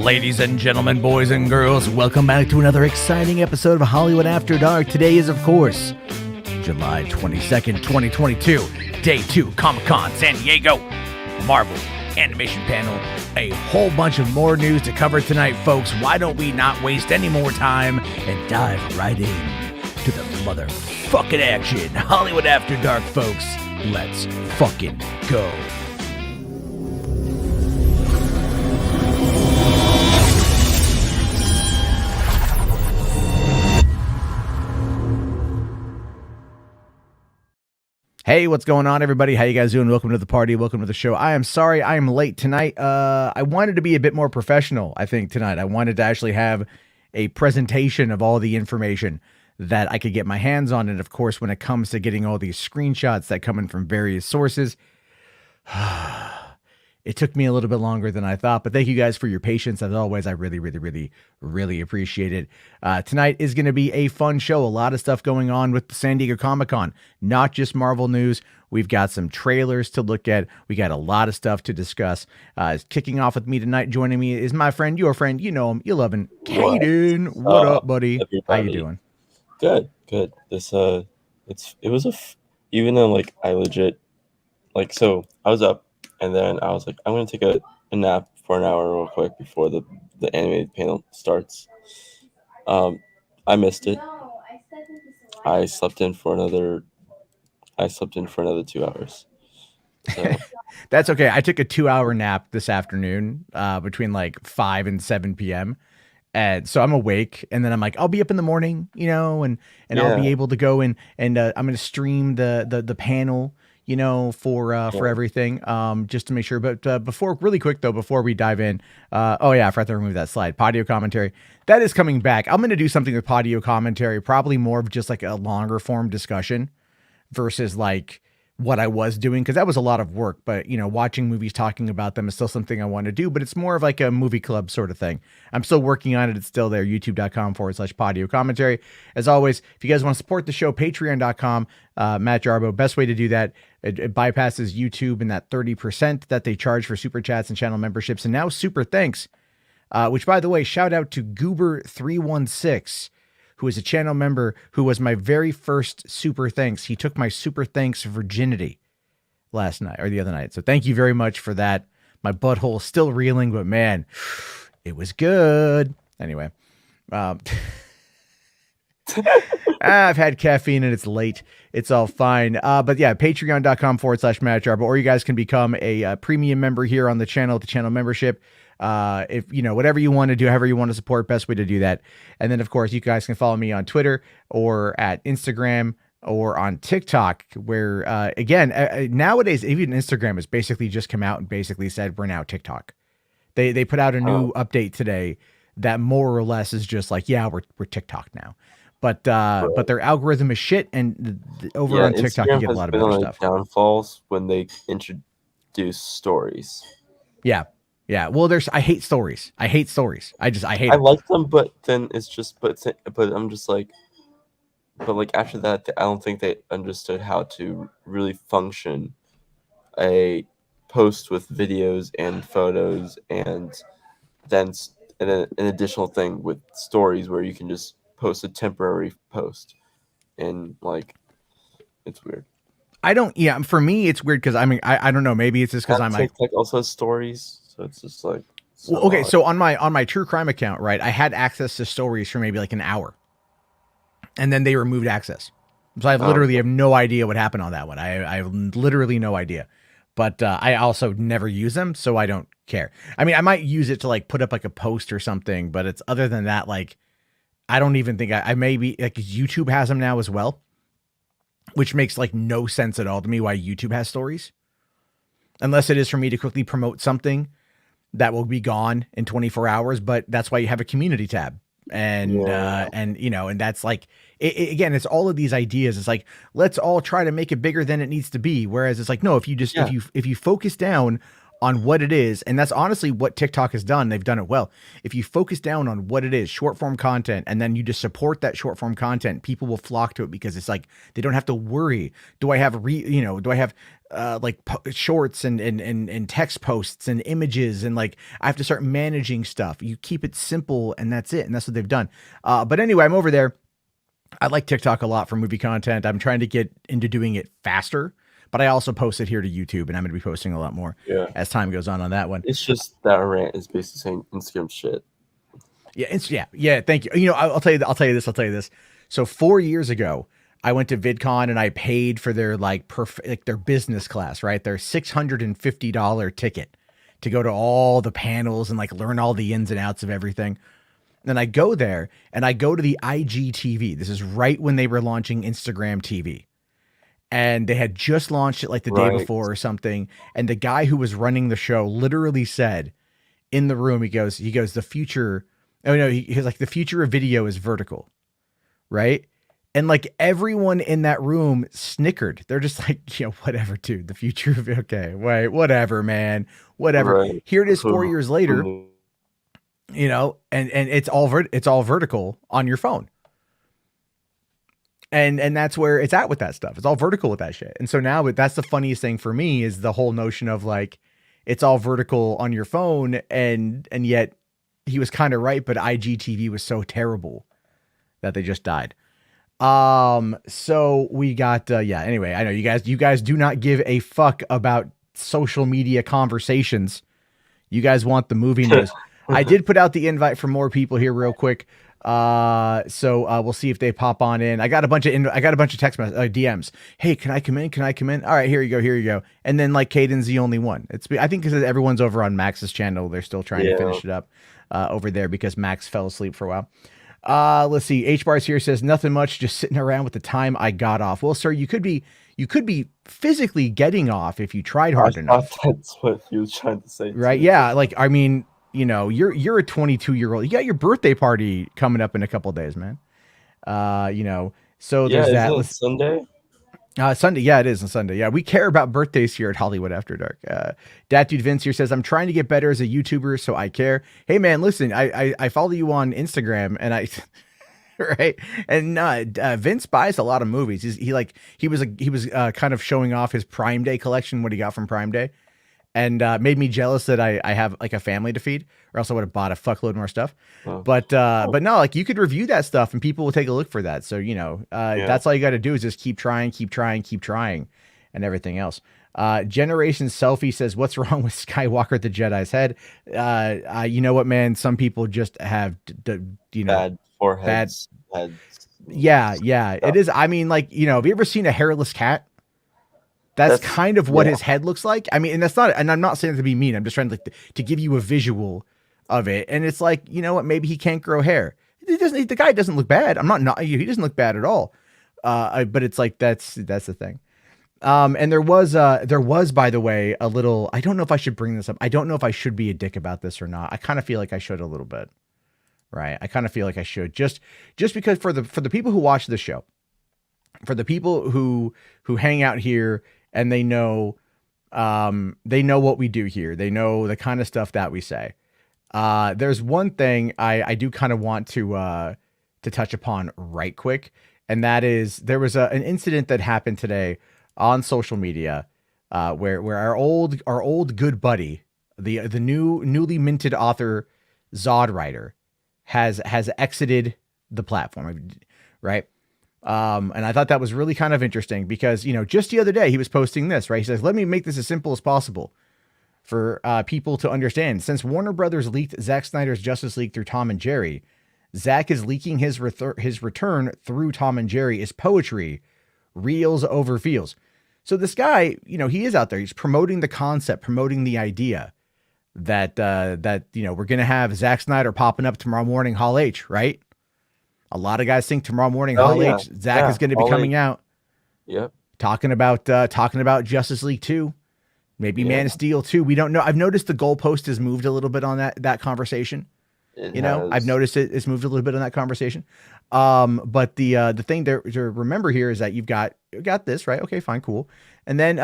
Ladies and gentlemen, boys and girls, welcome back to another exciting episode of Hollywood After Dark. Today is, of course, July 22nd, 2022, Day 2, Comic-Con, San Diego, Marvel Animation Panel. A whole bunch of more news to cover tonight, folks. Why don't we not waste any more time and dive right in to the motherfucking action? Hollywood After Dark, folks. Let's fucking go. Hey, what's going on, everybody? How you guys doing? Welcome to the party. Welcome to the show. I am sorry I am late tonight. I wanted to be a bit more professional, I think, tonight. I wanted to actually have a presentation of all the information that I could get my hands on. And, of course, when it comes to getting all these screenshots that come in from various sources, it took me a little bit longer than I thought, but thank you guys for your patience. As always, I really appreciate it. Tonight is going to be a fun show. A lot of stuff going on with the San Diego Comic-Con, not just Marvel news. We've got some trailers to look at. We got a lot of stuff to discuss. Kicking off with me tonight, joining me is my friend, your friend, you know him, you love him, Caden. What up, buddy? Everybody. How you doing? Good. This even though like I legit so I was up. And then I was like, I'm going to take a nap for an hour real quick before the animated panel starts. I missed it. I slept in for another 2 hours. So. That's okay. I took a 2-hour nap this afternoon between like 5 and 7 p.m. And so I'm awake, and then I'm like, I'll be up in the morning, you know, and I'll be able to go and I'm going to stream the panel, you know, for everything, just to make sure. But before we dive in, I forgot to remove that slide. Podio commentary, that is coming back. I'm going to do something with Podio commentary, probably more of just like a longer form discussion versus like what I was doing, because that was a lot of work. But, you know, watching movies, talking about them is still something I want to do, but it's more of like a movie club sort of thing. I'm still working on it. It's still there. YouTube.com/Podio commentary. As always, if you guys want to support the show, Patreon.com, Matt Jarbo, best way to do that. It bypasses YouTube and that 30% that they charge for super chats and channel memberships. And now super thanks, which, by the way, shout out to Goober316, who is a channel member who was my very first super thanks. He took my super thanks virginity last night or the other night. So thank you very much for that. My butthole still reeling, but man, it was good. Anyway, I've had caffeine and it's late. It's all fine. But yeah, patreon.com/Matt Jarbo, or you guys can become a premium member here on the channel, the channel membership. If you know, whatever you want to do, however you want to support, best way to do that. And then of course you guys can follow me on Twitter or at Instagram or on TikTok, where, again, nowadays, even Instagram has basically just come out and basically said, we're now TikTok. They put out a new update today that more or less is just like, yeah, we're TikTok now. But their algorithm is shit, and over on TikTok Instagram you get a lot of better stuff. Downfalls when they introduce stories. Yeah. Well, I hate stories. I hate I like them, but then it's just, but I'm just like, but like after that, I don't think they understood how to really function a post with videos and photos, and then an additional thing with stories where you can just post a temporary post, and like, it's weird. For me, it's weird because I don't know. Maybe it's just because I'm like also has stories. So it's just like, so on my true crime account, right, I had access to stories for maybe like an hour, and then they removed access. So I literally have no idea what happened on that one. I have literally no idea, but I also never use them, so I don't care. I mean, I might use it to like put up like a post or something, but it's other than that, like, I don't even think I maybe like YouTube has them now as well, which makes like no sense at all to me why YouTube has stories, unless it is for me to quickly promote something that will be gone in 24 hours, but that's why you have a community tab. And, you know, and that's like, again, it's all of these ideas. It's like, let's all try to make it bigger than it needs to be. Whereas it's like, no, if you just, if you focus down on what it is, and that's honestly what TikTok has done. They've done it well. If you focus down on what it is, short form content, and then you just support that short form content, people will flock to it because it's like they don't have to worry. Do I have do I have shorts and text posts and images, and like I have to start managing stuff. You keep it simple, and that's it. And that's what they've done. But anyway, I'm over there. I like TikTok a lot for movie content. I'm trying to get into doing it faster, but I also post it here to YouTube, and I'm going to be posting a lot more as time goes on that one. It's just that rant is basically saying Instagram shit. Yeah. Thank you. You know, I'll tell you this. So 4 years ago, I went to VidCon and I paid for their their business class, right? Their $650 ticket to go to all the panels and like learn all the ins and outs of everything. Then I go there and I go to the IGTV. This is right when they were launching Instagram TV. And they had just launched it like the day before or something. And the guy who was running the show literally said in the room, he goes, the future, he's like, the future of video is vertical. Right. And like everyone in that room snickered. They're just like, whatever, dude, the future of, okay, wait, whatever, man, whatever. Right. Here it is 4 years later. And it's all vertical on your phone. And that's where it's at with that stuff. It's all vertical with that shit. And so now that's the funniest thing for me is the whole notion of like, it's all vertical on your phone. And yet he was kind of right, but IGTV was so terrible that they just died. So we got, anyway, I know you guys do not give a fuck about social media conversations. You guys want the movie news. I did put out the invite for more people here real quick. So we'll see if they pop on in. I got a bunch of text DMs. Hey, can I come in? All right, here you go. And then like Caden's the only one. I think because everyone's over on Max's channel. They're still trying to finish it up, over there because Max fell asleep for a while. Let's see. H Bars here says nothing much, just sitting around with the time I got off. Well, sir, you could be physically getting off if you tried hard enough. That's what he was trying to say. Right. Too. Yeah. Like, I mean, you're a 22-year-old. You got your birthday party coming up in a couple of days, man. So there's that. Is it Sunday? Sunday. Yeah, it is on Sunday. Yeah, we care about birthdays here at Hollywood After Dark. Dat Dude Vince here says, I'm trying to get better as a YouTuber, so I care. Hey, man, listen, I follow you on Instagram, and right. And Vince buys a lot of movies. He was kind of showing off his Prime Day collection, what he got from Prime Day. And made me jealous that I have like a family to feed, or else I would have bought a fuckload more stuff. Oh. But no, like you could review that stuff and people will take a look for that. So, that's all you got to do is just keep trying and everything else. Generation Selfie says, what's wrong with Skywalker, the Jedi's head? You know what, man? Some people just have, bad foreheads. Yeah. It is. I mean, like, have you ever seen a hairless cat? That's kind of what his head looks like. I mean, and I'm not saying it to be mean. I'm just trying to give you a visual of it. And it's like, you know what? Maybe he can't grow hair. The guy doesn't look bad. He doesn't look bad at all. But it's like, that's the thing. And there was, by the way, a little, I don't know if I should bring this up. I don't know if I should be a dick about this or not. I kind of feel like I should a little bit. Right. I kind of feel like I should just because for the people who watch the show, for the people who hang out here, and they know what we do here. They know the kind of stuff that we say. There's one thing I do kind of want to touch upon right quick. And that is, there was an incident that happened today on social media, where our old good buddy, the newly minted author, Zod Writer, has exited the platform. Right. And I thought that was really kind of interesting because, just the other day he was posting this, right? He says, let me make this as simple as possible for people to understand. Since Warner Brothers leaked Zack Snyder's Justice League through Tom and Jerry, Zack is leaking his return through Tom and Jerry is poetry, reels over feels. So this guy, he is out there. He's promoting the concept, promoting the idea that we're going to have Zack Snyder popping up tomorrow morning, Hall H, right? A lot of guys think tomorrow morning, Hall H, Zack is going to be coming out. Yep. Talking about Justice League 2, maybe Man of Steel 2. We don't know. I've noticed the goalpost has moved a little bit on that conversation. I've noticed it's moved a little bit on that conversation. But the thing to remember here is that you've got this, right? Okay, fine, cool. And then,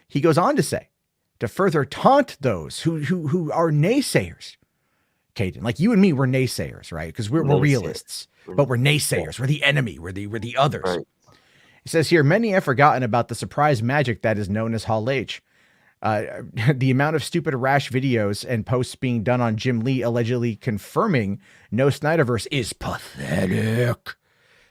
he goes on to say to further taunt those who are naysayers. Caden, like you and me, we're naysayers, right? Because we're realists, but we're naysayers. We're the enemy. We're the others. Right. It says here, many have forgotten about the surprise magic that is known as Hall H. The amount of stupid rash videos and posts being done on Jim Lee allegedly confirming no Snyderverse is pathetic.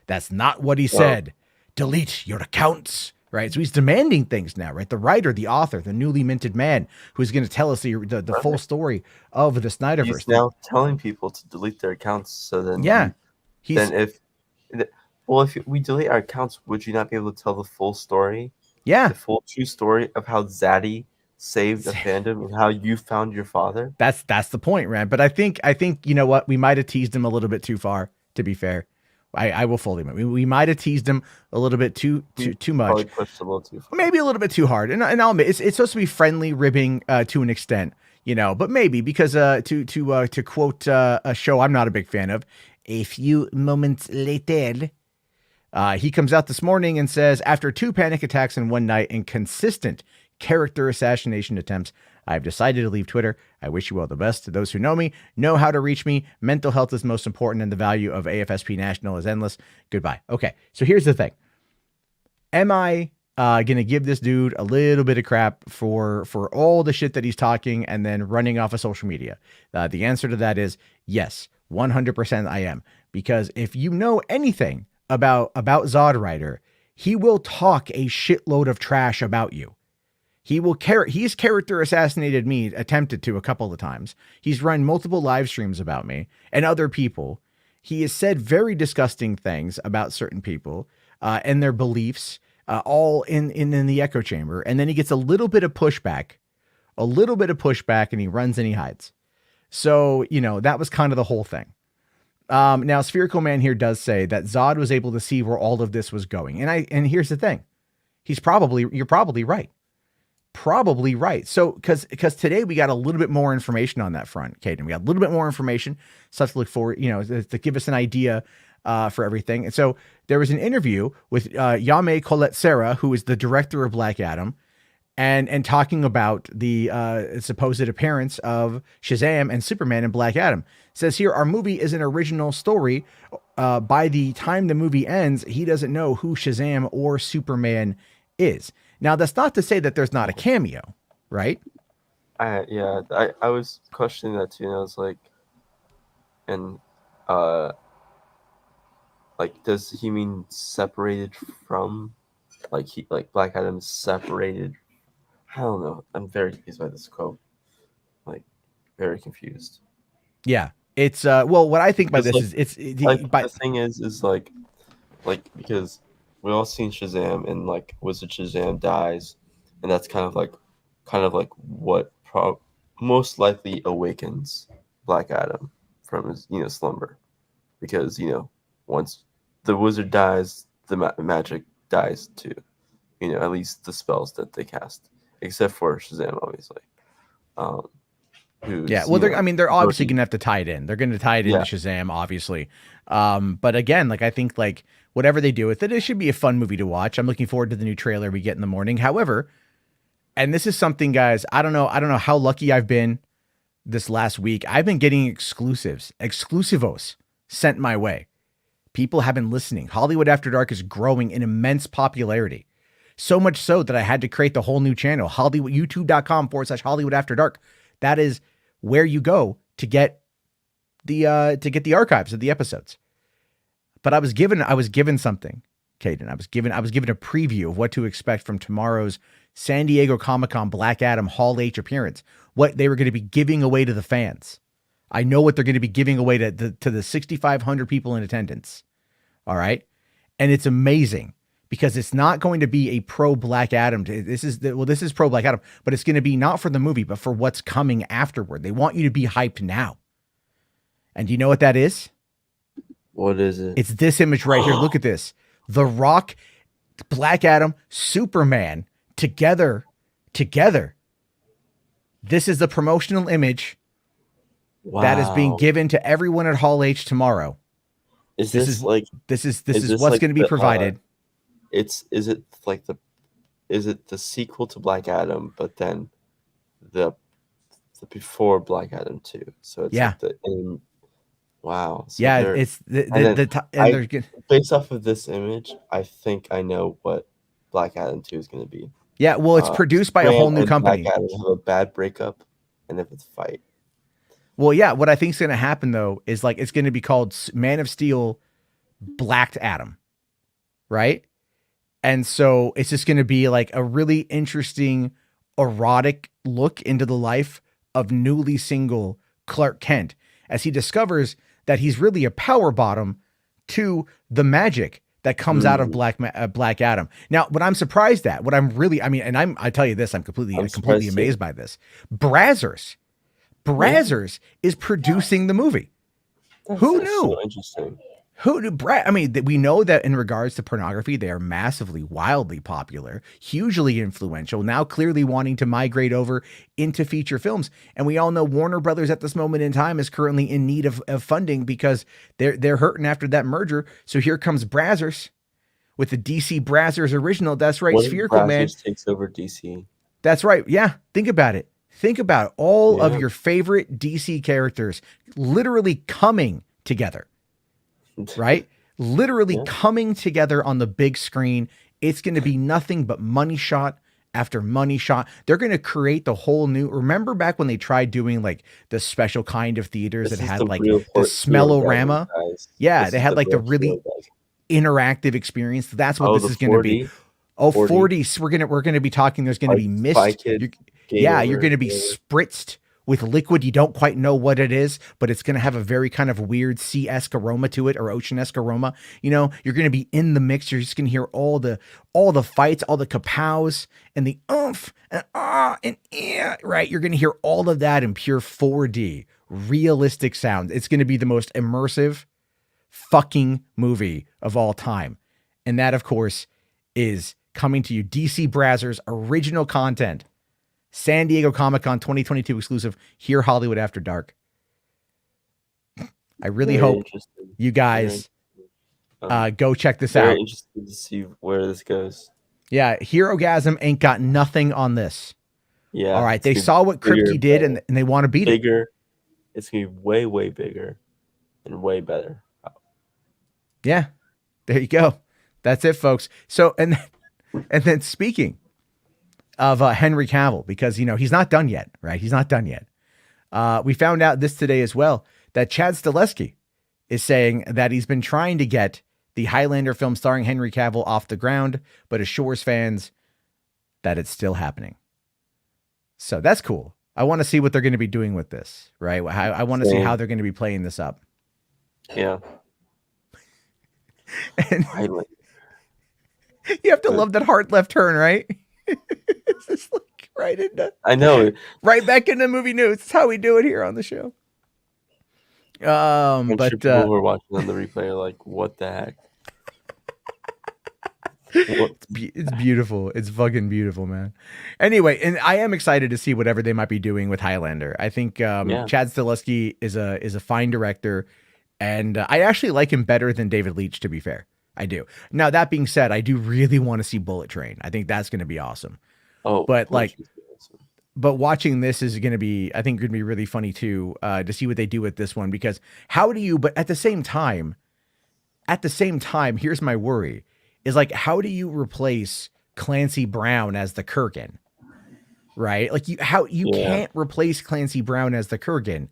That's not what he said. Delete your accounts. Right. So he's demanding things now, right? The writer, the author, the newly minted man who's going to tell us the full story of the Snyderverse. He's now telling people to delete their accounts. So then, if we delete our accounts, would you not be able to tell the full story? Yeah. The full true story of how Zaddy saved the fandom and how you found your father. That's the point, Rand. But I think, you know what? We might have teased him a little bit too far, to be fair. I will fully admit we might have teased him a little bit too much. Pushed a little too far. Maybe a little bit too hard. And I'll admit it's supposed to be friendly ribbing to an extent, but maybe because to quote a show I'm not a big fan of, a few moments later, he comes out this morning and says, after 2 panic attacks in one night and consistent character assassination attempts, I've decided to leave Twitter. I wish you all the best. To those who know me, know how to reach me. Mental health is most important and the value of AFSP National is endless. Goodbye. Okay, so here's the thing. Am I going to give this dude a little bit of crap for all the shit that he's talking and then running off of social media? The answer to that is yes, 100% I am. Because if you know anything about Zod Rider, he will talk a shitload of trash about you. He's character assassinated me, attempted to a couple of times. He's run multiple live streams about me and other people. He has said very disgusting things about certain people and their beliefs, all in the echo chamber. And then he gets a little bit of pushback, and he runs and he hides. So, that was kind of the whole thing. Now, Spherical Man here does say that Zod was able to see where all of this was going. And here's the thing. You're probably right. Probably right. So, because today we got a little bit more information on that front, Caden. We got a little bit more information, stuff to look forward, to give us an idea for everything. And so there was an interview with Yame Colette Serra, who is the director of Black Adam, and talking about the supposed appearance of Shazam and Superman in Black Adam. It says here, our movie is an original story. By the time the movie ends, he doesn't know who Shazam or Superman is. Now, that's not to say that there's not a cameo, right? I was questioning that too, and I was like, does he mean separated from, like Black Adam separated? I don't know. I'm very confused by this quote. Like, very confused. Yeah, it's what I think by this is the thing is like because we all seen Shazam and like Wizard Shazam dies, and that's kind of like what most likely awakens Black Adam from his slumber, because once the wizard dies, the magic dies too, at least the spells that they cast, except for Shazam, obviously. They're obviously going to have to tie it in. They're going to tie it into Shazam, obviously. But again, I think whatever they do with it, it should be a fun movie to watch. I'm looking forward to the new trailer we get in the morning. However, and this is something, guys, I don't know how lucky I've been this last week. I've been getting exclusivos sent my way. People have been listening. Hollywood After Dark is growing in immense popularity. So much so that I had to create the whole new channel, youtube.com/Hollywood After Dark. That is where you go to get the archives of the episodes. But I was given something, Caden. I was given a preview of what to expect from tomorrow's San Diego Comic-Con Black Adam Hall H appearance. What they were going to be giving away to the fans. I know what they're going to be giving away to the 6,500 people in attendance. All right, and it's amazing because it's not going to be a pro Black Adam. This is pro Black Adam, but it's going to be not for the movie, but for what's coming afterward. They want you to be hyped now. And do you know what that is? What is it? It's this image right here. Look at this. The Rock, Black Adam, Superman together. This is the promotional image that is being given to everyone at Hall H tomorrow. This is what's going to be provided. Is it the sequel to Black Adam, but then the before Black Adam 2. So it's Yeah. like the in. Wow. So Yeah, they're it's and then and I they're good. based off of this image, I think I know what Black Adam 2 is going to be. Yeah, well, it's produced by a whole Superman new and Black company. Adam have a bad breakup, and if it's fight. Well, yeah, what I think is going to happen though is like it's going to be called Man of Steel Blacked Adam, right? And so it's just going to be like a really interesting erotic look into the life of newly single Clark Kent as he discovers that he's really a power bottom to the magic that comes out of Black Adam. Now, what I'm surprised at, what I'm really, I mean, and I tell you this, I'm completely amazed by this. Brazzers is producing the movie. Who knew? So interesting. I mean, we know that in regards to pornography, they are massively, wildly popular, hugely influential, now clearly wanting to migrate over into feature films. And we all know Warner Brothers at this moment in time is currently in need of funding because they're hurting after that merger. So here comes Brazzers with the DC Brazzers original. That's right, what Spherical if Man takes over DC. That's right. Yeah, think about it. Think about all of your favorite DC characters literally coming together. Right? Literally coming together on the big screen. It's going to be nothing but money shot after money shot. They're going to create the whole new. Remember back when they tried doing like the special kind of theaters that had like the smellorama? Yeah, they had like the really interactive experience. That's what this is going to be. Oh, 40. So we're gonna be talking. There's going to be mist. You're going to be spritzed with liquid. You don't quite know what it is, but it's going to have a very kind of weird sea-esque aroma to it, or ocean-esque aroma. You know, you're going to be in the mix. You're just going to hear all the fights, all the kapows, and the oomph, and right? You're going to hear all of that in pure 4D, realistic sound. It's going to be the most immersive fucking movie of all time. And that, of course, is coming to you. DC Brazzers original content. San Diego Comic-Con 2022 exclusive here, Hollywood After Dark. I really hope you guys go check this out. Very interested to see where this goes. Yeah, HeroGasm ain't got nothing on this. Yeah. All right, they saw what Kripke did and they want to beat it. Bigger. It's going to be way, way bigger and way better. Yeah, there you go. That's it, folks. So, and then speaking of Henry Cavill, because, you know, he's not done yet, right? He's not done yet. We found out this today as well, that Chad Stahelski is saying that he's been trying to get the Highlander film starring Henry Cavill off the ground, but assures fans that it's still happening. So that's cool. I want to see what they're going to be doing with this, right? I want to see how they're going to be playing this up. Yeah. And you have to love that hard left turn, right? It's just like right into. I know. Right back into movie news. It's how we do it here on the show. I'm but sure people who are watching on the replay are like, "What the heck?" It's beautiful. It's fucking beautiful, man. Anyway, and I am excited to see whatever they might be doing with Highlander. I think Chad Stahelski is a fine director, and I actually like him better than David Leitch, to be fair. I do. Now, that being said, I do really want to see Bullet Train. I think that's going to be awesome. Oh, but but watching this is going to be, I think, going to be really funny too, to see what they do with this one, because but at the same time, here's my worry is like, how do you replace Clancy Brown as the Kurgan? Right? Like you can't replace Clancy Brown as the Kurgan.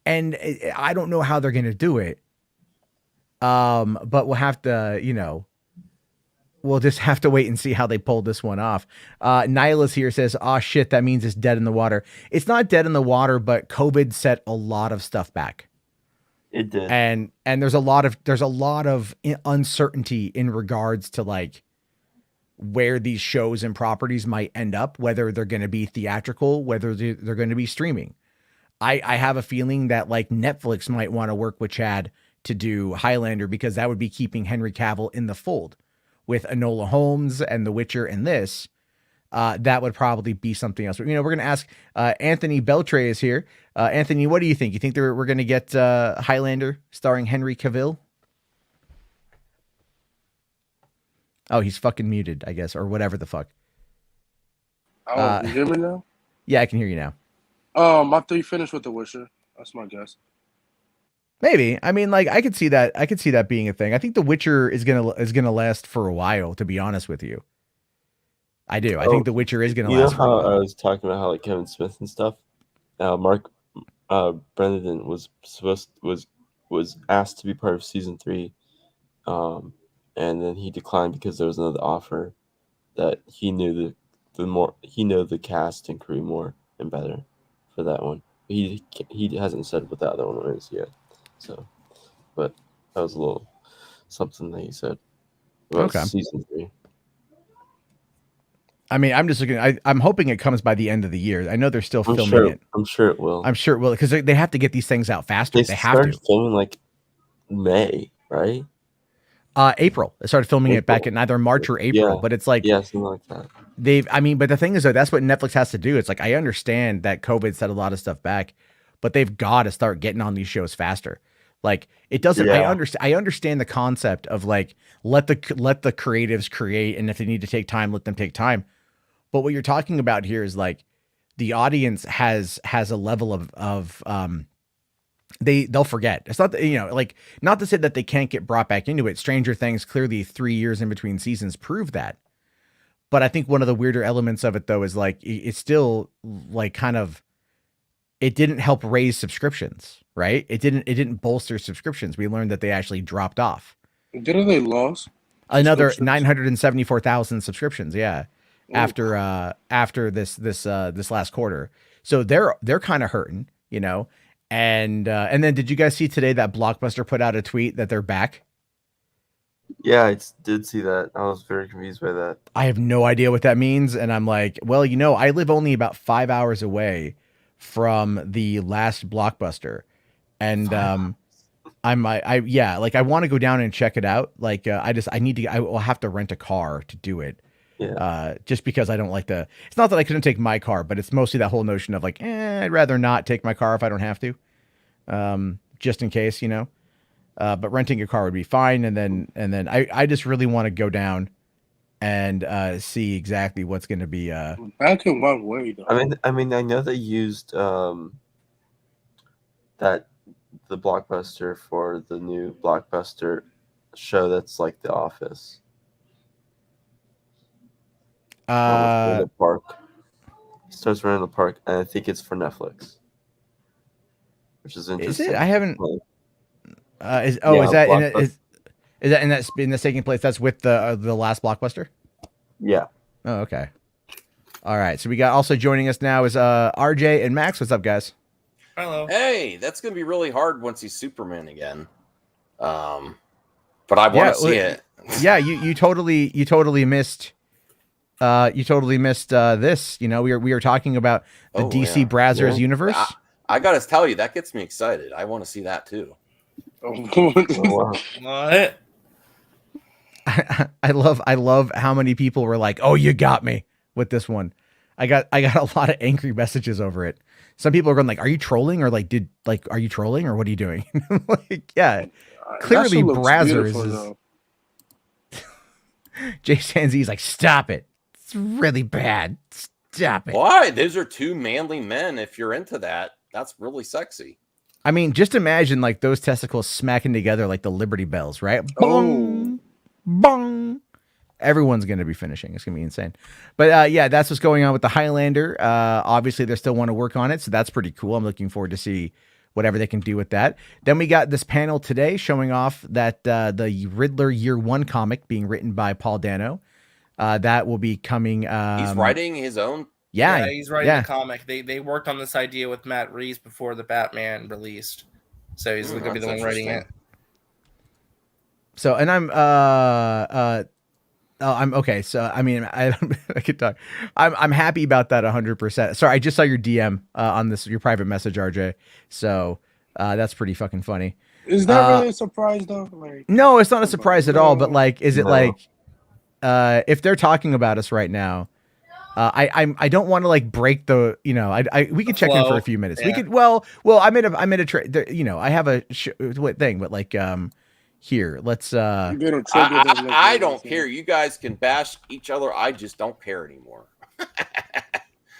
And I don't know how they're going to do it. But we'll have to, we'll just have to wait and see how they pull this one off. Nihilus here says, "Oh shit, that means it's dead in the water." It's not dead in the water, but COVID set a lot of stuff back. It did. And there's a lot of uncertainty in regards to like where these shows and properties might end up, whether they're going to be theatrical, whether they're going to be streaming. I have a feeling that like Netflix might want to work with Chad to do Highlander, because that would be keeping Henry Cavill in the fold with Enola Holmes and The Witcher and this. That would probably be something else. But, we're going to ask Anthony Beltre is here. Anthony, what do you think? You think we're going to get Highlander starring Henry Cavill? Oh, he's fucking muted, I guess, or whatever the fuck. Oh, you hear me now? Yeah, I can hear you now. I thought you finished with The Witcher. That's my guess. Maybe. I mean, like I could see that. I could see that being a thing. I think The Witcher is gonna last for a while. To be honest with you, I do. I think Oh, The Witcher is gonna you know last for a how I while. was talking about how like Kevin Smith and stuff. Mark Brendan was asked to be part of season 3, and then he declined because there was another offer that he knew the cast and crew more and better for that one. He hasn't said what the other one is yet. So, but that was a little something that he said about Okay. season 3. I mean, I'm just looking. I'm hoping it comes by the end of the year. I know they're still filming it. I'm sure it will. I'm sure it will because they have to get these things out faster. They They have started to. filming like May, right? April. They started filming it back April. in either March or April. Yeah. But it's like Yeah, something like that. I mean, but the thing is though, that's what Netflix has to do. It's like I understand that COVID set a lot of stuff back, but they've got to start getting on these shows faster. Like it doesn't. Yeah. I understand the concept of like let the creatives create, and if they need to take time, let them take time. But what you're talking about here is like the audience has a level of they'll forget. It's not that, like not to say that they can't get brought back into it. Stranger Things clearly 3 years in between seasons prove that. But I think one of the weirder elements of it though is like it's still like kind of it didn't help raise subscriptions, right? It didn't bolster subscriptions. We learned that they actually dropped off. Didn't they lose Another 974,000 subscriptions, yeah. Ooh. After this last quarter. So they're kind of hurting, you know. And then did you guys see today that Blockbuster put out a tweet that they're back? Yeah, I did see that. I was very confused by that. I have no idea what that means, and I'm like, well, I live only about 5 hours away from the last Blockbuster, and yeah, like I want to go down and check it out. Like I will have to rent a car to do it. Yeah. Just because I don't like it's not that I couldn't take my car, but it's mostly that whole notion of like, I'd rather not take my car if I don't have to. Just in case, but renting a car would be fine. And then I just really want to go down and see exactly what's going to be. Back in one way though. I mean, I know they used the Blockbuster for the new Blockbuster show that's like The Office. Randall Park. It starts Randall Park, and I think it's for Netflix, which is interesting. Is it? I haven't. Is that in the taking place? That's with the last Blockbuster. Yeah. Oh, okay. All right. So we got also joining us now is RJ and Max. What's up, guys? Hello. Hey, that's gonna be really hard once he's Superman again. But I want to see it. Yeah, you totally missed. You totally missed this. We were talking about the DC Brazzers universe. I gotta tell you, that gets me excited. I want to see that too. What? I love how many people were like, "Oh, you got me with this one." I got a lot of angry messages over it. Some people are going like, "Are you trolling?" or like, are you trolling?" or "What are you doing?" Like, yeah, clearly Brazzers is. Jay Sanzi's like, "Stop it! It's really bad. Stop it." Why? Those are two manly men. If you're into that, that's really sexy. I mean, just imagine like those testicles smacking together like the Liberty Bells, right? Bong, bong. Everyone's going to be finishing. It's going to be insane. But yeah, that's what's going on with the Highlander. Obviously, they still want to work on it, so that's pretty cool. I'm looking forward to see whatever they can do with that. Then we got this panel today showing off that the Riddler Year One comic being written by Paul Dano. That will be coming. He's writing his own. Yeah, he's writing the comic. They worked on this idea with Matt Reeves before the Batman released, so he's going to be the one writing it. So, and I'm okay. So, I mean, I could talk. I'm happy about that 100%. Sorry, I just saw your DM on your private message, RJ. So that's pretty fucking funny. Is that really a surprise though? Like, no, it's not a surprise at all. But like, is it like, if they're talking about us right now, I don't want to like break the, we could check in for a few minutes. Yeah. We could, well, I'm in a I have a thing, but like, here, let's. I don't care. You guys can bash each other. I just don't care anymore.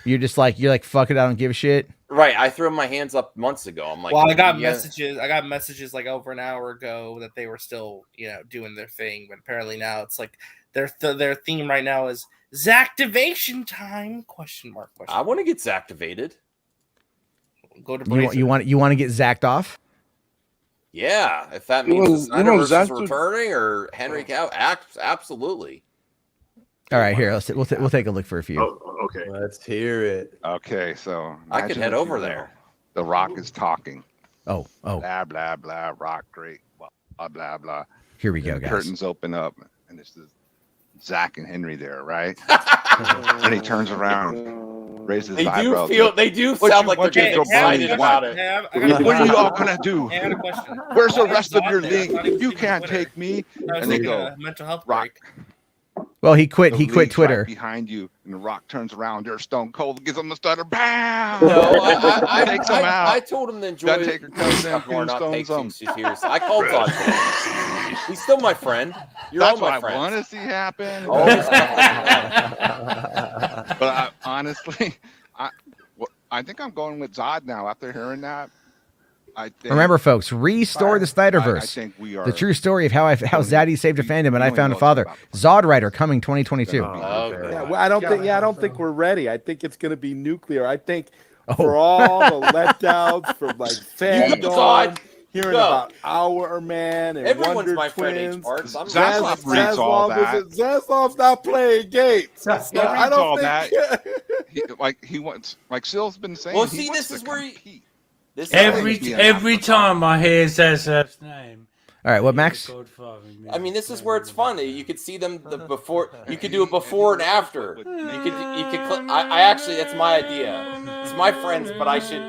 You're like, fuck it, I don't give a shit. Right. I threw my hands up months ago. I'm like, well, I got messages like over an hour ago that they were still, doing their thing, but apparently now it's like their theme right now is Zactivation time? Question mark. I want to get Zactivated. Go to Blazer. You want to get zacked off? Yeah, if that means the Snyderverse is returning or Henry Cavill, absolutely. All right, here we'll take a look for a few. Oh, okay, let's hear it. Okay, so I could head over there. The Rock is talking. Oh, blah blah blah. Rock great. Blah blah blah. Here we go, guys. Curtains open up, and this is Zach and Henry there, right? And he turns around, raises his eyebrows. They do sound like they're getting excited about it. What are you all gonna do? Where's the rest of your league? You can't take me. And they go, mental health Rock. Well, he quit Twitter. Right behind you, and the Rock turns around. There's Stone Cold, gives him the stutter. Bam! No, takes him out. I told him to enjoy Undertaker comes in, more, not take him. serious. I called Zod today. He's still my friend. You're That's all my what friends. I want to see happen. But honestly, I think I'm going with Zod now after hearing that. Remember, folks, restore the Snyderverse. I think we are the true story of how Zaddy saved a fandom and I found a father. Zod Rider coming 2022. Okay. Yeah, well, I don't think we're ready. I think it's going to be nuclear. I think for all the letdowns from like fandom, hearing about Our Man and everyone's Wonder my Twins. friend H. Zaslav's not playing games. I don't think he wants, like Sill's been saying. Well, see, this is where he. Every time I hear Zaslav's name. All right, what, Max? I mean, this is where it's fun. You could see them before. You could do it before and after. You could. I actually, that's my idea. It's my friends, but I should.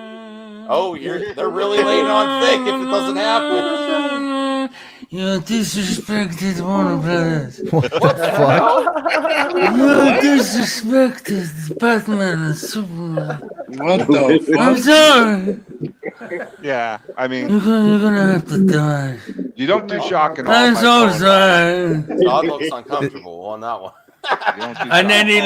Oh, they're really laying on thick if it doesn't happen. You disrespected Warner Brothers. What the fuck? You disrespected Batman and Superman. What the fuck? I'm sorry. Yeah, I mean, You're gonna have to die. You don't do shock and awe. I'm so sorry. God looks uncomfortable on that one. And then he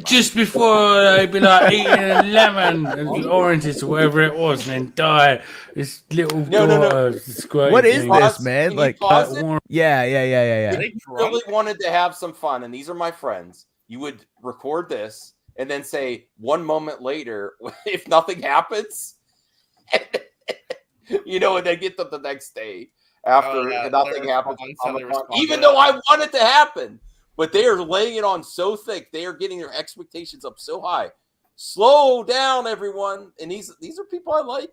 just before he'd be eating a lemon and oranges or whatever it was, and then die. This little No. What is this, man? Like, yeah. If you really wanted to have some fun, and these are my friends, you would record this and then say 1 moment later, if nothing happens, and then get them the next day after nothing happens. Even though I want it to happen. But they are laying it on so thick. They are getting their expectations up so high. Slow down, everyone. And these are people I like.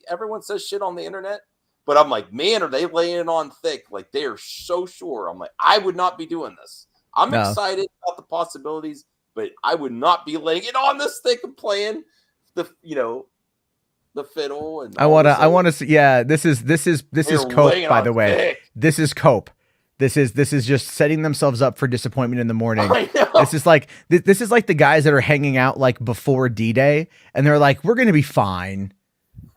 Everyone says shit on the internet. But I'm like, man, are they laying it on thick? Like, they are so sure. I'm like, I would not be doing this. I'm excited about the possibilities, but I would not be laying it on this thick and playing the fiddle. And I want to see. Yeah, this is cope, by the way. Thick. This is cope. This is just setting themselves up for disappointment in the morning. I know. This is like the guys that are hanging out like before D-Day, and they're like, "We're gonna be fine.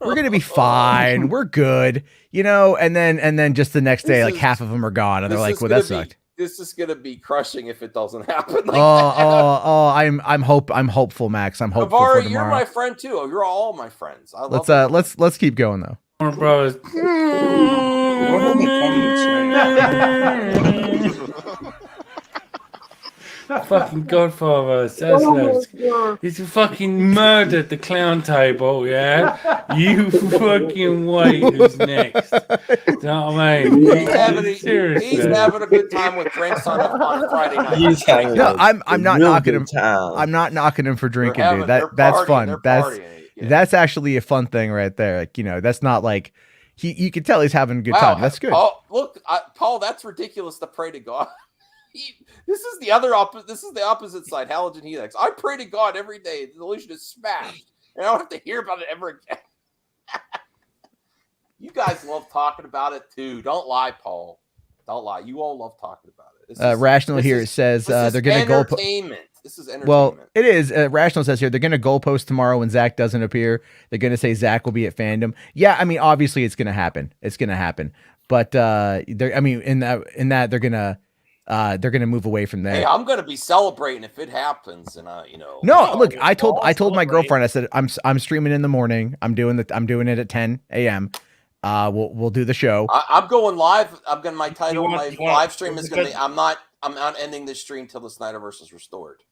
We're gonna be fine. We're good," And then just the next day, like half of them are gone, and they're like, "Well, that sucked." This is gonna be crushing if it doesn't happen. I'm hopeful, Max. I'm hopeful for tomorrow. You're my friend too. You're all my friends. Let's keep going though. Bros. What are the comments saying? Fucking Godfather, he's fucking murdered the clown table, yeah? You fucking wait who's next. You know what I mean? He's having a good time with drinks on Friday night. He's having I'm not knocking him. Time. I'm not knocking him for drinking, dude. That's fun. That's actually a fun thing right there. Like, that's not like you can tell he's having a good time. That's good. Oh, look, Paul, that's ridiculous to pray to God. This is the opposite side. Halogen helix. I pray to God every day. The illusion is smashed, and I don't have to hear about it ever again. You guys love talking about it too. Don't lie, Paul. Don't lie. You all love talking about it. Rational here says they're going to go. This is entertainment. Well, it is. Rational says here they're going to goalpost tomorrow when Zach doesn't appear. They're going to say Zach will be at fandom. Yeah, I mean, obviously it's going to happen. It's going to happen. But in that they're going to they're going to move away from there. Hey, I'm going to be celebrating if it happens, and No, look, I told my girlfriend, I said I'm streaming in the morning. I'm doing it at 10 a.m. We'll do the show. I'm going live. My live stream is going to be. I'm not ending this stream till the Snyderverse is restored.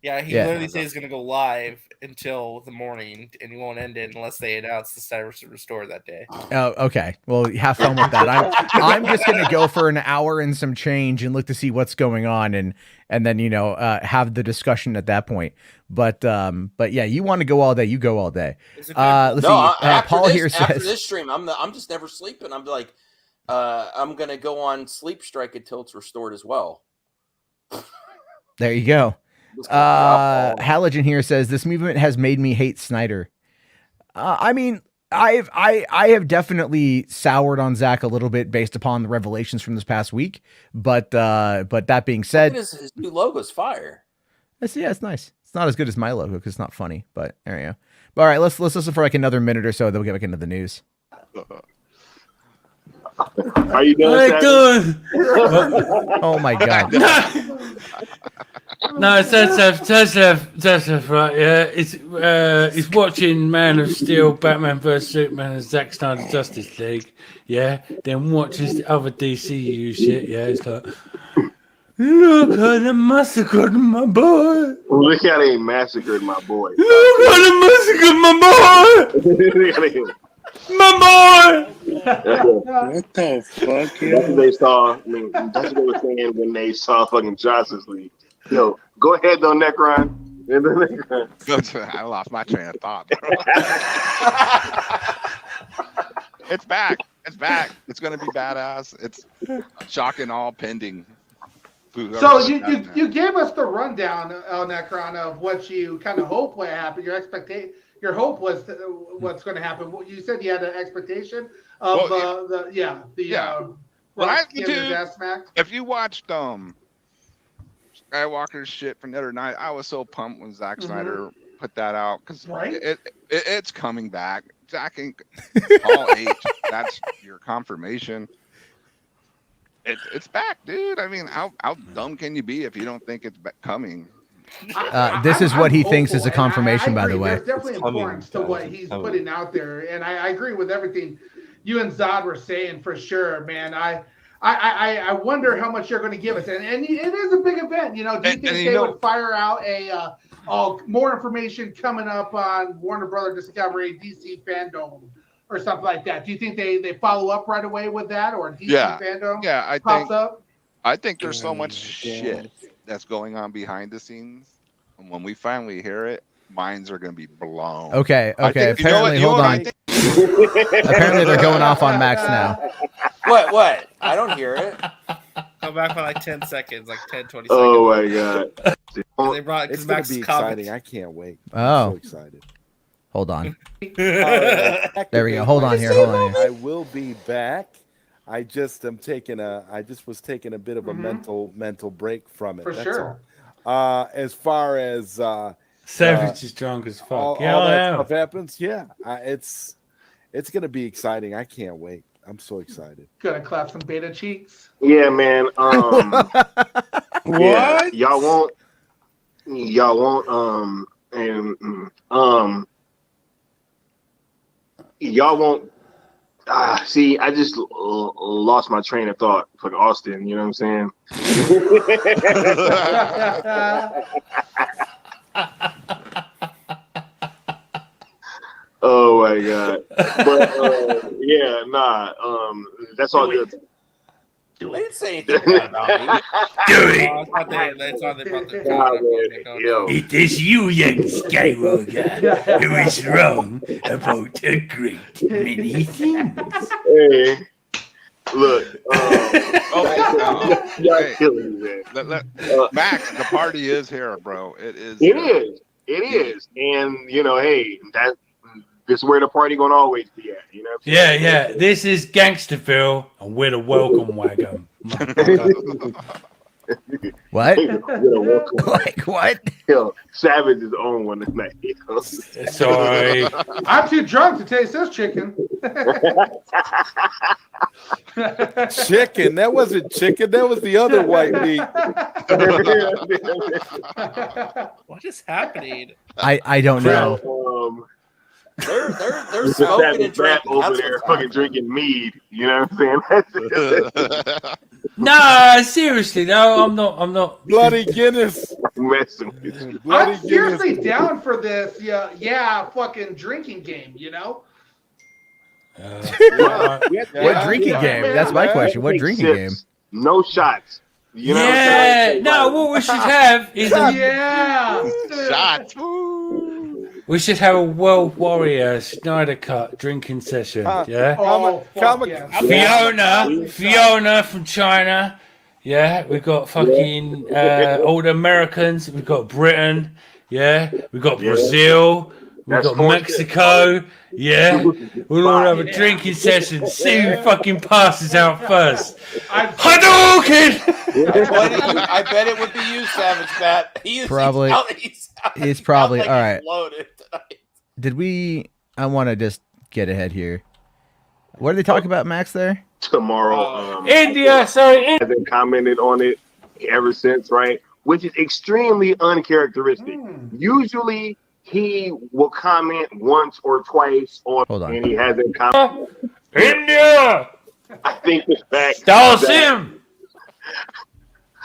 Yeah, he literally says he's going to go live until the morning, and he won't end it unless they announce the Snyderverse restored that day. Oh, okay. Well, have fun with that. I'm just going to go for an hour and some change and look to see what's going on, and then have the discussion at that point. But yeah, you want to go all day, you go all day. Let's see. Paul here says after this stream, I'm just never sleeping. I'm like, I'm going to go on sleep strike until it's restored as well. There you go. Halogen here says this movement has made me hate Snyder. I mean, I have definitely soured on Zach a little bit based upon the revelations from this past week. But that being said, his new logo's fire. It's nice. It's not as good as my logo because it's not funny. But there you go. But all right, let's listen for like another minute or so. Then we'll get back into the news. How you doing? Oh my god. No, that's right. Yeah, it's watching Man of Steel, Batman vs Superman, and Zack Snyder Justice League. Yeah, then watches the other DCU shit. Yeah, it's like, look how they massacred my boy. Look how they massacred my boy. Look how they massacred my boy. My boy. What the fuck? That's what they saw. I mean, that's what they were saying when they saw fucking Justice League. Yo, go ahead though, Necron. I lost my train of thought. It's back. It's back. It's gonna be badass. It's shock and all pending. So you gave us the rundown, Necron, of what you kind of hope would happen. Your hope was what's going to happen. You said you had an expectation of if you watched Skywalker's shit from the other night, I was so pumped when Zack Snyder put that out because it's coming back. Zack and Paul H. That's your confirmation. It's back, dude. I mean, how dumb can you be if you don't think it's coming? This is what he thinks is a confirmation, by the way. There's definitely importance to what he's putting out there, and I agree with everything you and Zod were saying for sure, man. I wonder how much you're going to give us, and it is a big event. Do you think they would fire out more information coming up on Warner Brother Discovery, DC Fandom, or something like that? Do you think they follow up right away with that, or DC Fandom? Yeah, I think there's so much shit that's going on behind the scenes, and when we finally hear it, minds are going to be blown. Okay. Apparently, hold on. Apparently, they're going off on Max now. What? I don't hear it. Come back for like 10 seconds, like 10, 20 seconds. Oh my god. They brought it's going to be exciting. I can't wait. I'm so excited. Hold on. There we go. Hold on here. I will be back. I just was taking a bit of a mental break from it. That's sure. All. As far as Savage is drunk as fuck. all that stuff happens. Yeah, it's gonna be exciting. I can't wait. I'm so excited. Gonna clap some beta cheeks. Yeah, man. What? Y'all won't. Y'all won't. See, I just lost my train of thought for Austin. You know what I'm saying? Oh my god! But yeah, nah. That's all good. They didn't say anything bad about me. It is you, young Skywalker, who is wrong about a great many things. Hey, look. Y'all killing me, man. Max, the party is here, bro. It is. It is. And hey, this is where the party gonna always be at. You know. Yeah. This is Gangsterville, and we're the welcome wagon. What? Welcome. Like what? Yo, Savage is on one tonight. Sorry. I'm too drunk to taste this chicken. Chicken. That wasn't chicken. That was the other white meat. What is happening? I don't know. They're smoking and drinking. Over there, fucking drinking mead. You know what I'm saying? No, seriously, no, I'm not. Bloody Guinness. I'm messing with you. Bloody I'm seriously Guinness. down for this. Yeah, fucking drinking game. You know. What drinking game? That's my question. What drinking game? No shots. You know Yeah, no, what we should have is Shots. we should have a World Warrior Snyder Cut drinking session. Yeah. Oh, fuck yeah. Fiona from China. Yeah, we've got fucking all the Americans. We've got Britain. Yeah, we've got Brazil. We've got Mexico. Yeah, we'll all have a drinking session. See who fucking passes out first. Hadouken! I bet it would be you, Savage Bat. Probably. He's probably all right. Loaded tonight. Did we? I want to just get ahead here. What did they talk about, Max? There tomorrow. India. Sorry, hasn't commented on it ever since, right? Which is extremely uncharacteristic. Usually, he will comment once or twice on, and he hasn't commented. India. I think the fact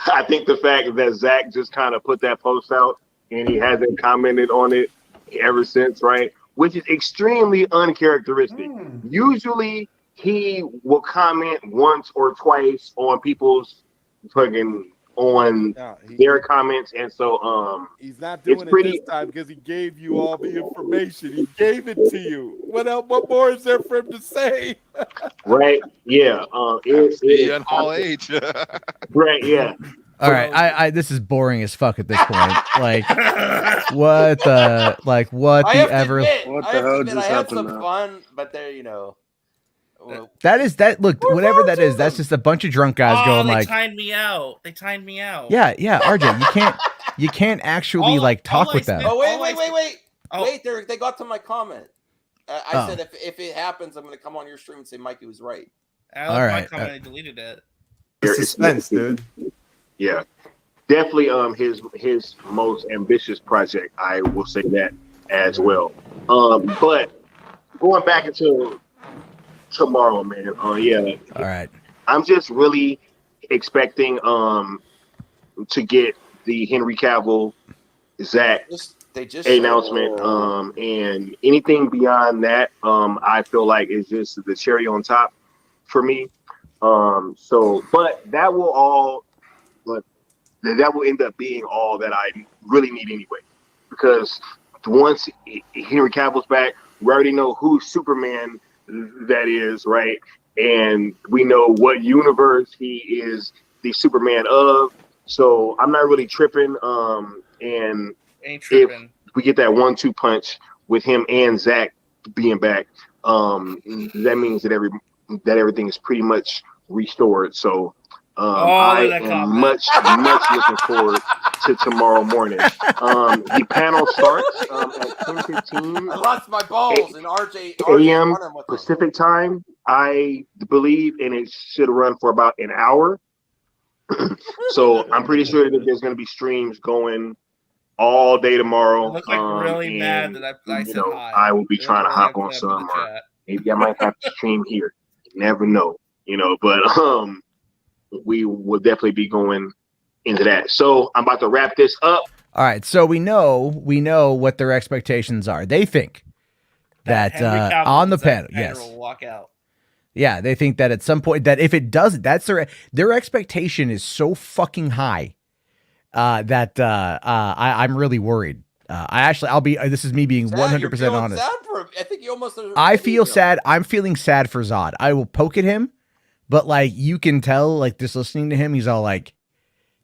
I think the fact that Zach just kind of put that post out and he hasn't commented on it ever since, right? Which is extremely uncharacteristic. Usually, he will comment once or twice on people's fucking their comments, and so he's not doing it this time because he gave you all the information. He gave it to you. What else? What more is there for him to say? Right? Yeah. It's in all age. Right? Yeah. All right, I this is boring as fuck at this point. Like, what the ever? What the hell just I had happened some now? fun, but there, you know. That is that. Look, whatever that is, that's just a bunch of drunk guys going they like. timed me out. They timed me out. Yeah, RJ, you can't actually talk with them. Oh wait! They got to my comment. I said if it happens, I'm going to come on your stream and say Mikey was right. All right. My comment, I deleted it. Suspense, dude. Yeah, definitely. His most ambitious project. I will say that as well. But going back into tomorrow, man. Yeah. All right. I'm just really expecting to get the Henry Cavill, Zach announcement. And anything beyond that, I feel like is just the cherry on top for me. But that will end up being all that I really need anyway, because once Henry Cavill's back, we already know who Superman that is, right? And we know what universe he is the Superman of. So I'm not really tripping. And if we get that 1-2 punch with him and Zach being back, that means that everything is pretty much restored. So I am much looking forward to tomorrow morning. The panel starts at 10:15. I lost my balls in RJ a.m. Pacific time, I believe, and it should run for about an hour. So I'm pretty sure that there's going to be streams going all day tomorrow. I look like really mad that I said hi. I will be trying to hop on some. Maybe I might have to stream here. You never know, but we will definitely be going into that. So I'm about to wrap this up. All right. So we know what their expectations are. They think that on the panel, yes, will walk out. Yeah, they think that at some point that if it doesn't, that's their expectation is so fucking high that I'm really worried. This is me being 100% honest. I think you almost. I feel sad. I'm feeling sad for Zod. I will poke at him. But like you can tell, like just listening to him, he's all like,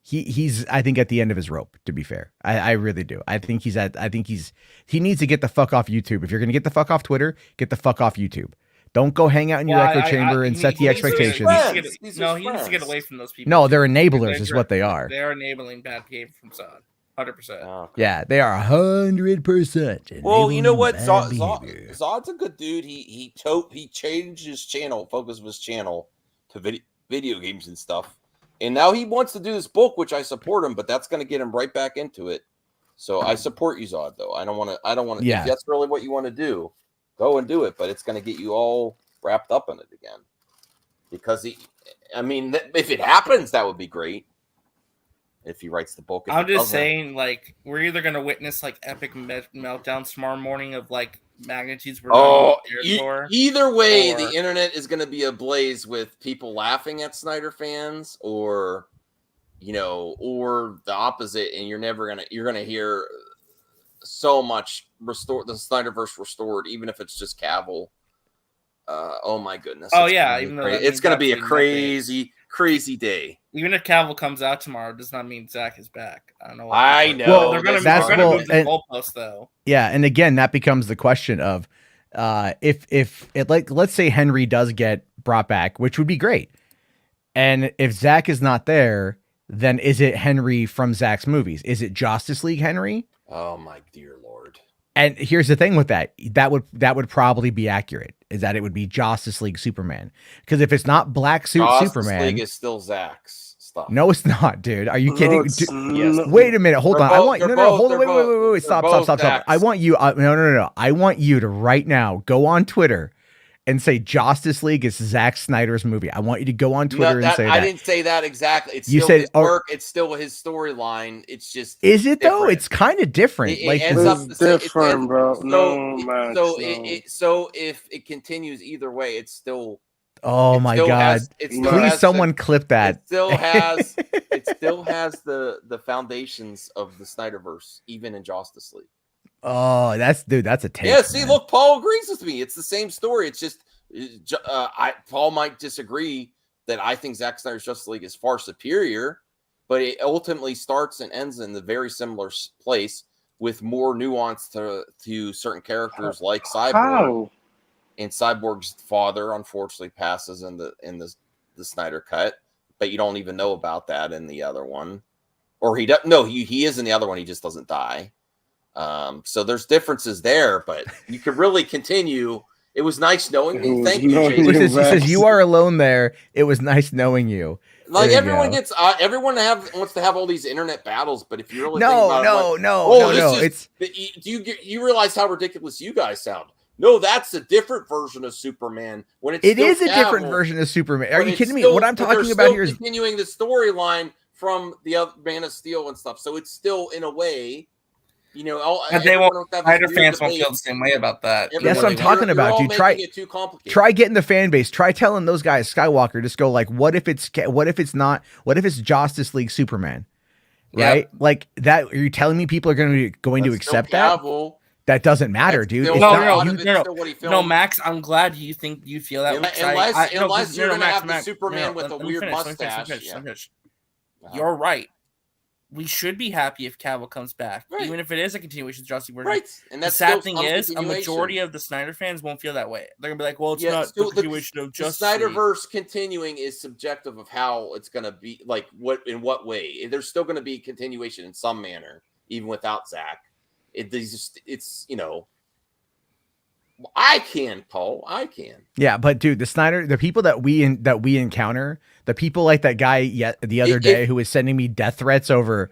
he's I think at the end of his rope. To be fair, I really do. I think he needs to get the fuck off YouTube. If you're gonna get the fuck off Twitter, get the fuck off YouTube. Don't go hang out in your echo chamber and set the expectations. He needs to get away from those people. No, they're enablers, is what they are. They're enabling bad behavior from Zod. 100%. Oh, okay. Yeah, they are 100%. Well, you know what? Zod's a good dude. He changed his channel, focus of his channel to video games and stuff, and now he wants to do this book, which I support him. But that's going to get him right back into it. So I support you, Zod. Though I don't want to. Yeah. If that's really what you want to do, go and do it. But it's going to get you all wrapped up in it again, because if it happens, that would be great. If he writes the book, I'm just saying, like, we're either gonna witness like epic meltdowns tomorrow morning of like magnitudes. Either way, the internet is gonna be ablaze with people laughing at Snyder fans, or or the opposite, and you're gonna hear so much the Snyderverse restored, even if it's just Cavill. Oh my goodness! It's gonna be a crazy day. Even if Cavill comes out tomorrow, does not mean Zach is back. I don't know. I know. Well, they're going to move the goalpost, though. Yeah, and again, that becomes the question of if let's say Henry does get brought back, which would be great, and if Zach is not there, then is it Henry from Zach's movies? Is it Justice League Henry? Oh my dear Lord! And here's the thing with that would probably be accurate, is that it would be Justice League Superman. Because if it's not Black Suit Superman, Justice League is still Zach's stuff. No, it's not, dude. Are you kidding? Yes. Wait a minute. Hold on. Wait. Stop. I want you. No. I want you to right now go on Twitter and say Justice League is Zack Snyder's movie. I want you to go on Twitter and say that. I didn't say that exactly. It's still his work. It's still his storyline. It's just. Is it though? It's kind of different. It's different, bro. So if it continues either way, it's still. Oh my God! Please, someone clip that. It still has the foundations of the Snyderverse, even in Justice League. Oh, that's a take. Yeah, see, look, Paul agrees with me. It's the same story. It's just Paul might disagree that I think Zack Snyder's Justice League is far superior, but it ultimately starts and ends in the very similar place with more nuance to certain characters like Cyborg. How? And Cyborg's father unfortunately passes in the Snyder cut, but you don't even know about that in the other one, or he is in the other one. He just doesn't die. So there's differences there, but you could really continue. It was nice knowing you. Thank you, Jason. He says you are alone there. It was nice knowing you. Like everyone wants to have all these internet battles, but if you really do you realize how ridiculous you guys sound? No, that's a different version of Superman. It is a different version of Superman. Are you kidding me? What I'm talking about here is continuing the storyline from the other Man of Steel and stuff. So it's still in a way. Snyder fans won't feel the same way about that. That's what I'm talking about, dude. Try getting the fan base. Try telling those guys, Skywalker, just go like, what if it's Justice League Superman, right? Yep. Like that. Are you telling me people are going to accept that? That doesn't matter, dude. No, Max. I'm glad you think you feel that. Unless you're gonna have the Superman with a weird mustache. You're right. We should be happy if Cavill comes back, even if it is a continuation of Justice League. Right. And the sad thing is, a majority of the Snyder fans won't feel that way. They're gonna be like, "Well, it's not the continuation of Justice League." The Snyderverse continuing is subjective of how it's gonna be. Like, in what way? There's still gonna be continuation in some manner, even without Zach. I can, Paul. I can. Yeah, but dude, the people that we encounter, the people like that guy the other day who was sending me death threats over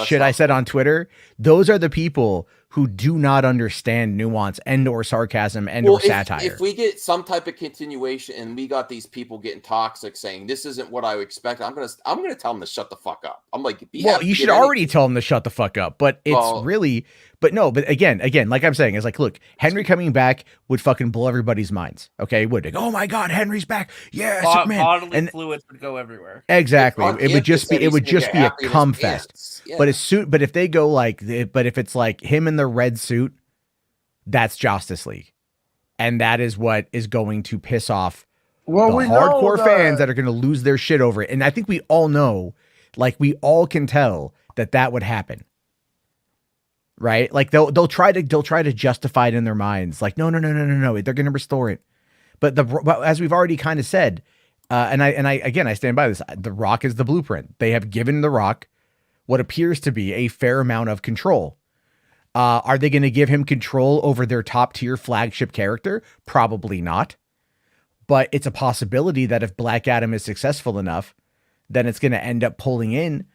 shit I said on Twitter, those are the people who do not understand nuance and or sarcasm and or satire. If we get some type of continuation and we got these people getting toxic saying this isn't what I expect, I'm gonna tell them to shut the fuck up. I'm like, you should already tell them to shut the fuck up, but but again, like I'm saying, it's like, look, Henry coming back would fucking blow everybody's minds. Okay, would like, oh my God, Henry's back, yeah, Superman, bodily fluids would go everywhere. Exactly, it would just be a cum fest. Yeah. But if they go but if it's like him in the red suit, that's Justice League, and that is what is going to piss off the hardcore fans that are going to lose their shit over it. And I think we all know, like we all can tell that would happen. Right? Like they'll try to justify it in their minds. Like, no. They're going to restore it. But as we've already kind of said, and I stand by this. The Rock is the blueprint. They have given The Rock what appears to be a fair amount of control. Are they going to give him control over their top tier flagship character? Probably not. But it's a possibility that if Black Adam is successful enough, then it's going to end up pulling in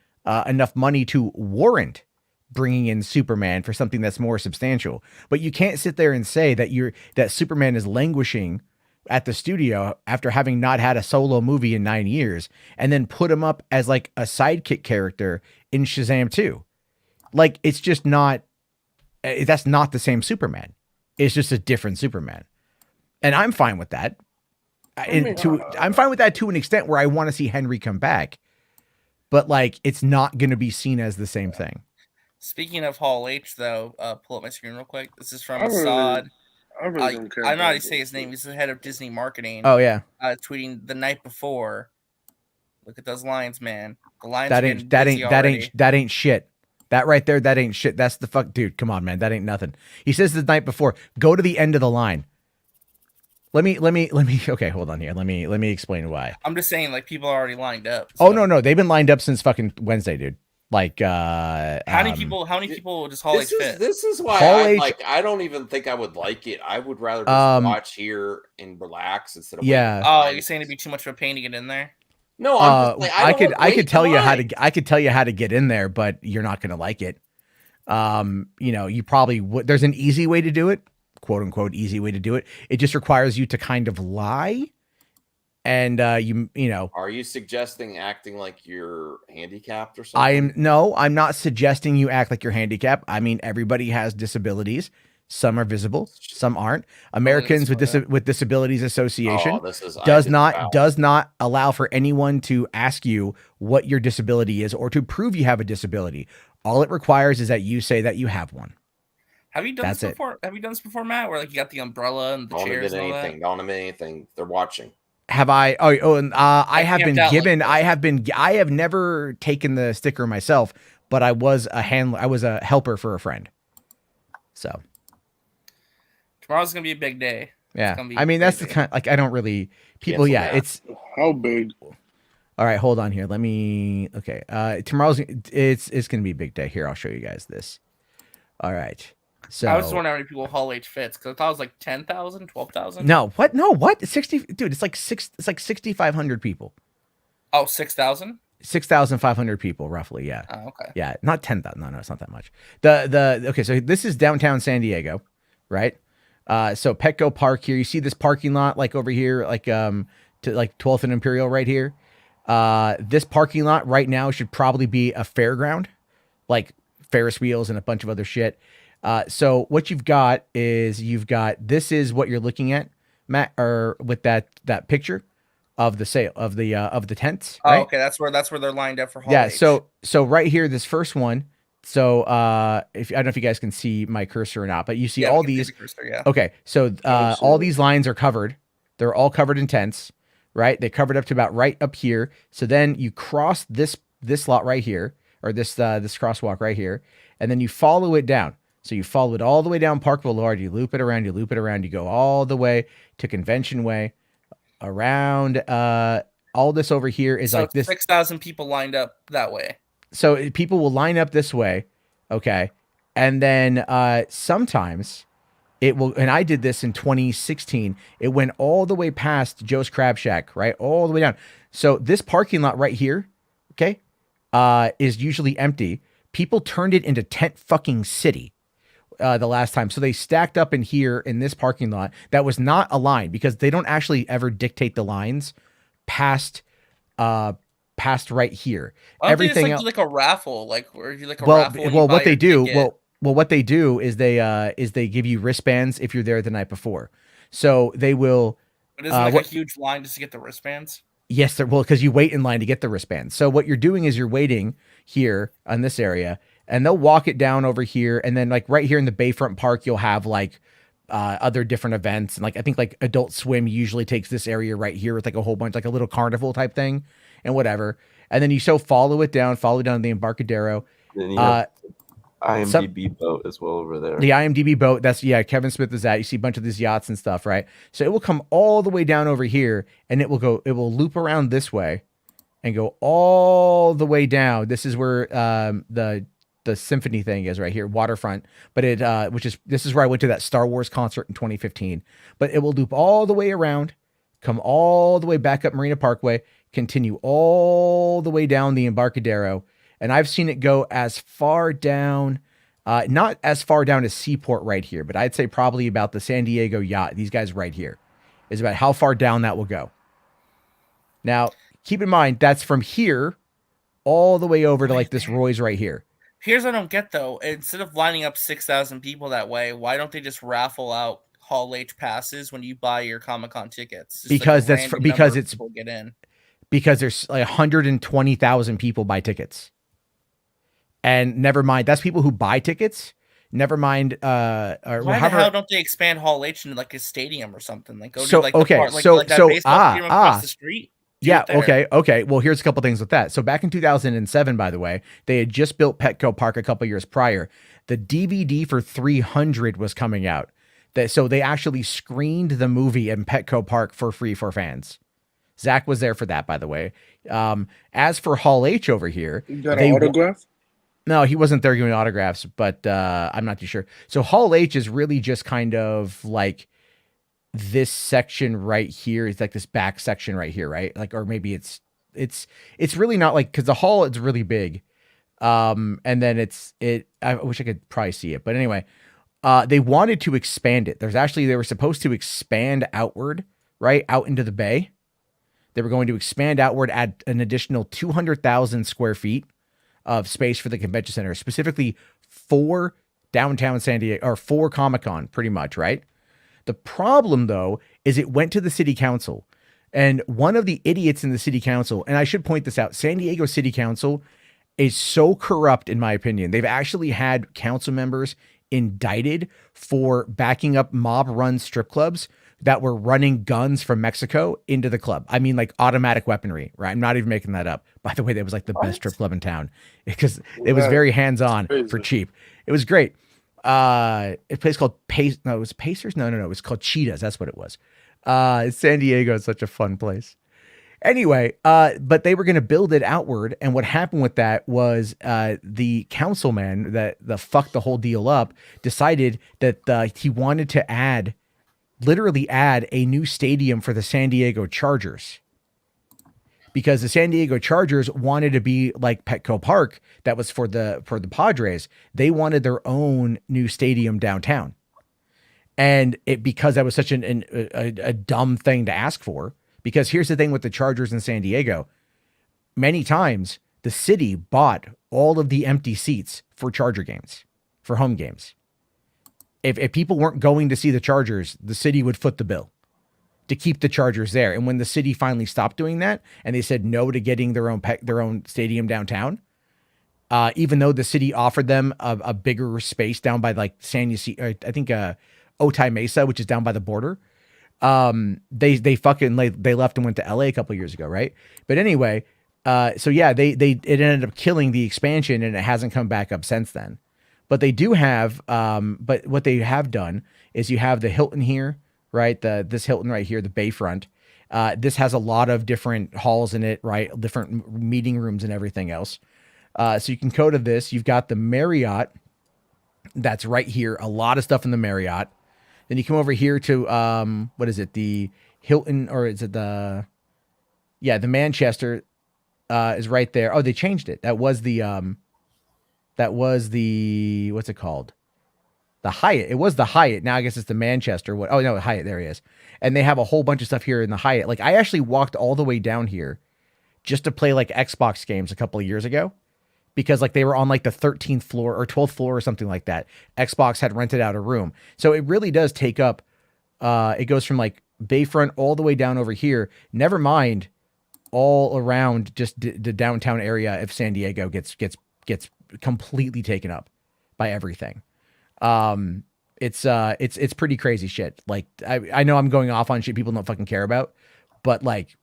enough money to warrant bringing in Superman for something that's more substantial. But you can't sit there and say that Superman is languishing at the studio after having not had a solo movie in 9 years, and then put him up as like a sidekick character in Shazam 2. Like, it's just not, that's not the same Superman. It's just a different Superman. And I'm fine with that. I'm fine with that to an extent where I want to see Henry come back, but like, it's not going to be seen as the same thing. Speaking of Hall H, though, pull up my screen real quick. This is from Assad. I really don't care. I'm not going to say his name. He's the head of Disney marketing. Oh yeah. Tweeting the night before. Look at those lines, man. The lines. That ain't shit. That right there, that ain't shit. That's the fuck, dude. Come on, man. That ain't nothing. He says the night before, go to the end of the line. Let me. Okay, hold on here. Let me explain why. I'm just saying, like, people are already lined up. So. Oh no, they've been lined up since fucking Wednesday, dude. Like, how many people does Hall H fit? This is why I don't even think I would like it. I would rather just watch here and relax instead of you're saying it'd be too much of a pain to get in there? No, I'm just like, I could tell you how to get in there, but you're not gonna like it. You probably would. There's an easy way to do it, quote unquote easy way to do it. It just requires you to kind of lie. And you know, are you suggesting acting like you're handicapped or something? I'm not suggesting you act like you're handicapped. I mean, everybody has disabilities. Some are visible, some aren't. Americans with Disabilities Association does not allow for anyone to ask you what your disability is or to prove you have a disability. All it requires is that you say that you have one. Have you done this before? Have you done this before, Matt? Where like you got the umbrella and the chairs and all that? Don't admit anything. They're watching. Have I? I have never taken the sticker myself, but I was a handler. I was a helper for a friend. So tomorrow's gonna be a big day. Yeah, I mean that's the kind. Like I don't really people. Yeah, it's how big. All right, hold on here. Let me. Okay, tomorrow's it's gonna be a big day. Here, I'll show you guys this. All right. So I was just wondering how many people Hall H fits because I thought it was like 10,000, 12,000. No, what? No, what? 60, dude. It's like 6,500 people. Oh, 6,000. 6,500 people, roughly. Yeah. Oh, okay. Yeah, not 10,000. No, it's not that much. Okay, so this is downtown San Diego, right? So Petco Park here. You see this parking lot like over here, like to like 12th and Imperial right here. This parking lot right now should probably be a fairground, like Ferris wheels and a bunch of other shit. So what you've got is this is what you're looking at, Matt, or with that picture of the sale of the tents. Right? Oh, okay, that's where they're lined up for Hall H. So right here, this first one. So if I don't know if you guys can see my cursor or not, but you see all these. Cursor, yeah. Okay, so all these lines are covered. They're all covered in tents, right? They covered up to about right up here. So then you cross this lot right here, or this crosswalk right here, and then you follow it down. So you follow it all the way down Park Boulevard, you loop it around, you go all the way to Convention Way, around, all this over here is so like this. 6,000 people lined up that way. So people will line up this way, okay? And then sometimes it will, and I did this in 2016, it went all the way past Joe's Crab Shack, right? All the way down. So this parking lot right here, okay, is usually empty. People turned it into Tent fucking City. The last time. So they stacked up in here in this parking lot that was not a line because they don't actually ever dictate the lines past right here. Everything else like a raffle, like where you like a raffle. Well, what they do, what they do is they give you wristbands if you're there the night before. So they will. But isn't like a huge line just to get the wristbands? Yes, because you wait in line to get the wristbands. So what you're doing is you're waiting here on this area. And they'll walk it down over here. And then like right here in the Bayfront Park, you'll have like other different events. And like, I think like Adult Swim usually takes this area right here with like a whole bunch, like a little carnival type thing and whatever. And then you follow it down the Embarcadero. IMDb boat as well over there. The IMDb boat, that's Kevin Smith is at. You see a bunch of these yachts and stuff, right? So it will come all the way down over here, and it will loop around this way and go all the way down. This is where the symphony thing is right here, waterfront. But this is where I went to that Star Wars concert in 2015. But it will loop all the way around, come all the way back up Marina Parkway, continue all the way down the Embarcadero. And I've seen it go as far down, not as far down as Seaport right here, but I'd say probably about the San Diego yacht. These guys right here is about how far down that will go. Now, keep in mind, that's from here all the way over to like this Roy's right here. Here's what I don't get though. Instead of lining up 6,000 people that way, why don't they just raffle out Hall H passes when you buy your Comic-Con tickets? Just because like get in. Because there's like 120,000 people buy tickets. And never mind, that's people who buy tickets. Never mind. Why the hell don't they expand Hall H into like a stadium or something? Like go to like the park, like that baseball stadium across the street. Yeah. Okay. Well, here's a couple things with that. So back in 2007, by the way, they had just built Petco Park a couple years prior. The DVD for 300 was coming out. So they actually screened the movie in Petco Park for free for fans. Zach was there for that, by the way. As for Hall H over here, you got an autograph? No, he wasn't there giving autographs, but I'm not too sure. So Hall H is really just kind of like this section right here. It's like this back section right here, right? Like, or maybe it's really not like, because the hall is really big. And then I wish I could probably see it, but anyway, they wanted to expand it. They were supposed to expand outward, right? Out into the bay. They were going to expand outward, add an additional 200,000 square feet of space for the convention center, specifically for downtown San Diego, or for Comic-Con, pretty much, right? The problem, though, is it went to the city council, and one of the idiots in the city council, and I should point this out, San Diego City Council is so corrupt, in my opinion. They've actually had council members indicted for backing up mob-run strip clubs that were running guns from Mexico into the club. I mean, like automatic weaponry, right? I'm not even making that up. By the way, that was like the best strip club in town because it was very hands-on for cheap. It was great. A place called it was Pacers? No. It was called Cheetahs. That's what it was. San Diego is such a fun place. Anyway, but they were going to build it outward. And what happened with that was the councilman that fucked the whole deal up decided that he wanted to literally add a new stadium for the San Diego Chargers, because the San Diego Chargers wanted to be like Petco Park. That was for the Padres. They wanted their own new stadium downtown. And because that was such a dumb thing to ask for, because here's the thing with the Chargers in San Diego, many times the city bought all of the empty seats for Charger games, for home games. If people weren't going to see the Chargers, the city would foot the bill to keep the Chargers there. And when the city finally stopped doing that, and they said no to getting their own stadium downtown, even though the city offered them a bigger space down by like I think Otay Mesa, which is down by the border, they left and went to LA a couple of years ago, right? But anyway, so yeah, it ended up killing the expansion, and it hasn't come back up since then. But they do have, but what they have done is you have the Hilton here, right? This Hilton right here, the Bayfront. This has a lot of different halls in it, right? Different meeting rooms and everything else. So you can go to this. You've got the Marriott that's right here. A lot of stuff in the Marriott. Then you come over here to, what is it? The Hilton, or is it the Manchester is right there. Oh, they changed it. That was the, what's it called? The Hyatt. It was the Hyatt. Now I guess it's the Manchester. Oh no, Hyatt. There he is. And they have a whole bunch of stuff here in the Hyatt. Like I actually walked all the way down here just to play like Xbox games a couple of years ago, because like they were on like the 13th floor or 12th floor or something like that. Xbox had rented out a room. So it really does take up, it goes from like Bayfront all the way down over here. Never mind all around just the downtown area of San Diego gets completely taken up by everything. It's pretty crazy shit. Like I know I'm going off on shit people don't fucking care about, but like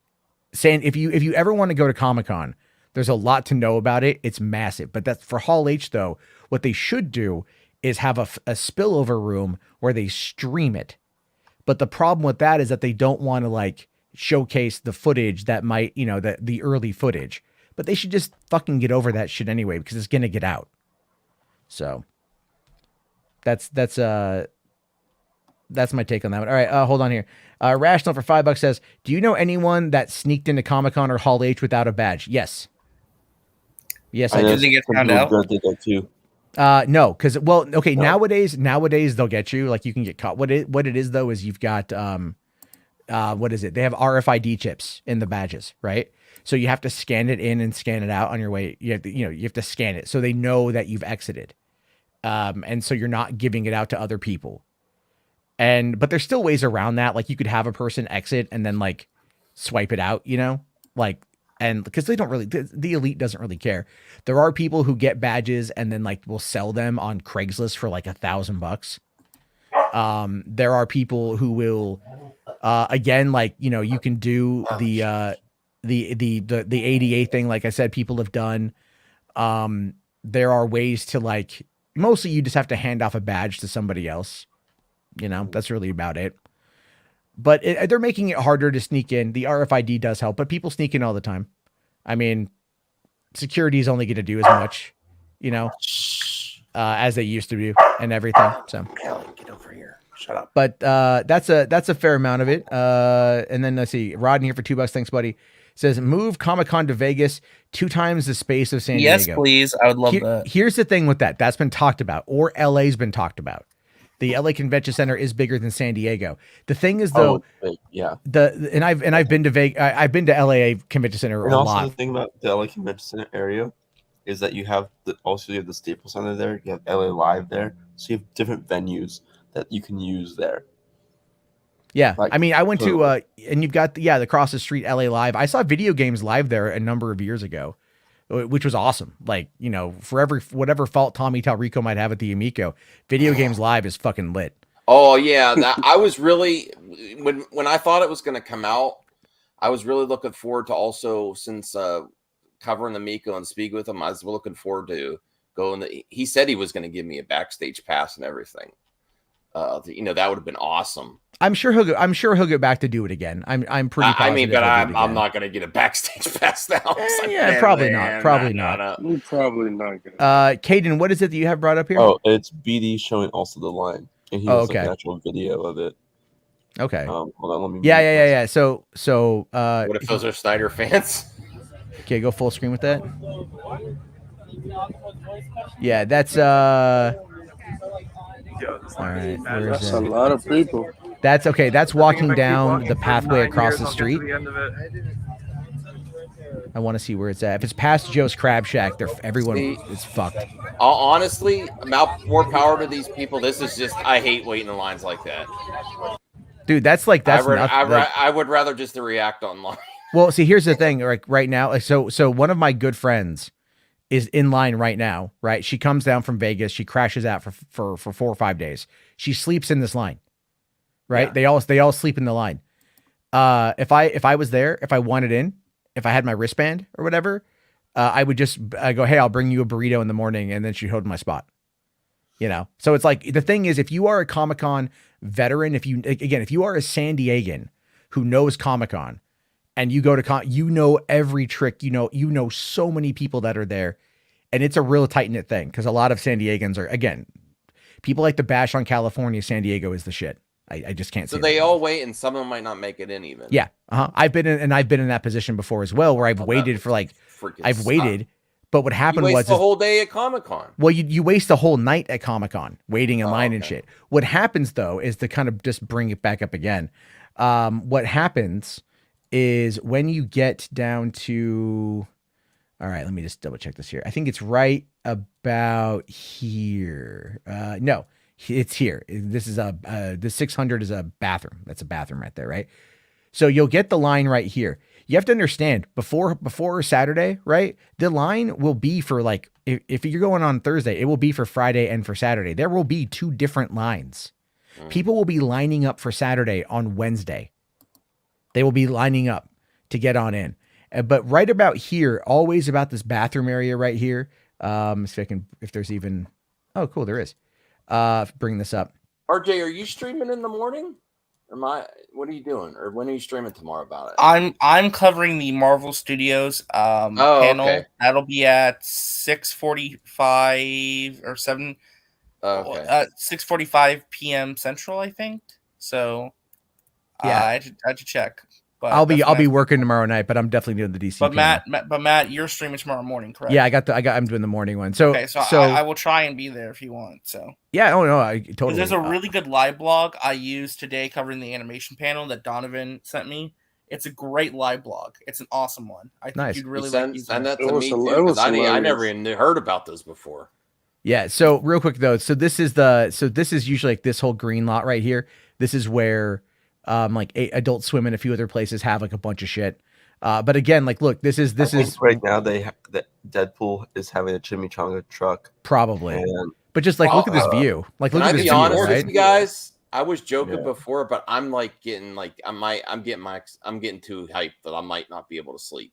saying if you ever want to go to Comic-Con, There's a lot to know about it. It's massive. But that's for Hall H, though. What they should do is have a spillover room where they stream it. But the problem with that is that they don't want to like showcase the footage that might, you know, the early footage. But they should just fucking get over that shit anyway, because it's gonna get out. So that's my take on that one. All right, hold on here. Rational for $5 says, do you know anyone that sneaked into Comic-Con or Hall H without a badge? Yes. Yes, I do. Did they get found out? Too. No, because okay, no. nowadays they'll get you. Like you can get caught. What it is though is you've got what is it? They have RFID chips in the badges, right? So you have to scan it in and scan it out on your way. You have to scan it so they know that you've exited, and so you're not giving it out to other people. But there's still ways around that. Like you could have a person exit and then like swipe it out, and because they don't really, the elite doesn't really care. There are people who get badges and then like will sell them on Craigslist for like $1,000. There are people who will, again, like, you can do the ADA thing. Like I said, people have done, there are ways to like, mostly you just have to hand off a badge to somebody else. That's really about it. But they're making it harder to sneak in. The RFID does help, but people sneak in all the time. I mean, security is only going to do as much, as they used to do and everything. So get over here. Shut up. But that's a fair amount of it. And then let's see, Rodney here for $2. Thanks, buddy. Says move Comic-Con to Vegas 2 times the space of San Diego. Yes, please. I would love that. Here's the thing with that. That's been talked about, or LA's been talked about. The LA Convention Center is bigger than San Diego. The thing is, though, I've been to Vegas. I've been to LA Convention Center a lot. The thing about the LA Convention Center area is that you have the Staples Center there. You have LA Live there, so you have different venues that you can use there. Yeah, I mean, I went to and you've got the across the street LA Live. I saw Video Games Live there a number of years ago, which was awesome. Like, for whatever fault Tommy Talrico might have at the Amico, Video Games Live is fucking lit. Oh yeah, I was really when I thought it was going to come out, I was really looking forward to also, since covering the Amico and speaking with him, I was looking forward to going. He said he was going to give me a backstage pass and everything. That would have been awesome. I'm sure he'll get back to do it again. I'm pretty positive. I mean, but I'm not going to get a backstage pass now. Probably not. Probably not. Probably not. Caden, what is it that you have brought up here? Oh, it's BD showing also the line, and he has like an actual video of it. Okay. Hold on, let me. Yeah. So. What if those are Snyder fans? Okay, go full screen with that. Yeah, that's all right. That's a lot of people. That's okay. That's walking down the pathway across the street. I want to see where it's at. If it's past Joe's Crab Shack, everyone is fucked. Honestly, more power to these people. This is just, I hate waiting in lines like that. Dude, that's I would rather just to react online. Well, see, here's the thing. Right now, so one of my good friends is in line right now, right? She comes down from Vegas. She crashes out for 4 or 5 days. She sleeps in this line, right? Yeah. They all sleep in the line. If I was there, if I wanted in, if I had my wristband or whatever, I would just go, hey, I'll bring you a burrito in the morning. And then she'd hold my spot, So it's like, the thing is, if you are a Comic-Con veteran, if you are a San Diegan who knows Comic-Con, and you go to every trick, so many people that are there, and it's a real tight knit thing. Cause a lot of San Diegans are, again, people like to bash on California. San Diego is the shit. I just can't say. So they all wait, and some of them might not make it in even. Yeah. I've been in that position before as well, where I've waited for but what happened was the whole day at Comic-Con. Well, you waste the whole night at Comic-Con waiting in line and shit. What happens though, is to kind of just bring it back up again. What happens is when you get down to, all right, let me just double check this here. I think it's right about here. No, it's here. This is the 600 is a bathroom. That's a bathroom right there, right? So you'll get the line right here. You have to understand, before Saturday, right? The line will be for like, if you're going on Thursday, it will be for Friday and for Saturday. There will be 2 different lines. People will be lining up for Saturday on Wednesday. They will be lining up to get on in. But right about here, always about this bathroom area right here. If there's even, oh, cool, there is. Bring this up. RJ, are you streaming in the morning? What are you doing? Or when are you streaming tomorrow about it? I'm covering the Marvel Studios panel. Okay. That'll be at 6:45 or 7. Okay. 6:45 p.m. Central, I think. So, Yeah, I had to check. But I'll be working tomorrow night, but I'm definitely doing the DC. But panel. Matt, you're streaming tomorrow morning, correct? Yeah, I'm doing the morning one. So okay, so I will try and be there if you want. So yeah, oh no, I totally. There's a really good live blog I used today covering the animation panel that Donovan sent me. It's a great live blog. It's an awesome one. I think you'd really like using that to me too, because I never even heard about those before. Yeah. So real quick though, this is usually like this whole green lot right here. This is where like Adult Swim and a few other places have like a bunch of shit. But again, like, look, this is right now that Deadpool is having a chimichanga truck probably, but just like look at this view. Like, look at this view. Can I be honest with you guys? I was joking before, but I'm like getting like I'm getting too hyped that I might not be able to sleep.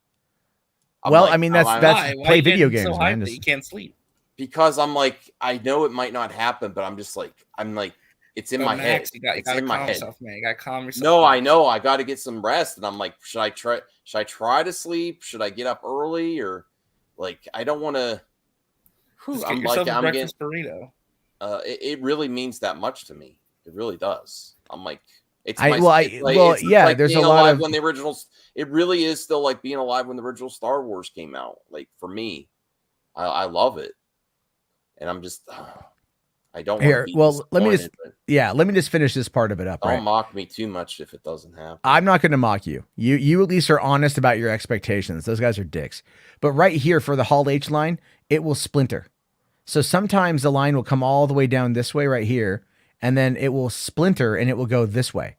I mean that's play video games, so man. You can't sleep because I'm like I know it might not happen, but I'm like. It's in my head. It's in my head. Yourself, man. You gotta calm yourself. No, I know. I got to get some rest, and I'm like, should I try to sleep? Should I get up early, or like I don't want to? I'm like I'm getting burrito. It really means that much to me. It really does. I'm like, it's there's a lot of when the originals. It really is still like being alive when the original Star Wars came out. Like for me, I love it, and I'm just. I don't here. Well, let me just finish this part of it up. Don't mock me too much if it doesn't happen. I'm not going to mock you. You at least are honest about your expectations. Those guys are dicks. But right here for the Hall H line, it will splinter. So sometimes the line will come all the way down this way right here, and then it will splinter and it will go this way,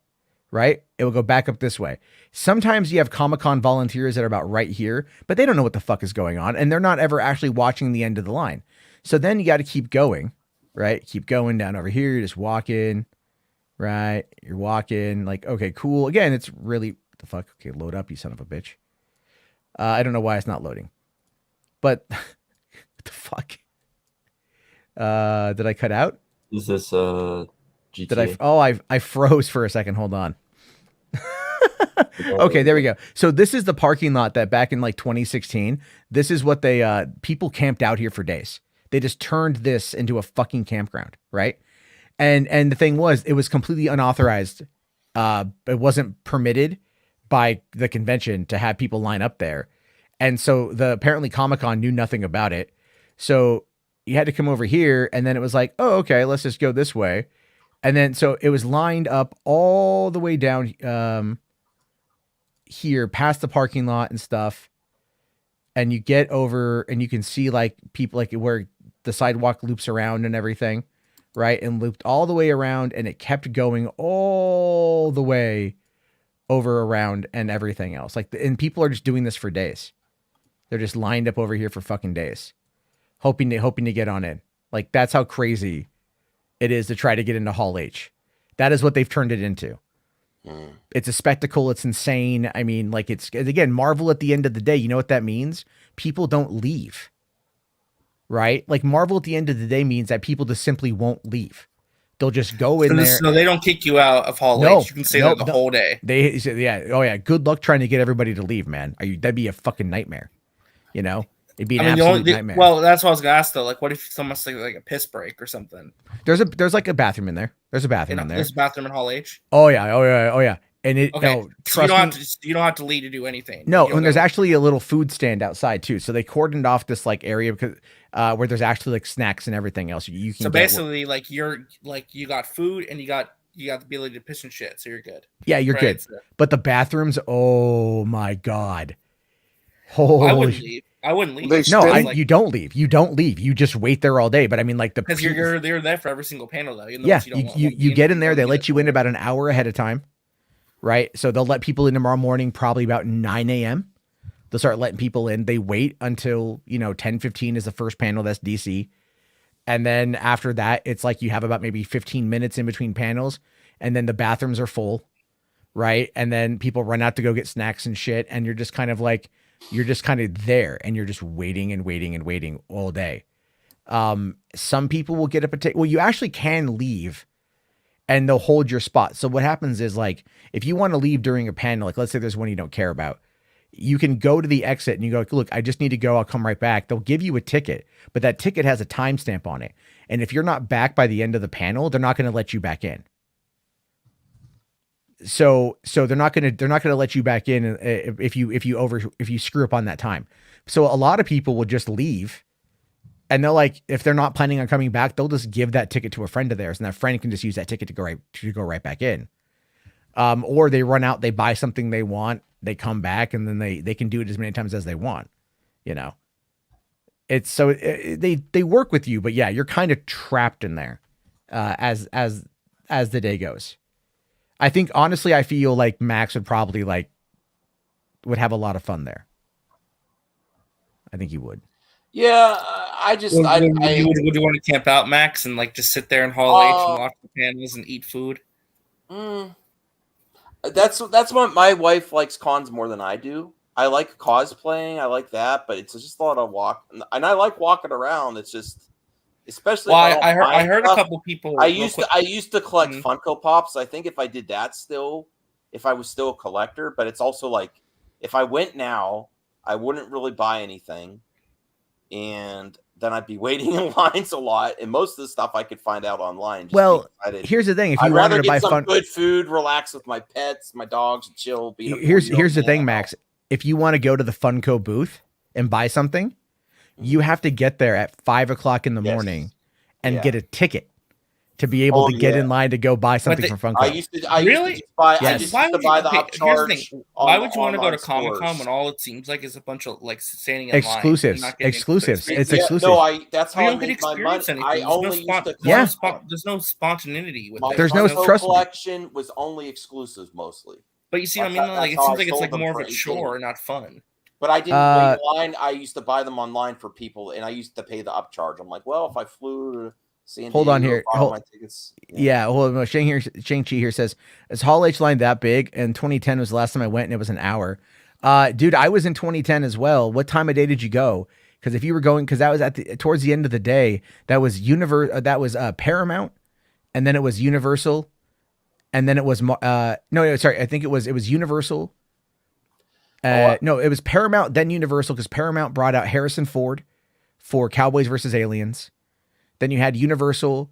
right? It will go back up this way. Sometimes you have Comic-Con volunteers that are about right here, but they don't know what the fuck is going on, and they're not ever actually watching the end of the line. So then you got to keep going. Right? Keep going down over here. You're just walking, right? You're walking like, okay, cool. Again, it's really, what the fuck? Okay, load up, you son of a bitch. I don't know why it's not loading, but what the fuck? Did I cut out? Is this GTA? Did I froze for a second. Hold on. Okay, there we go. So this is the parking lot that back in like 2016, this is what they, people camped out here for days. They just turned this into a fucking campground, right? And the thing was, it was completely unauthorized. It wasn't permitted by the convention to have people line up there. And so apparently Comic-Con knew nothing about it. So you had to come over here, and then it was like, oh, okay, let's just go this way. And then so it was lined up all the way down here past the parking lot and stuff. And you get over and you can see like people like where the sidewalk loops around and everything, right? And looped all the way around, and it kept going all the way over around and everything else. And people are just doing this for days. They're just lined up over here for fucking days, hoping to get on in. Like that's how crazy it is to try to get into Hall H. That is what they've turned it into. It's a spectacle. It's insane. I mean, like it's again, Marvel at the end of the day, you know what that means? People don't leave. Right? Like Marvel at the end of the day means that people just simply won't leave. They'll just go in there. So they don't kick you out of Hall H. You can stay there the whole day. Good luck trying to get everybody to leave, man. That'd be a fucking nightmare. You know? It'd be an absolute nightmare. Well, that's what I was gonna ask though. Like, what if someone's like a piss break or something? There's like a bathroom in there. There's a bathroom in there. There's a bathroom in Hall H. Oh yeah. And it so you don't have to leave to do anything. No, and there's actually a little food stand outside too. So they cordoned off this like area because where there's actually like snacks and everything else. You can. So basically, like you got food and you got the ability to piss and shit, so you're good. Yeah, you're good. But the bathrooms, oh my god. Holy I wouldn't leave. You don't leave. You don't leave. You just wait there all day. But I mean, like because you're there for every single panel though. You get in there. They let you in about an hour ahead of time. Right. So they'll let people in tomorrow morning, probably about 9 a.m. They'll start letting people in. They wait until, 10:15 is the first panel. That's DC. And then after that, it's like you have about maybe 15 minutes in between panels. And then the bathrooms are full. Right. And then people run out to go get snacks and shit. And you're just kind of like You're just kind of there and you're just waiting and waiting and waiting all day. Some people will get well, you actually can leave and they'll hold your spot. So what happens is, like, if you want to leave during a panel, like let's say there's one you don't care about, you can go to the exit and you go, look, I just need to go. I'll come right back. They'll give you a ticket, but that ticket has a timestamp on it. And if you're not back by the end of the panel, they're not going to let you back in. So they're not going to let you back in if you screw up on that time. So a lot of people will just leave, and they'll, like, if they're not planning on coming back, they'll just give that ticket to a friend of theirs, and that friend can just use that ticket to go right back in. Or they run out, they buy something they want, they come back, and then they can do it as many times as they want. You know, it's so they work with you, but yeah, you're kind of trapped in there as the day goes. I think, honestly, I feel like Max would probably would have a lot of fun there. I think he would. Yeah, would you want to camp out, Max, and like just sit there in Hall H and watch the panels and eat food? That's what my wife likes cons more than I do. I like cosplaying, I like that, but it's just a lot of walk, and I like walking around. It's just, especially. Well, I heard a couple people. I used to collect Funko Pops. I think if I did that still, if I was still a collector, but it's also like, if I went now, I wouldn't really buy anything, and then I'd be waiting in lines a lot. And most of the stuff I could find out online. Well, here's the thing: if you wanted to buy some good food, relax with my pets, my dogs, and chill. Here's the thing, Max. If you want to go to the Funko booth and buy something, you have to get there at 5 o'clock in the morning and get a ticket to be able to get in line to go buy something from Funko. I used to buy the upcharge. Why would you want to go to Comic-Con when all it seems like is a bunch of standing in exclusives? Line? Exclusives. It's exclusive. No, that's how I make my money. I only used to. There's no spontaneity with it. There's no trust. Collection was only exclusives mostly. But you see what I mean? Like, it seems like it's like more of a chore, not fun. But I didn't wait in line. I used to buy them online for people, and I used to pay the upcharge. I'm like, well, if I flew to San Diego, hold on here. My tickets, hold on. Shang-Chi here says, is Hall H line that big? And 2010 was the last time I went, and it was an hour. Dude, I was in 2010 as well. What time of day did you go? Because if you were going, because that was towards the end of the day, that was Paramount, and then it was Universal. And then it was I think it was Universal. No, it was Paramount, then Universal, because Paramount brought out Harrison Ford for Cowboys versus Aliens. Then you had Universal,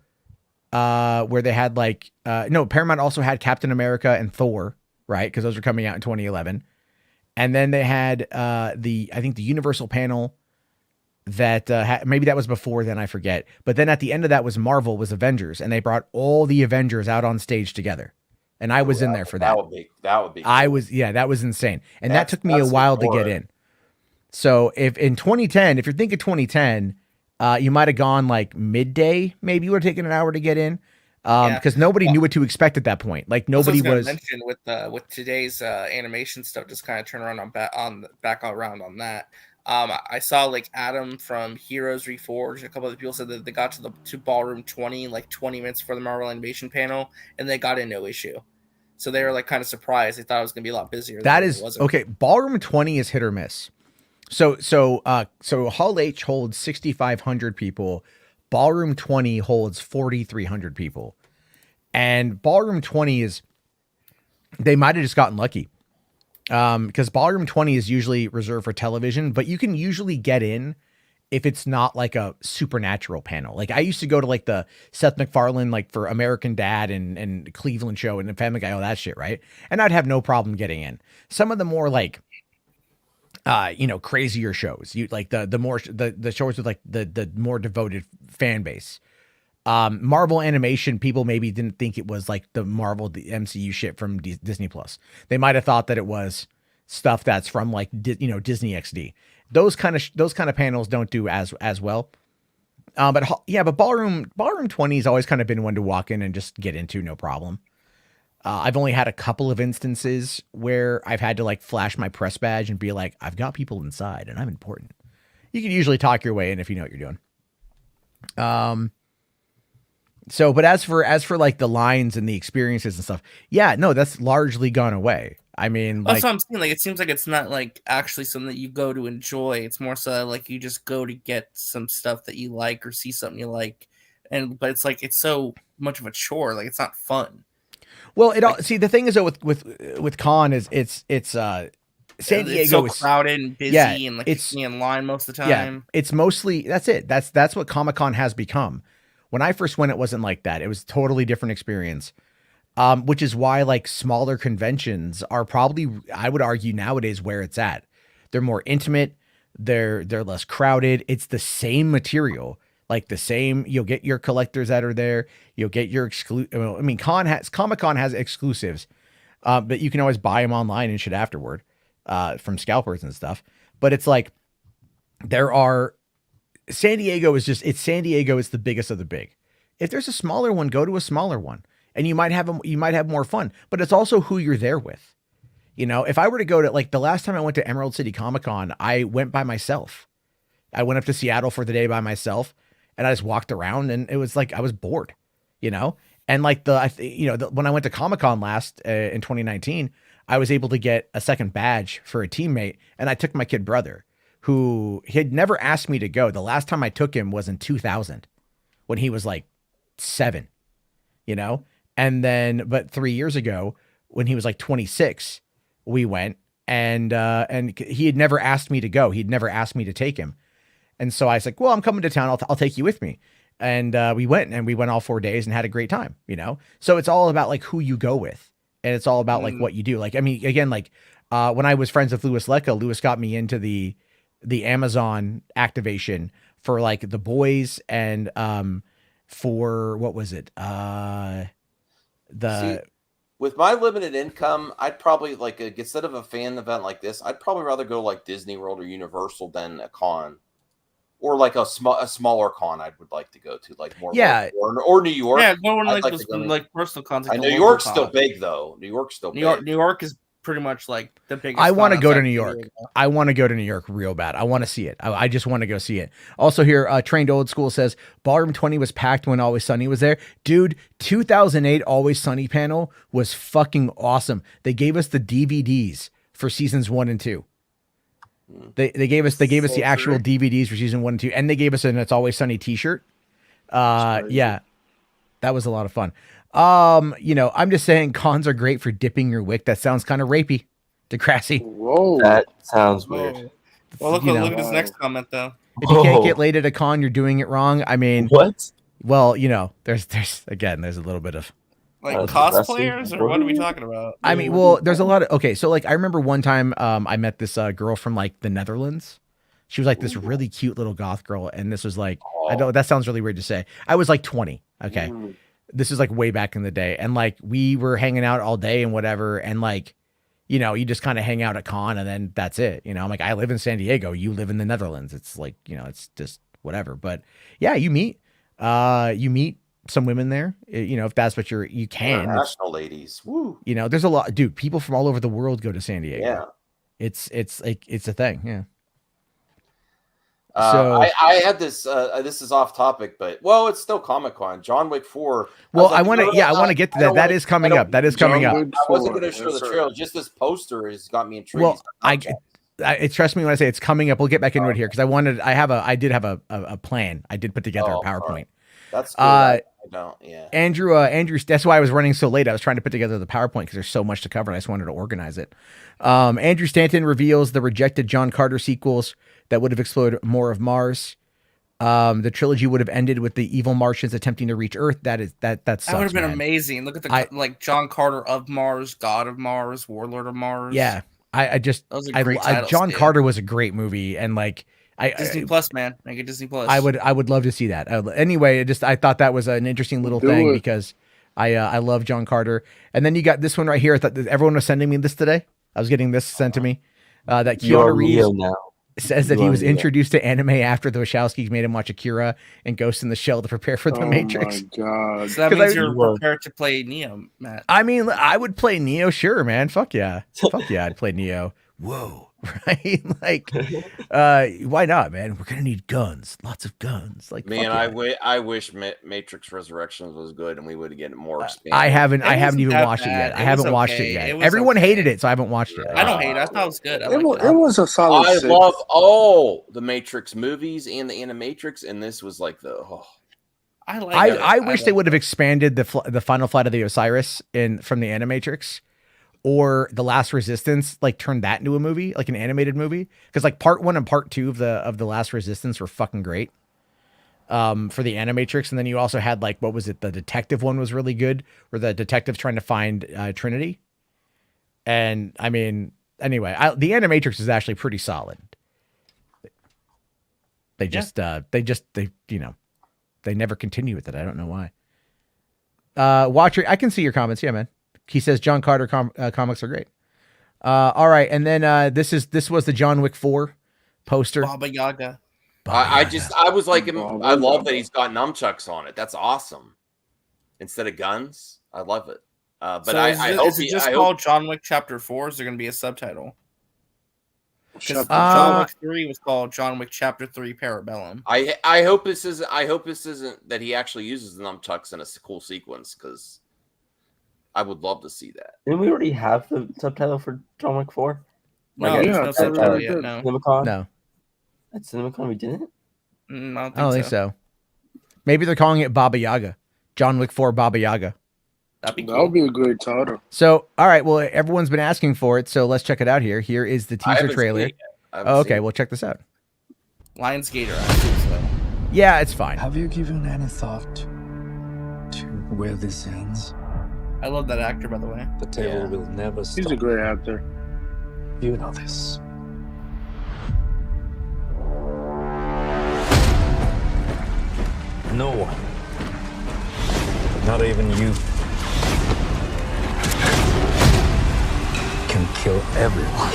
where they had Paramount also had Captain America and Thor, right? Because those were coming out in 2011. And then they had I think the Universal panel that maybe that was before then, I forget. But then at the end of that was Avengers, and they brought all the Avengers out on stage together. And I was in there for that. That would be cool. That was insane. And that took me a while to get in. So if in 2010, if you're thinking 2010, you might have gone like midday, maybe you would have taken an hour to get in. Because nobody knew what to expect at that point. Like nobody was mentioned with today's animation stuff, just kind of turn around back around on that. I saw like Adam from Heroes Reforged. A couple of people said that they got to Ballroom 20 in like 20 minutes before the Marvel Animation panel, and they got in no issue. So they were like kind of surprised. They thought it was going to be a lot busier. That is okay. Ballroom 20 is hit or miss. So Hall H holds 6,500 people. Ballroom 20 holds 4,300 people, and Ballroom 20 they might have just gotten lucky. Because Ballroom 20 is usually reserved for television, but you can usually get in if it's not like a supernatural panel. Like I used to go to like the Seth MacFarlane, like for American Dad and Cleveland Show and Family Guy, all that shit, right? And I'd have no problem getting in. Some of the more like, crazier shows, the shows with like the more devoted fan base. Marvel Animation, people maybe didn't think it was like the MCU shit from Disney Plus. They might have thought that it was stuff that's from like Disney XD. Those kind of panels don't do as well. But Ballroom 20 has always kind of been one to walk in and just get into, no problem. I've only had a couple of instances where I've had to like flash my press badge and be like, I've got people inside and I'm important. You can usually talk your way in if you know what you're doing. But as for like the lines and the experiences and stuff, that's largely gone away. I mean, that's what I'm saying. Like, it seems like it's not like actually something that you go to enjoy. It's more so like you just go to get some stuff that you like or see something you like, but it's like it's so much of a chore. Like, it's not fun. Well, see, the thing is though with con is it's San Diego it's so is crowded and busy, and like it's in line most of the time. Yeah, it's mostly that's it. That's what Comic-Con has become. When I first went, it wasn't like that. It was a totally different experience. Which is why like smaller conventions are probably, I would argue nowadays, where it's at. They're more intimate. They're less crowded. It's the same material, like the same. You'll get your collectors that are there. You'll get your exclusive. I mean, Comic-Con has exclusives, but you can always buy them online and shit afterward, from scalpers and stuff. But it's like San Diego is San Diego is the biggest of the big. If there's a smaller one, go to a smaller one. And you might have more fun, but it's also who you're there with. You know, if I were to go to, like, the last time I went to Emerald City Comic-Con, I went by myself. I went up to Seattle for the day by myself, and I just walked around, and it was like I was bored, you know. And like when I went to Comic-Con last in 2019, I was able to get a second badge for a teammate, and I took my kid brother, who had never asked me to go. The last time I took him was in 2000, when he was like 7, you know. And then, but 3 years ago, when he was like 26, we went, and he had never asked me to go. He'd never asked me to take him. And so I was like, well, I'm coming to town. I'll take you with me. And we went all 4 days and had a great time, you know? So it's all about like who you go with, and it's all about like what you do. Like, I mean, again, like when I was friends with Louis Lecca, Louis got me into the Amazon activation for like The Boys, and for, what was it? With my limited income, I'd probably like instead of a fan event like this, I'd probably rather go to like Disney World or Universal than a con, or like a smaller con. I would like to go to, like more or New York. Yeah, go to like personal cons. Like New York's still big though. New York's still big. New York is pretty much like the biggest. I want to go to New York. I want to go to New York real bad. I want to see it. I just want to go see it. Also here, Trained Old School says Ballroom 20 was packed when Always Sunny was there. Dude, 2008 Always Sunny panel was fucking awesome. They gave us the DVDs for seasons 1 and 2. They gave us the actual DVDs for season 1 and 2, and they gave us an It's Always Sunny t-shirt. Yeah, that was a lot of fun. You know, I'm just saying cons are great for dipping your wick. That sounds kind of rapey, Degrassi. Whoa, that sounds weird. Well, look at this next comment though. If you can't get laid at a con, you're doing it wrong. I mean, what? Well, you know, there's a little bit of like cosplayers, or what are we talking about? I mean, well, there's a lot of, okay. So like, I remember one time, I met this girl from like the Netherlands. She was like this really cute little goth girl, and this was like, I know that sounds really weird to say. I was like 20. Okay. This is like way back in the day. And like, we were hanging out all day and whatever. And like, you know, you just kind of hang out at con, and then that's it. You know, I'm like, I live in San Diego. You live in the Netherlands. It's like, you know, it's just whatever. But yeah, you meet some women there, you know, if that's what you can. International ladies. Woo. You know, there's a lot, dude, people from all over the world go to San Diego. Yeah. It's like, it's a thing. Yeah. So I had this. This is off topic, but well, it's still Comic-Con. John Wick 4. Well, I want to get to that. That is coming up. That is coming up. I wasn't going to show the trailer. Just this poster has got me intrigued. Well, I trust me when I say it's coming up. We'll get back into it here because I did have a plan. I did put together a PowerPoint. Right. That's cool. I don't. Yeah. Andrew. That's why I was running so late. I was trying to put together the PowerPoint because there's so much to cover, and I just wanted to organize it. Andrew Stanton reveals the rejected John Carter sequels that would have explored more of Mars. The trilogy would have ended with the evil Martians attempting to reach Earth. That would have been amazing. Look at the like John Carter of Mars, God of Mars, Warlord of Mars. Yeah, that was a great title. John Carter was a great movie, and like Disney Plus, man, make it Disney Plus. I would love to see that. Anyway, I thought that was an interesting little thing because I love John Carter. And then you got this one right here. I thought everyone was sending me this today. I was getting this sent to me. That Keanu Reeves says that he was introduced to anime after the Wachowskis made him watch Akira and Ghost in the Shell to prepare for the Matrix. Oh my god! So that means you're prepared to play Neo, Matt. I mean, I would play Neo, sure, man. Fuck yeah, I'd play Neo. Whoa, right? Like, why not, man? We're gonna need guns, lots of guns. Like, man, yeah. I wish Matrix Resurrections was good and we would get more expanded. I haven't even watched it yet. I haven't watched it yet. Everyone hated it, so I haven't watched it. I don't hate it. I thought it was good. It was a solid. I love all the Matrix movies and the Animatrix, and this was like the. Oh. I wish they would have expanded the Final Flight of the Osiris from the Animatrix, or The Last Resistance, like turned that into a movie, like an animated movie, because like part 1 and part 2 of the Last Resistance were fucking great. For the Animatrix, and then you also had like, what was it? The detective one was really good, where the detective's trying to find Trinity. And I mean, anyway, the Animatrix is actually pretty solid. They never continue with it. I don't know why. Watcher, I can see your comments. Yeah, man. He says John Carter comics are great. All right, and then this was the John Wick 4 poster. Baba Yaga. I was like, I love that he's got nunchucks on it. That's awesome. Instead of guns, I love it. But so is it just called John Wick Chapter 4? Is there going to be a subtitle? Because John Wick 3 was called John Wick Chapter 3 Parabellum. I hope this isn't that he actually uses the nunchucks in a cool sequence, because I would love to see that. Didn't we already have the subtitle for John Wick 4? No, there's no subtitle yet. No. CinemaCon? No. At CinemaCon we didn't? I don't think so. Maybe they're calling it Baba Yaga. John Wick 4 Baba Yaga. That would be a great title. So, all right. Well, everyone's been asking for it, so let's check it out here. Here is the teaser trailer. Okay, well, check this out. Lionsgate or actually, so. Yeah, it's fine. Have you given any thought to where this ends? I love that actor, by the way. The tale will never stop. He's a great actor. You know this. No one, not even you, can kill everyone.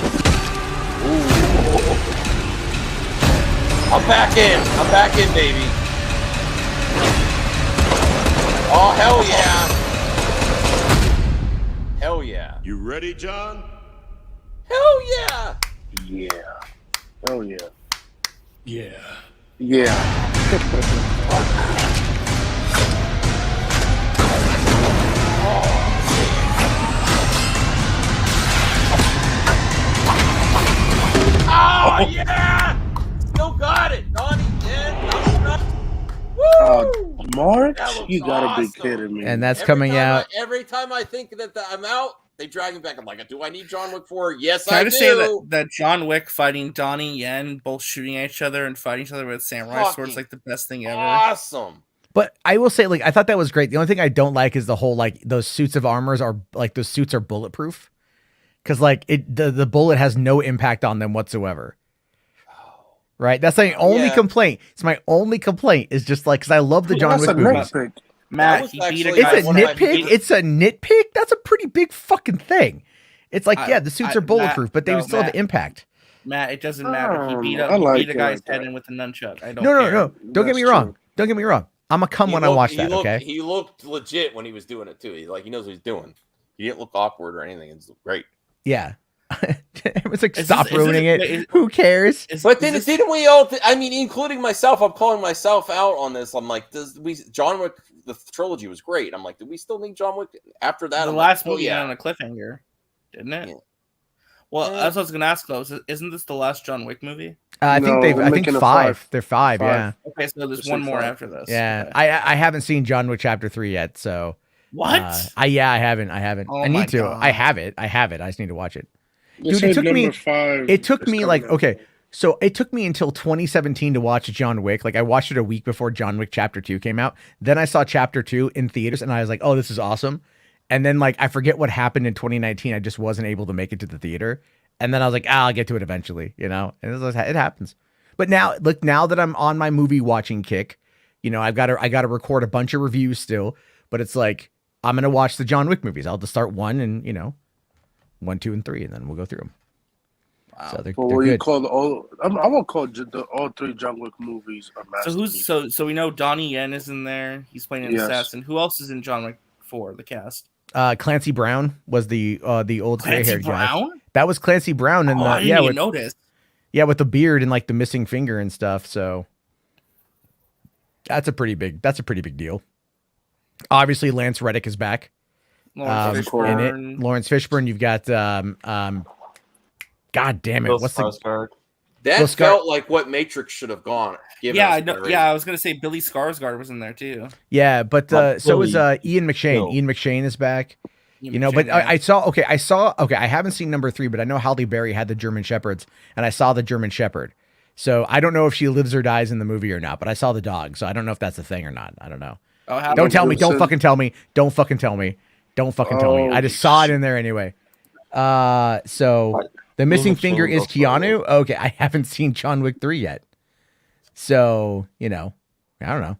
Ooh. I'm back in, baby. Oh, hell yeah. Hell yeah. You ready, John? Hell yeah. Yeah. Hell yeah. Yeah. Yeah. Oh, yeah! Still got it. Donnie did. Woo! March? You gotta be kidding me. And that's coming out. Every time I think that I'm out, they drag me back. I'm like, do I need John Wick 4? Yes, Can I do. just say that John Wick fighting Donnie Yen, both shooting at each other and fighting each other with samurai swords, like the best thing ever. Awesome. But I will say, like, I thought that was great. The only thing I don't like is the whole, like, those suits of armors are, like, those suits are bulletproof. Because, like, the bullet has no impact on them whatsoever. Right? That's the only complaint. It's my only complaint is just, like, because I love the John Wick movies. Matt, he beat a guy. It's a nitpick? It's a nitpick? That's a pretty big fucking thing. It's like, the suits are bulletproof, but they would still have impact. Matt, it doesn't matter. He beat a guy's head in with a nunchuck. I don't care. No. Don't get me wrong. Don't get me wrong. I'm going to come when I watch that, okay? He looked legit when he was doing it, too. He knows what he's doing. He didn't look awkward or anything. It's great. Yeah. It was like, stop ruining it. Who cares? But didn't we all? I mean, including myself. I'm calling myself out on this. I'm like, John Wick, the trilogy was great. I'm like, do we still need John Wick after that? The last movie on a cliffhanger, didn't it? Yeah. Well, that's what I was going to ask though. Isn't this the last John Wick movie? I think 5. They're 5. Yeah. Okay, so there's one more after this. Yeah, okay. I haven't seen John Wick Chapter 3 yet, so. What? I haven't. Oh, I need to. God. I have it. I just need to watch it. Dude, it took me. 5 it took me like so it took me until 2017 to watch John Wick. Like I watched it a week before John Wick Chapter 2 came out. Then I saw Chapter 2 in theaters, and I was like, "Oh, this is awesome." And then like I forget what happened in 2019. I just wasn't able to make it to the theater. And then I was like, I'll get to it eventually, you know. And it happens. But now that I'm on my movie watching kick, you know, I got to record a bunch of reviews still. But it's like I'm gonna watch the John Wick movies. I'll just start 1 and 1, 2, and 3, and then we'll go through them. Wow. So they're what good. You call I won't call all 3 John Wick movies a masterpiece. So we know Donnie Yen is in there. He's playing an assassin. Who else is in John Wick 4? The cast. Clancy Brown was the old gray-haired guy. That was Clancy Brown, and I didn't even notice. Yeah, with the beard and like the missing finger and stuff. So that's a pretty big deal. Obviously, Lance Reddick is back. Lawrence in it. Fishburne. Lawrence Fishburne. You've got God damn it! Bill What's the Skarsgård. That Bill Skar- felt like what Matrix should have gone. Yeah, I know. Yeah, I was gonna say Billy Skarsgård was in there too. Yeah, but so is Billy. Ian McShane. No. Ian McShane is back. Ian You know, McShane, but yeah. I saw. Okay, I haven't seen number 3, but I know Halle Berry had the German Shepherds, and I saw the German Shepherd. So I don't know if she lives or dies in the movie or not, but I saw the dog, so I don't know if that's a thing or not. I don't know. Oh, Don't tell me. Don't fucking tell me. Don't fucking tell me. Don't fucking tell me. I just saw it in there anyway. So the missing finger is Keanu. Okay, I haven't seen John Wick 3 yet. So, you know, I don't know.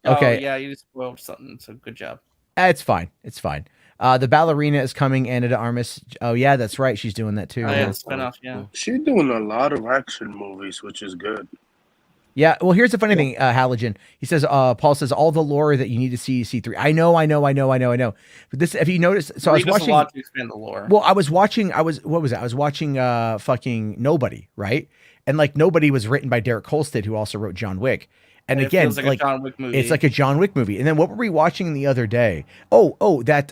Okay. Oh, yeah, you just spoiled something. So good job. It's fine. It's fine. The ballerina is coming, Anna de Armas. Oh, yeah, that's right. She's doing that too. Oh, yeah, spinoff, yeah. She's doing a lot of action movies, which is good. Yeah, well, here's the funny thing, Halogen. He says, Paul says, all the lore that you need to see C3. I know. But this, if you notice, so I was watching. A lot to expand the lore. Well, I was watching fucking Nobody, right? And like Nobody was written by Derek Kolstad, who also wrote John Wick. And it again, feels like a John Wick movie. It's like a John Wick movie. And then what were we watching the other day? That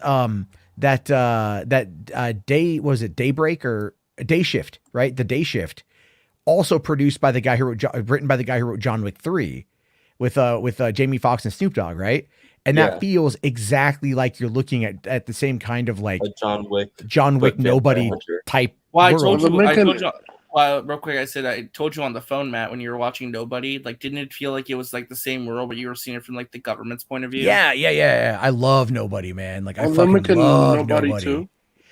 day, was it Daybreak or Day Shift, right? The Day Shift. Also produced by the guy who written by the guy who wrote John Wick 3 with Jamie Foxx and Snoop Dogg, right? And that feels exactly like you're looking at the same kind of like a John Wick Nobody type. Well, world. I told you real quick. I told you on the phone, Matt, when you were watching Nobody, like, didn't it feel like it was like the same world, but you were seeing it from like the government's point of view? Yeah. I love Nobody, man. Like I fucking love Nobody too.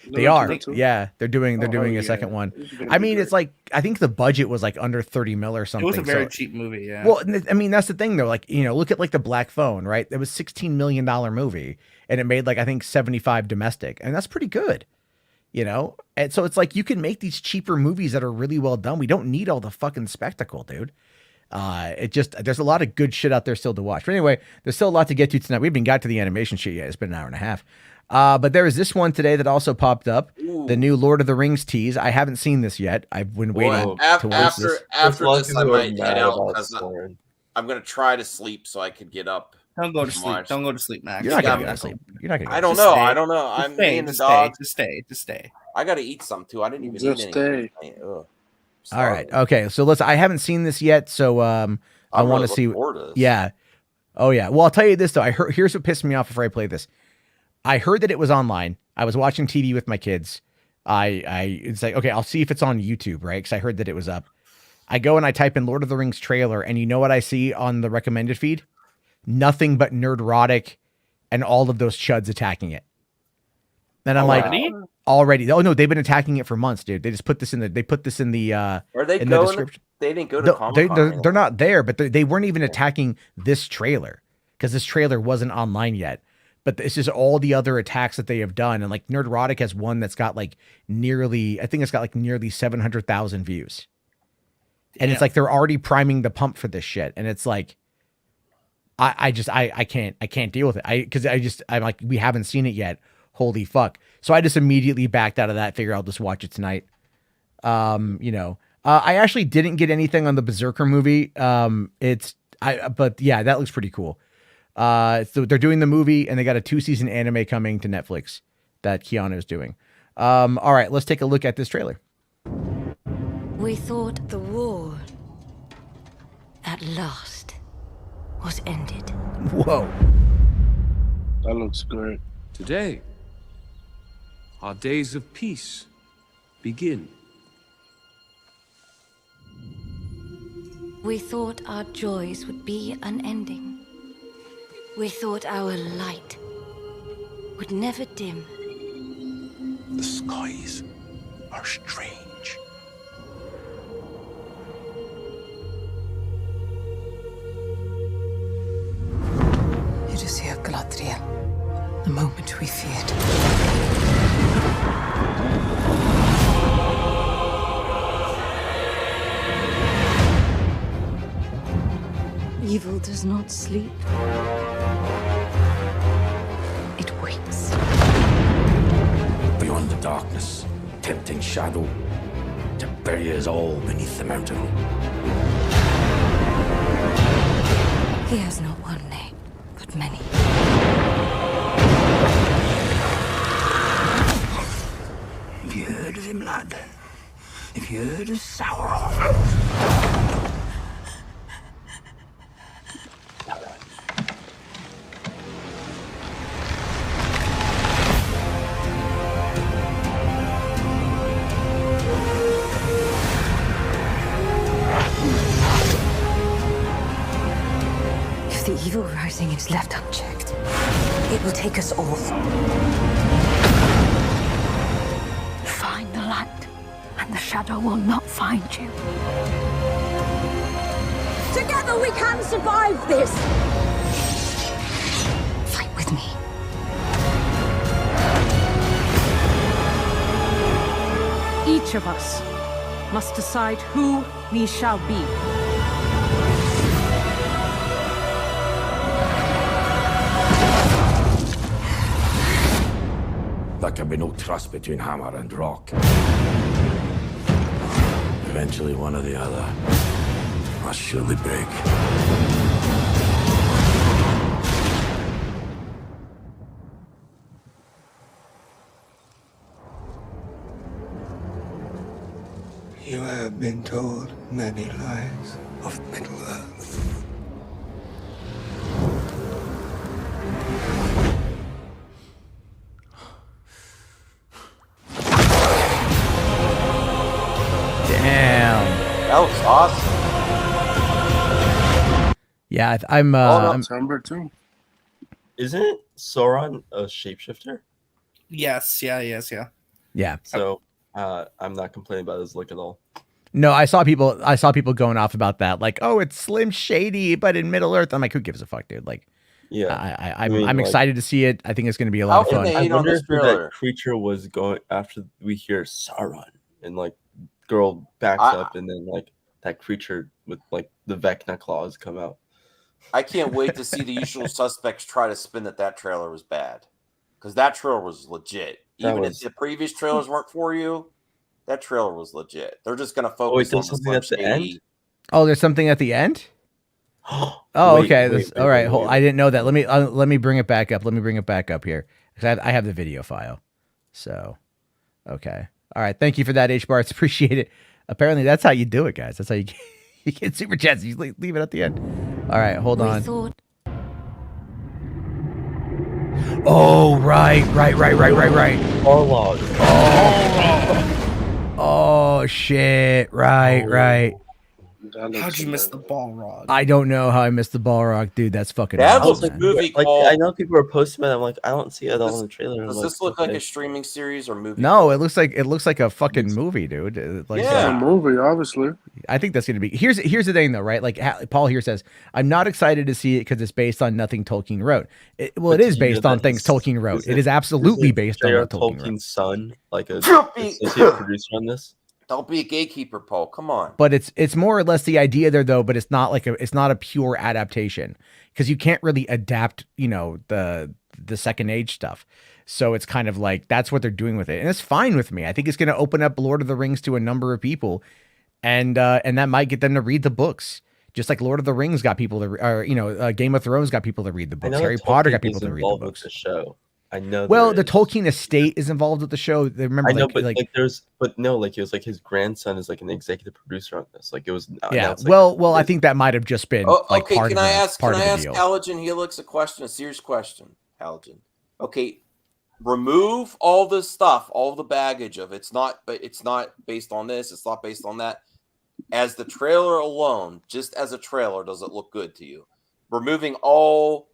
They are. Yeah, they're doing a second one. I mean, it's like, I think the budget was like under 30 mil or something. It was a very cheap movie, yeah. Well, I mean, that's the thing though. Like, you know, look at like the Black Phone, right? It was $16 million movie and it made like, I think 75 domestic, and that's pretty good, you know? And so it's like, you can make these cheaper movies that are really well done. We don't need all the fucking spectacle, dude. There's a lot of good shit out there still to watch. But anyway, there's still a lot to get to tonight. We haven't got to the animation shit yet. It's been an hour and a half. But there is this one today that also popped up. Ooh. The new Lord of the Rings tease. I haven't seen this yet. I've been waiting to watch this. After this, I might head out because I'm going to try to sleep so I could get up. Don't go to sleep. Don't go to sleep, Max. You're not going to go to sleep. You're not going to. I don't know. I don't know. I'm in the dog. Just stay. I got to eat something too. I didn't even eat anything. All right. Okay. So I haven't seen this yet. So I want to see. Yeah. Oh yeah. Well, I'll tell you this though. Here's what pissed me off before I play this. I heard that it was online. I was watching TV with my kids. It's like, okay, I'll see if it's on YouTube, right? Because I heard that it was up. I go and I type in Lord of the Rings trailer, and you know what I see on the recommended feed? Nothing but Nerdrotic and all of those chuds attacking it. And I'm already. Oh no, they've been attacking it for months, dude. They just put this in the. They put this in the. Are they in going? The description. They didn't go to Comic-Con. They're not there, but they weren't even attacking this trailer because this trailer wasn't online yet. But it's just all the other attacks that they have done. And like Nerdrotic has one that's got like nearly 700,000 views. And it's like, they're already priming the pump for this shit. And it's like, I can't deal with it. I'm like, we haven't seen it yet. Holy fuck. So I just immediately backed out of that. Figure I'll just watch it tonight. I actually didn't get anything on the Berserker movie. But yeah, that looks pretty cool. So they're doing the movie, and they got a 2-season anime coming to Netflix that Keanu is doing. All right, let's take a look at this trailer. We thought the war at last was ended. Whoa. That looks great. Today, our days of peace begin. We thought our joys would be unending. We thought our light would never dim. The skies are strange. It is here, Galadriel. The moment we feared. Evil does not sleep. It waits. Beyond the darkness tempting shadow to bury us all beneath the mountain. He has not one name, but many. Have you heard of him, lad? Have you heard of Sauron? If the evil rising is left unchecked, it will take us all. Find the land, and the shadow will not find you. Together we can survive this! Fight with me. Each of us must decide who we shall be. There can be no trust between hammer and rock. Eventually, one or the other must surely break. You have been told many lies of Middle-earth. Damn. That was awesome. Yeah, I'm. September too. Isn't Sauron a shapeshifter? Yes, yeah, yes, yeah. Yeah. So I'm not complaining about his look at all. No, I saw people going off about that, like, oh, it's Slim Shady, but in Middle Earth. I'm like, who gives a fuck, dude? Like, yeah, I'm excited to see it. I think it's going to be a lot of fun. I wonder who that creature was going after we hear Sauron and like girl backs up and then like that creature with like the Vecna claws come out. I can't wait to see the usual suspects try to spin that trailer was bad, because that trailer was legit. Even if the previous trailers weren't for you, that trailer was legit. They're just going to focus on something at the end. Oh, there's something at the end. Oh, okay. All right. I didn't know that. Let me bring it back up. Let me bring it back up here, because I have the video file. So, okay. All right. Thank you for that, H Barts. Appreciate it. Apparently, that's how you do it, guys. That's how you get super chats. You leave it at the end. All right. Hold on. Oh, right. Orlog. Oh, shit. Right. How'd you miss the Balrog? I don't know how I missed the Balrog, dude. That's fucking That awesome, was a man. movie Like called... I know people are posting it. I'm like, I don't see it all in the trailer. Does this look like a streaming series or movie? No, it looks like a fucking movie, dude. Like, It's a movie, obviously. I think that's gonna be. Here's the thing, though, right? Like Paul here says, I'm not excited to see it because it's based on nothing Tolkien wrote. It is based on things Tolkien wrote. It is absolutely based on what Tolkien wrote. Tolkien's son, like a associate producer on this. Don't be a gatekeeper, Paul. Come on. But it's more or less the idea there, though. But it's not a pure adaptation, because you can't really adapt, the Second Age stuff. So it's kind of like that's what they're doing with it, and it's fine with me. I think it's going to open up Lord of the Rings to a number of people, and that might get them to read the books. Just like Lord of the Rings got people to, Game of Thrones got people to read the books. Harry Potter got people to read the books. The show. I know. Well, the Tolkien estate is involved with the show. They remember. I know, but it was like his grandson is like an executive producer on this. Like it was. Yeah. Well, I think that might have just been okay. Part Can of I ask deal. Halogen Helix a serious question, Halogen? Okay, remove all this stuff, all the baggage of it's not based on this. It's not based on that. As the trailer alone, just as a trailer, does it look good to you? Removing all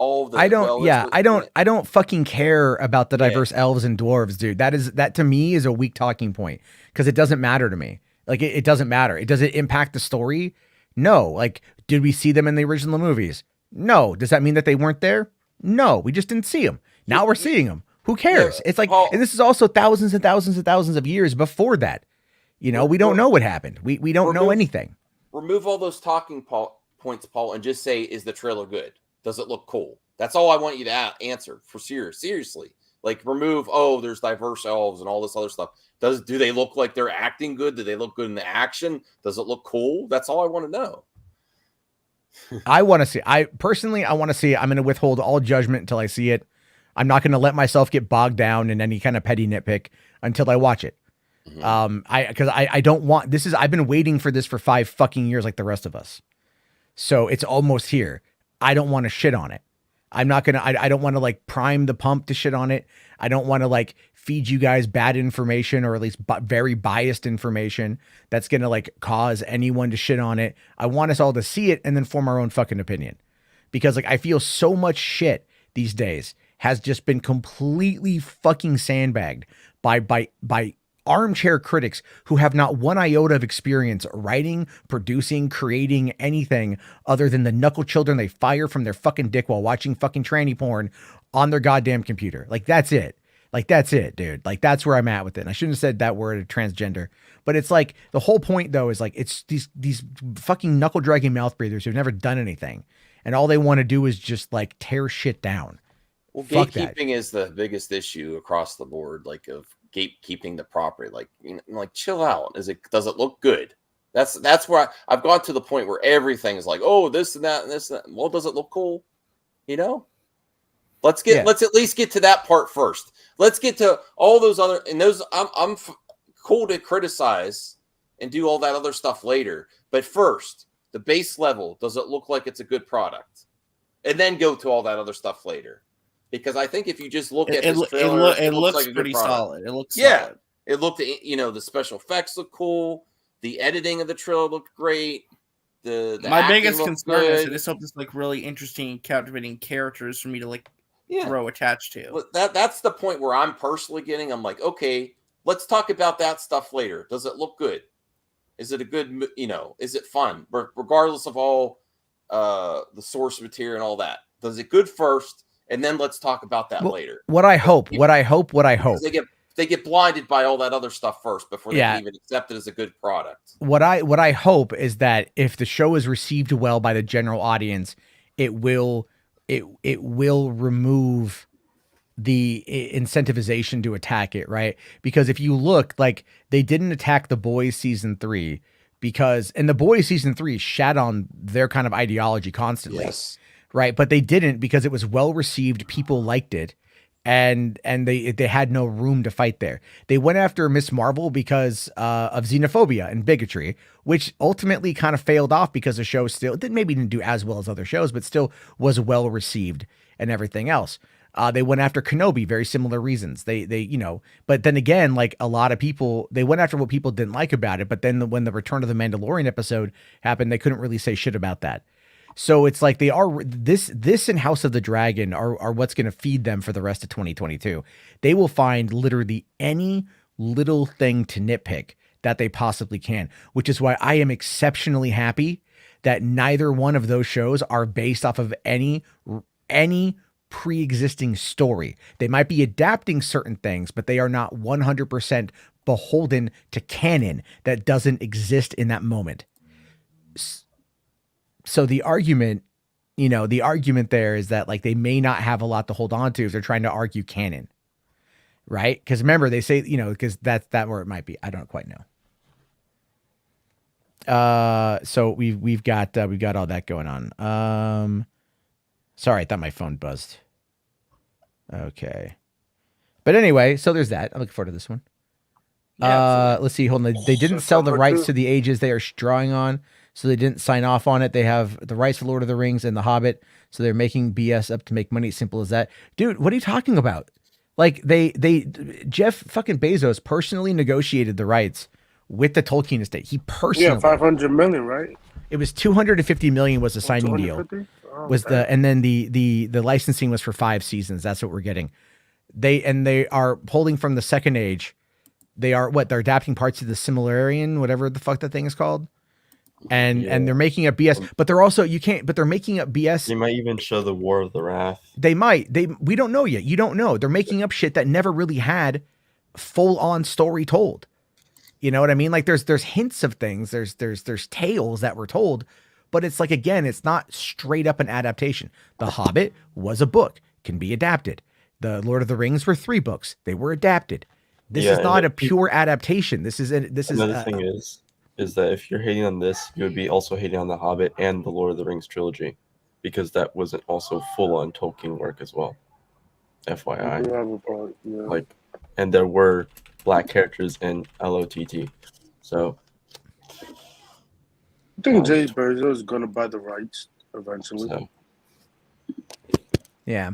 the I don't fucking care about the diverse elves and dwarves, dude. That to me is a weak talking point, because it doesn't matter to me. Like it doesn't matter. Does it impact the story? No. Like, did we see them in the original movies? No. Does that mean that they weren't there? No. We just didn't see them. Now we're seeing them. Who cares? It's like, and this is also thousands and thousands and thousands of years before that. We don't know what happened. We don't know anything. Remove all those talking points, Paul, and just say, is the trailer good? Does it look cool? That's all I want you to answer for seriously. Like remove, there's diverse elves and all this other stuff. Do they look like they're acting good? Do they look good in the action? Does it look cool? That's all I want to know. I want to see. I want to see. I'm going to withhold all judgment until I see it. I'm not going to let myself get bogged down in any kind of petty nitpick until I watch it. Because I don't want this. I've been waiting for this for 5 fucking years, like the rest of us. So it's almost here. I don't want to shit on it. I'm not gonna. I don't want to like prime the pump to shit on it. I don't want to like feed you guys bad information or at least very biased information that's gonna like cause anyone to shit on it. I want us all to see it and then form our own fucking opinion, because like I feel so much shit these days has just been completely fucking sandbagged by armchair critics who have not one iota of experience writing, producing, creating anything other than the knuckle children they fire from their fucking dick while watching fucking tranny porn on their goddamn computer. Like, that's it. Like, that's it, dude. Like, that's where I'm at with it. And I shouldn't have said that word, transgender. But it's like, the whole point, though, is like, it's these fucking knuckle-dragging mouth breathers who've never done anything. And all they want to do is just, like, tear shit down. Well, gatekeeping is the biggest issue across the board, like, of gatekeeping the property. Like, chill out. Does it look good? That's where I've gone to the point where everything is like, this and that and this and that. Well, does it look cool? Let's at least get to that part first. Let's get to all those other, and those I'm cool to criticize and do all that other stuff later. But first, the base level, does it look like it's a good product? And then go to all that other stuff later. Because I think if you just look at this trailer, it looks like a pretty good product. solid. It looks solid. It looked, the special effects look cool. The editing of the trailer looked great. My biggest concern is I just hope it's like really interesting and captivating characters for me to grow attached to. That's the point where I'm personally getting. I'm like, okay, let's talk about that stuff later. Does it look good? Is it a good, is it fun? Regardless of all the source material and all that. Does it good first? And then let's talk about that later. What I hope. They get blinded by all that other stuff first before they can even accept it as a good product. What I hope is that if the show is received well by the general audience, it will remove the incentivization to attack it, right? Because if you look, like, they didn't attack The Boys season 3 and The Boys season 3 shat on their kind of ideology constantly. Yes. Right. But they didn't, because it was well received. People liked it. And they had no room to fight there. They went after Miss Marvel because of xenophobia and bigotry, which ultimately kind of failed off because the show maybe didn't do as well as other shows, but still was well received and everything else. They went after Kenobi, very similar reasons. But then again, like a lot of people, they went after what people didn't like about it. But then when the Return of the Mandalorian episode happened, they couldn't really say shit about that. So it's like they are this and House of the Dragon are what's going to feed them for the rest of 2022. They will find literally any little thing to nitpick that they possibly can, which is why I am exceptionally happy that neither one of those shows are based off of any pre-existing story. They might be adapting certain things, but they are not 100% beholden to canon that doesn't exist in that moment. So the argument there is that like they may not have a lot to hold on to if they're trying to argue canon, right? Because remember, they say, because that's where it might be. I don't quite know. So we've got all that going on. Sorry, I thought my phone buzzed. Okay, but anyway, so there's that. I'm looking forward to this one. Let's see. Hold on. They didn't sell the rights to the ages they are drawing on. So they didn't sign off on it. They have the rights for Lord of the Rings and The Hobbit. So they're making BS up to make money. Simple as that. Dude, what are you talking about? Like Jeff fucking Bezos personally negotiated the rights with the Tolkien estate. He personally. Yeah, 500 million, right? It was 250 million was the signing deal. And then the licensing was for 5 seasons. That's what we're getting. They are pulling from the Second Age. They're adapting parts of the Silmarillion, whatever the fuck that thing is called. And they're making up BS, but they're making up BS. They might even show the War of the Wrath. We don't know yet. You don't know. They're making up shit that never really had full on story told. You know what I mean? Like there's hints of things. There's tales that were told, but it's like, again, it's not straight up an adaptation. The Hobbit was a book, can be adapted. The Lord of the Rings were 3 books. They were adapted. This is not a pure adaptation. This is another thing is that if you're hating on this, you would be also hating on The Hobbit and the Lord of the Rings trilogy, because that wasn't also full on Tolkien work as well. FYI. Like, and there were black characters in LOTT. So I think Jay Bezos is going to buy the rights eventually. So. Yeah.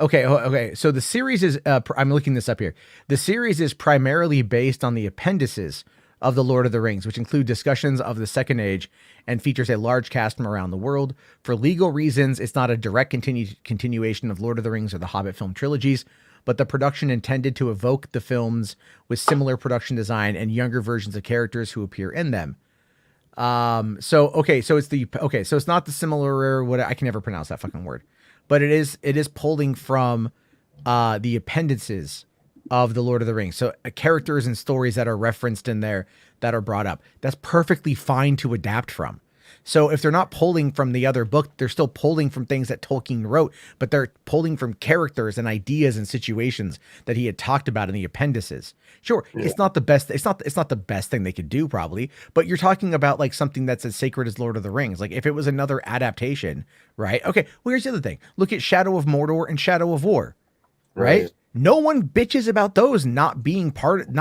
Okay. So the series is, I'm looking this up here. The series is primarily based on the appendices of The Lord of the Rings, which include discussions of the Second Age and features a large cast from around the world. For legal reasons, it's not a direct continuation of Lord of the Rings or the Hobbit film trilogies, but the production intended to evoke the films with similar production design and younger versions of characters who appear in them. So it's not the similar, I can never pronounce that fucking word, but it is pulling from the appendices of the Lord of the Rings. So characters and stories that are referenced in there that are brought up. That's perfectly fine to adapt from. So if they're not pulling from the other book, they're still pulling from things that Tolkien wrote, but they're pulling from characters and ideas and situations that he had talked about in the appendices. Sure, it's not the best. It's not the best thing they could do probably, but you're talking about like something that's as sacred as Lord of the Rings. Like if it was another adaptation, right? Okay. Well, here's the other thing. Look at Shadow of Mordor and Shadow of War, right? No one bitches about those not being written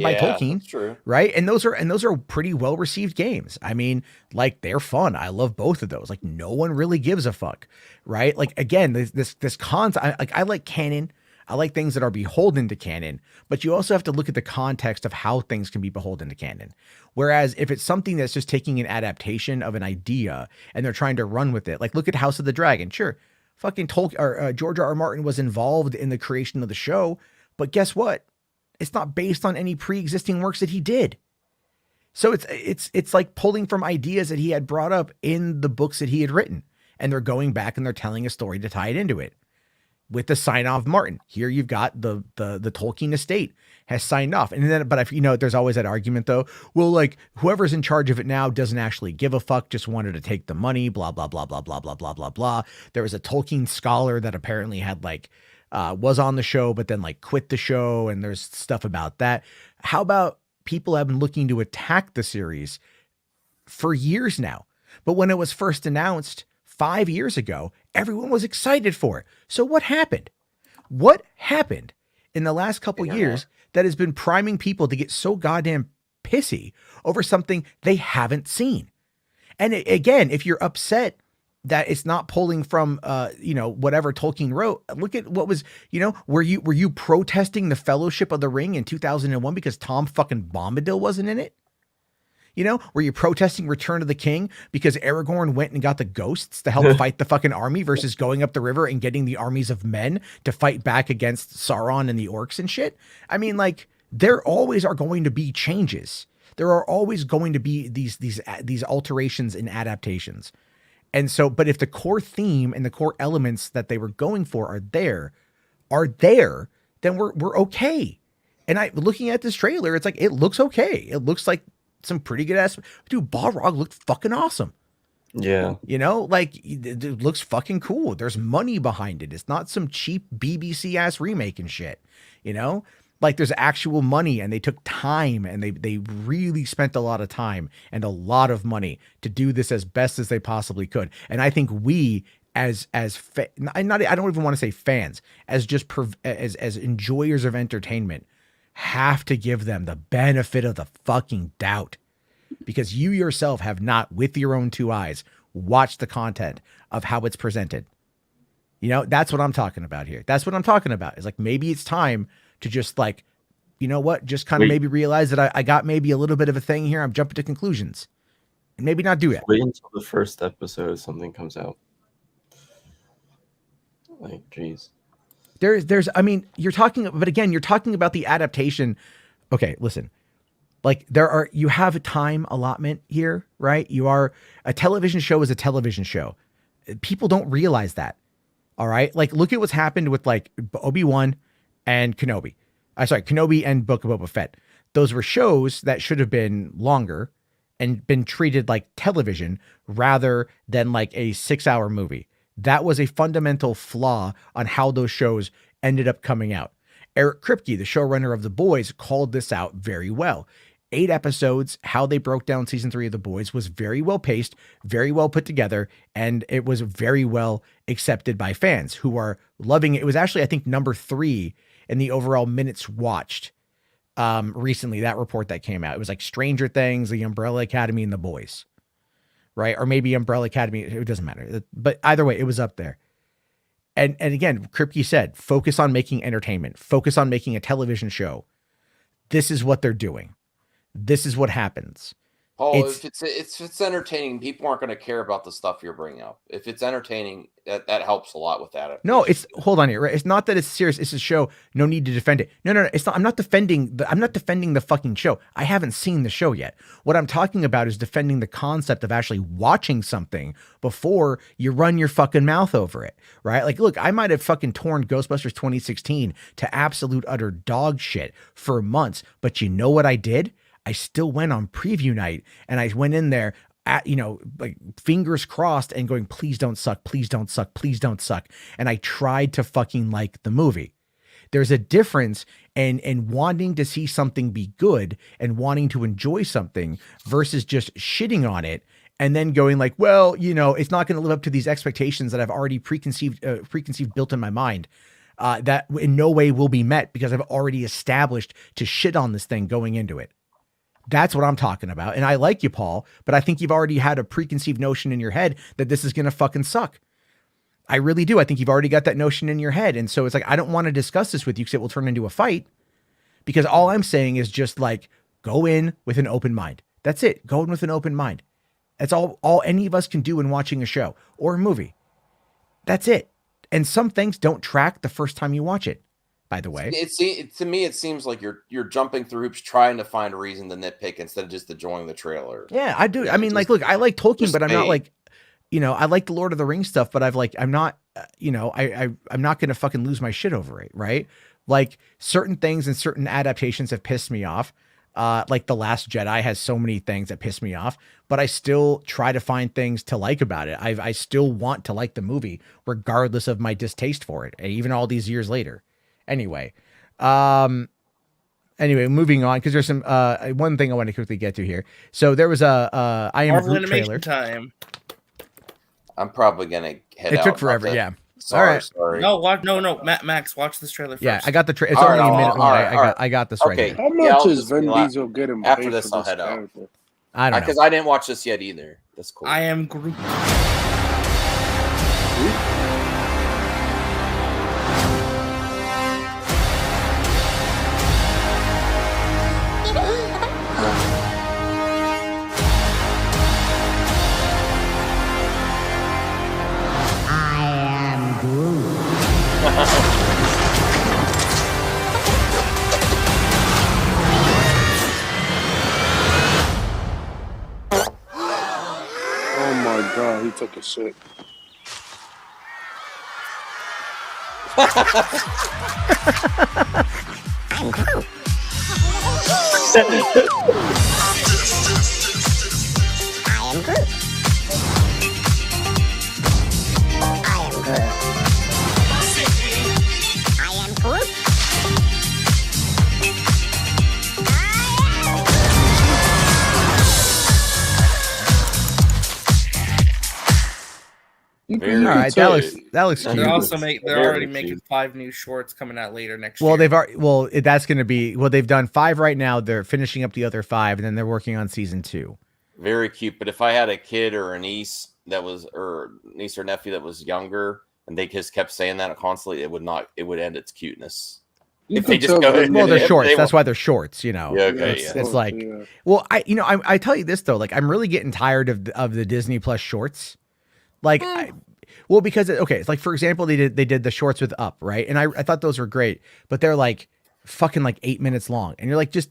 by Tolkien. That's true. Right. And those are pretty well received games. I mean, like they're fun. I love both of those. Like no one really gives a fuck. Right. Like again, this concept, I like canon. I like things that are beholden to canon, but you also have to look at the context of how things can be beholden to canon. Whereas if it's something that's just taking an adaptation of an idea and they're trying to run with it, like look at House of the Dragon. Sure. Fucking Tolkien or George R. R. Martin was involved in the creation of the show, but guess what? It's not based on any pre-existing works that he did. So it's like pulling from ideas that he had brought up in the books that he had written, and they're going back and they're telling a story to tie it into it. With the sign off of Martin, here you've got the Tolkien estate has signed off, and then but if there's always that argument though. Well, like whoever's in charge of it now doesn't actually give a fuck, just wanted to take the money. Blah blah blah blah blah blah blah blah blah. There was a Tolkien scholar that apparently had was on the show, but then quit the show, and there's stuff about that. How about people have been looking to attack the series for years now, but when it was first announced 5 years ago, everyone was excited for it. So what happened? What happened in the last couple years that has been priming people to get so goddamn pissy over something they haven't seen? And again, if you're upset that it's not pulling from, whatever Tolkien wrote, look at what was, were you protesting the Fellowship of the Ring in 2001 because Tom fucking Bombadil wasn't in it? Were you protesting Return of the King because Aragorn went and got the ghosts to help fight the fucking army versus going up the river and getting the armies of men to fight back against Sauron and the orcs and shit? I mean, there always are going to be changes. There are always going to be these alterations and adaptations. And so, but if the core theme and the core elements that they were going for are there, then we're okay. And looking at this trailer, it's like, it looks okay. It looks like some pretty good ass. Dude, Balrog looked fucking awesome. Yeah. It looks fucking cool. There's money behind it. It's not some cheap BBC ass remake and shit. There's actual money, and they took time, and they really spent a lot of time and a lot of money to do this as best as they possibly could. And I think we I don't even want to say fans, as just as enjoyers of entertainment, have to give them the benefit of the fucking doubt, because you yourself have not, with your own 2 eyes, watched the content of how it's presented. That's what I'm talking about here. That's what I'm talking about. It's maybe it's time to just just kind of maybe realize that I got maybe a little bit of a thing here. I'm jumping to conclusions and maybe not do it. Wait until the first episode of something comes out. Geez. You're talking about the adaptation. Okay, listen, you have a time allotment here, right? A television show is a television show. People don't realize that. All right. Look at what's happened with Obi-Wan and Kenobi. Kenobi and Book of Boba Fett. Those were shows that should have been longer and been treated like television rather than a 6-hour movie. That was a fundamental flaw on how those shows ended up coming out. Eric Kripke, the showrunner of The Boys, called this out very well. 8 episodes, how they broke down season 3 of The Boys was very well paced, very well put together, and it was very well accepted by fans who are loving it. It was actually, I think, number 3 in the overall minutes watched recently, that report that came out. It was like Stranger Things, The Umbrella Academy, and The Boys, right? Or maybe Umbrella Academy, it doesn't matter. But either way, it was up there. And again, Kripke said, focus on making entertainment, focus on making a television show. This is what they're doing. This is what happens. Paul, if it's entertaining, people aren't going to care about the stuff you're bringing up. If it's entertaining, that helps a lot with that. No, hold on here. Right? It's not that it's serious. It's a show. No need to defend it. No. It's not. I'm not defending the fucking show. I haven't seen the show yet. What I'm talking about is defending the concept of actually watching something before you run your fucking mouth over it. Right? Like, look, I might have fucking torn Ghostbusters 2016 to absolute utter dog shit for months, but you know what I did? I still went on preview night and I went in there at, like fingers crossed and going, please don't suck, please don't suck, please don't suck. And I tried to fucking like the movie. There's a difference in wanting to see something be good and wanting to enjoy something versus just shitting on it and then going like, well, it's not going to live up to these expectations that I've already preconceived built in my mind. That in no way will be met because I've already established to shit on this thing going into it. That's what I'm talking about. And I like you, Paul, but I think you've already had a preconceived notion in your head that this is going to fucking suck. I really do. I think you've already got that notion in your head. And so it's like, I don't want to discuss this with you because it will turn into a fight, because all I'm saying is just like, go in with an open mind. That's it. Go in with an open mind. That's all any of us can do in watching a show or a movie. That's it. And some things don't track the first time you watch it. By the way, to me, it seems like you're jumping through hoops trying to find a reason to nitpick instead of just enjoying the trailer. Yeah, I do. I mean, look, I like Tolkien, but I'm not like, I like the Lord of the Rings stuff, but I'm not, I'm not going to fucking lose my shit over it. Right. Like certain things and certain adaptations have pissed me off. Like The Last Jedi has so many things that piss me off, but I still try to find things to like about it. I still want to like the movie regardless of my distaste for it, even all these years later. Anyway, moving on, because there's some one thing I want to quickly get to here. So there was a I Am Groot trailer. Time. I'm probably gonna head out. It took forever. Yeah. Sorry. No, Max, watch this trailer first. Yeah, I got the trailer. It's only a minute long. I got this right here. How much is Vin Diesel getting after this? I'll head out. I don't know, because I didn't watch this yet either. That's cool. I Am Groot. Oh my god, he took a shit. I'm Groot. I am Groot. I am Groot. I am Groot. All right, that looks cute. They're already making 5 new shorts coming out later next year. That's going to be, they've done 5 right now. They're finishing up the other 5, and then they're working on season 2. Very cute. But if I had a kid or a niece or nephew that was younger, and they just kept saying that constantly, it would end its cuteness. If they just they're shorts. That's why they're shorts. Yeah, okay, it's like, well, I tell you this though, like I'm really getting tired of the Disney Plus shorts. Like, because it's like, for example, they did the shorts with Up, right? And I thought those were great, but they're like fucking like 8 minutes long, and you're like, just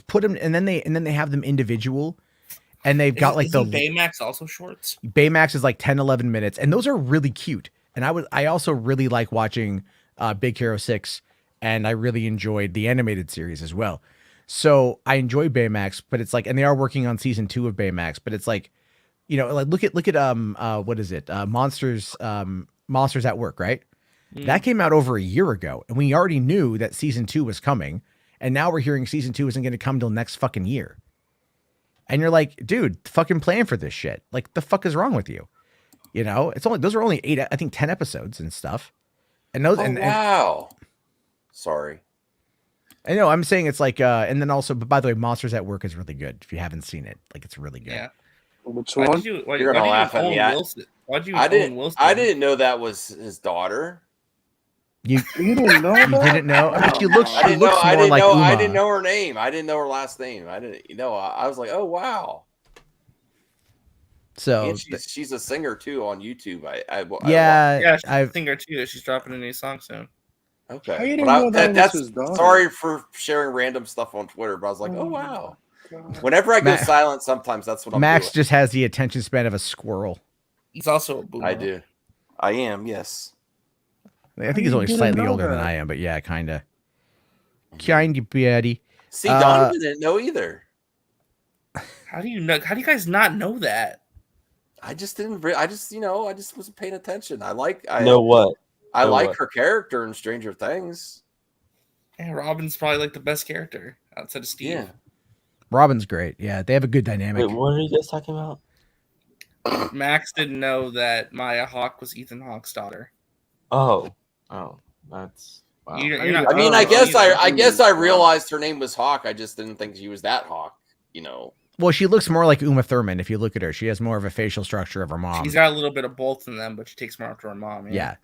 put them, and then they have them individual, and they've got like the Baymax also shorts. Baymax is like 10, 11 minutes, and those are really cute. And I also really like watching Big Hero 6, and I really enjoyed the animated series as well. So I enjoy Baymax, but it's like, and they are working on season 2 of Baymax, but it's like, like look at what is it? Monsters at Work, right? That came out over a year ago, and we already knew that season 2 was coming, and now we're hearing season 2 isn't going to come till next fucking year. And you're like, dude, fucking plan for this shit. Like, the fuck is wrong with you? You know, those are only 8, I think 10 episodes and stuff. And those, wow. Sorry. I know, I'm saying it's like, and then also, but by the way, Monsters at Work is really good. If you haven't seen it, like, it's really good. Yeah. Which You're gonna laugh at me. I didn't know that was his daughter. You didn't know that? You didn't know? I mean, she looks more like Uma. Uma. I didn't know her name. I didn't know her last name. I was like, oh wow. So she's a singer too on YouTube. She's a singer too. She's dropping a new song soon. Okay, that's sorry for sharing random stuff on Twitter, but I was like, oh wow. Whenever I go silent, sometimes that's what I'm Max doing. just has the attention span of a squirrel. He's also a boomer. I do. I am, yes. I think he's only slightly older than I am, but yeah, kind of. Kind of betty. See, Donovan didn't know either. How do you know? How do you guys not know that? I just didn't. I just wasn't paying attention. I like her character in Stranger Things. Yeah, Robin's probably like the best character outside of Steve. Yeah. Robin's great. Yeah, they have a good dynamic. Wait, what are you guys talking about? Max didn't know that Maya Hawke was Ethan Hawke's daughter. Oh, that's. Wow. I guess I realized her name was Hawke. I just didn't think she was that Hawke. You know. Well, she looks more like Uma Thurman. If you look at her, she has more of a facial structure of her mom. She's got a little bit of both in them, but she takes more after her mom. Yeah.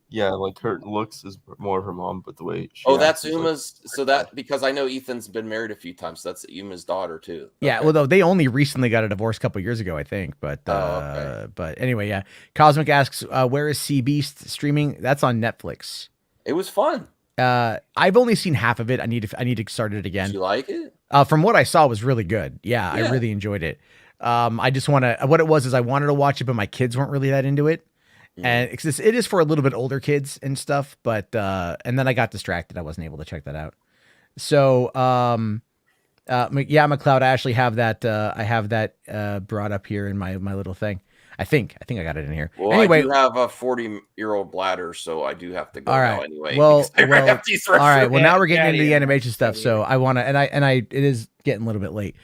Yeah, like her looks is more of her mom, but the way she that's Uma's. So that because I know Ethan's been married a few times. So that's Uma's daughter too. Yeah, well, though they only recently got a divorce a couple years ago, I think. But but anyway, yeah. Cosmic asks, where is Sea Beast streaming? That's on Netflix. It was fun. I've only seen half of it. I need to start it again. Did you like it? From what I saw, it was really good. Yeah, I really enjoyed it. I just want to. What it was is I wanted to watch it, but my kids weren't really that into it. And it is for a little bit older kids and stuff, but and then I got distracted. I wasn't able to check that out. So McLeod, I actually have that. I have that brought up here in my little thing. I think I got it in here. Well, anyway, I do have a 40-year-old bladder, so I do have to go now anyway. Well, all right. Well, now we're getting into the animation stuff, so I want to, and I it is getting a little bit late.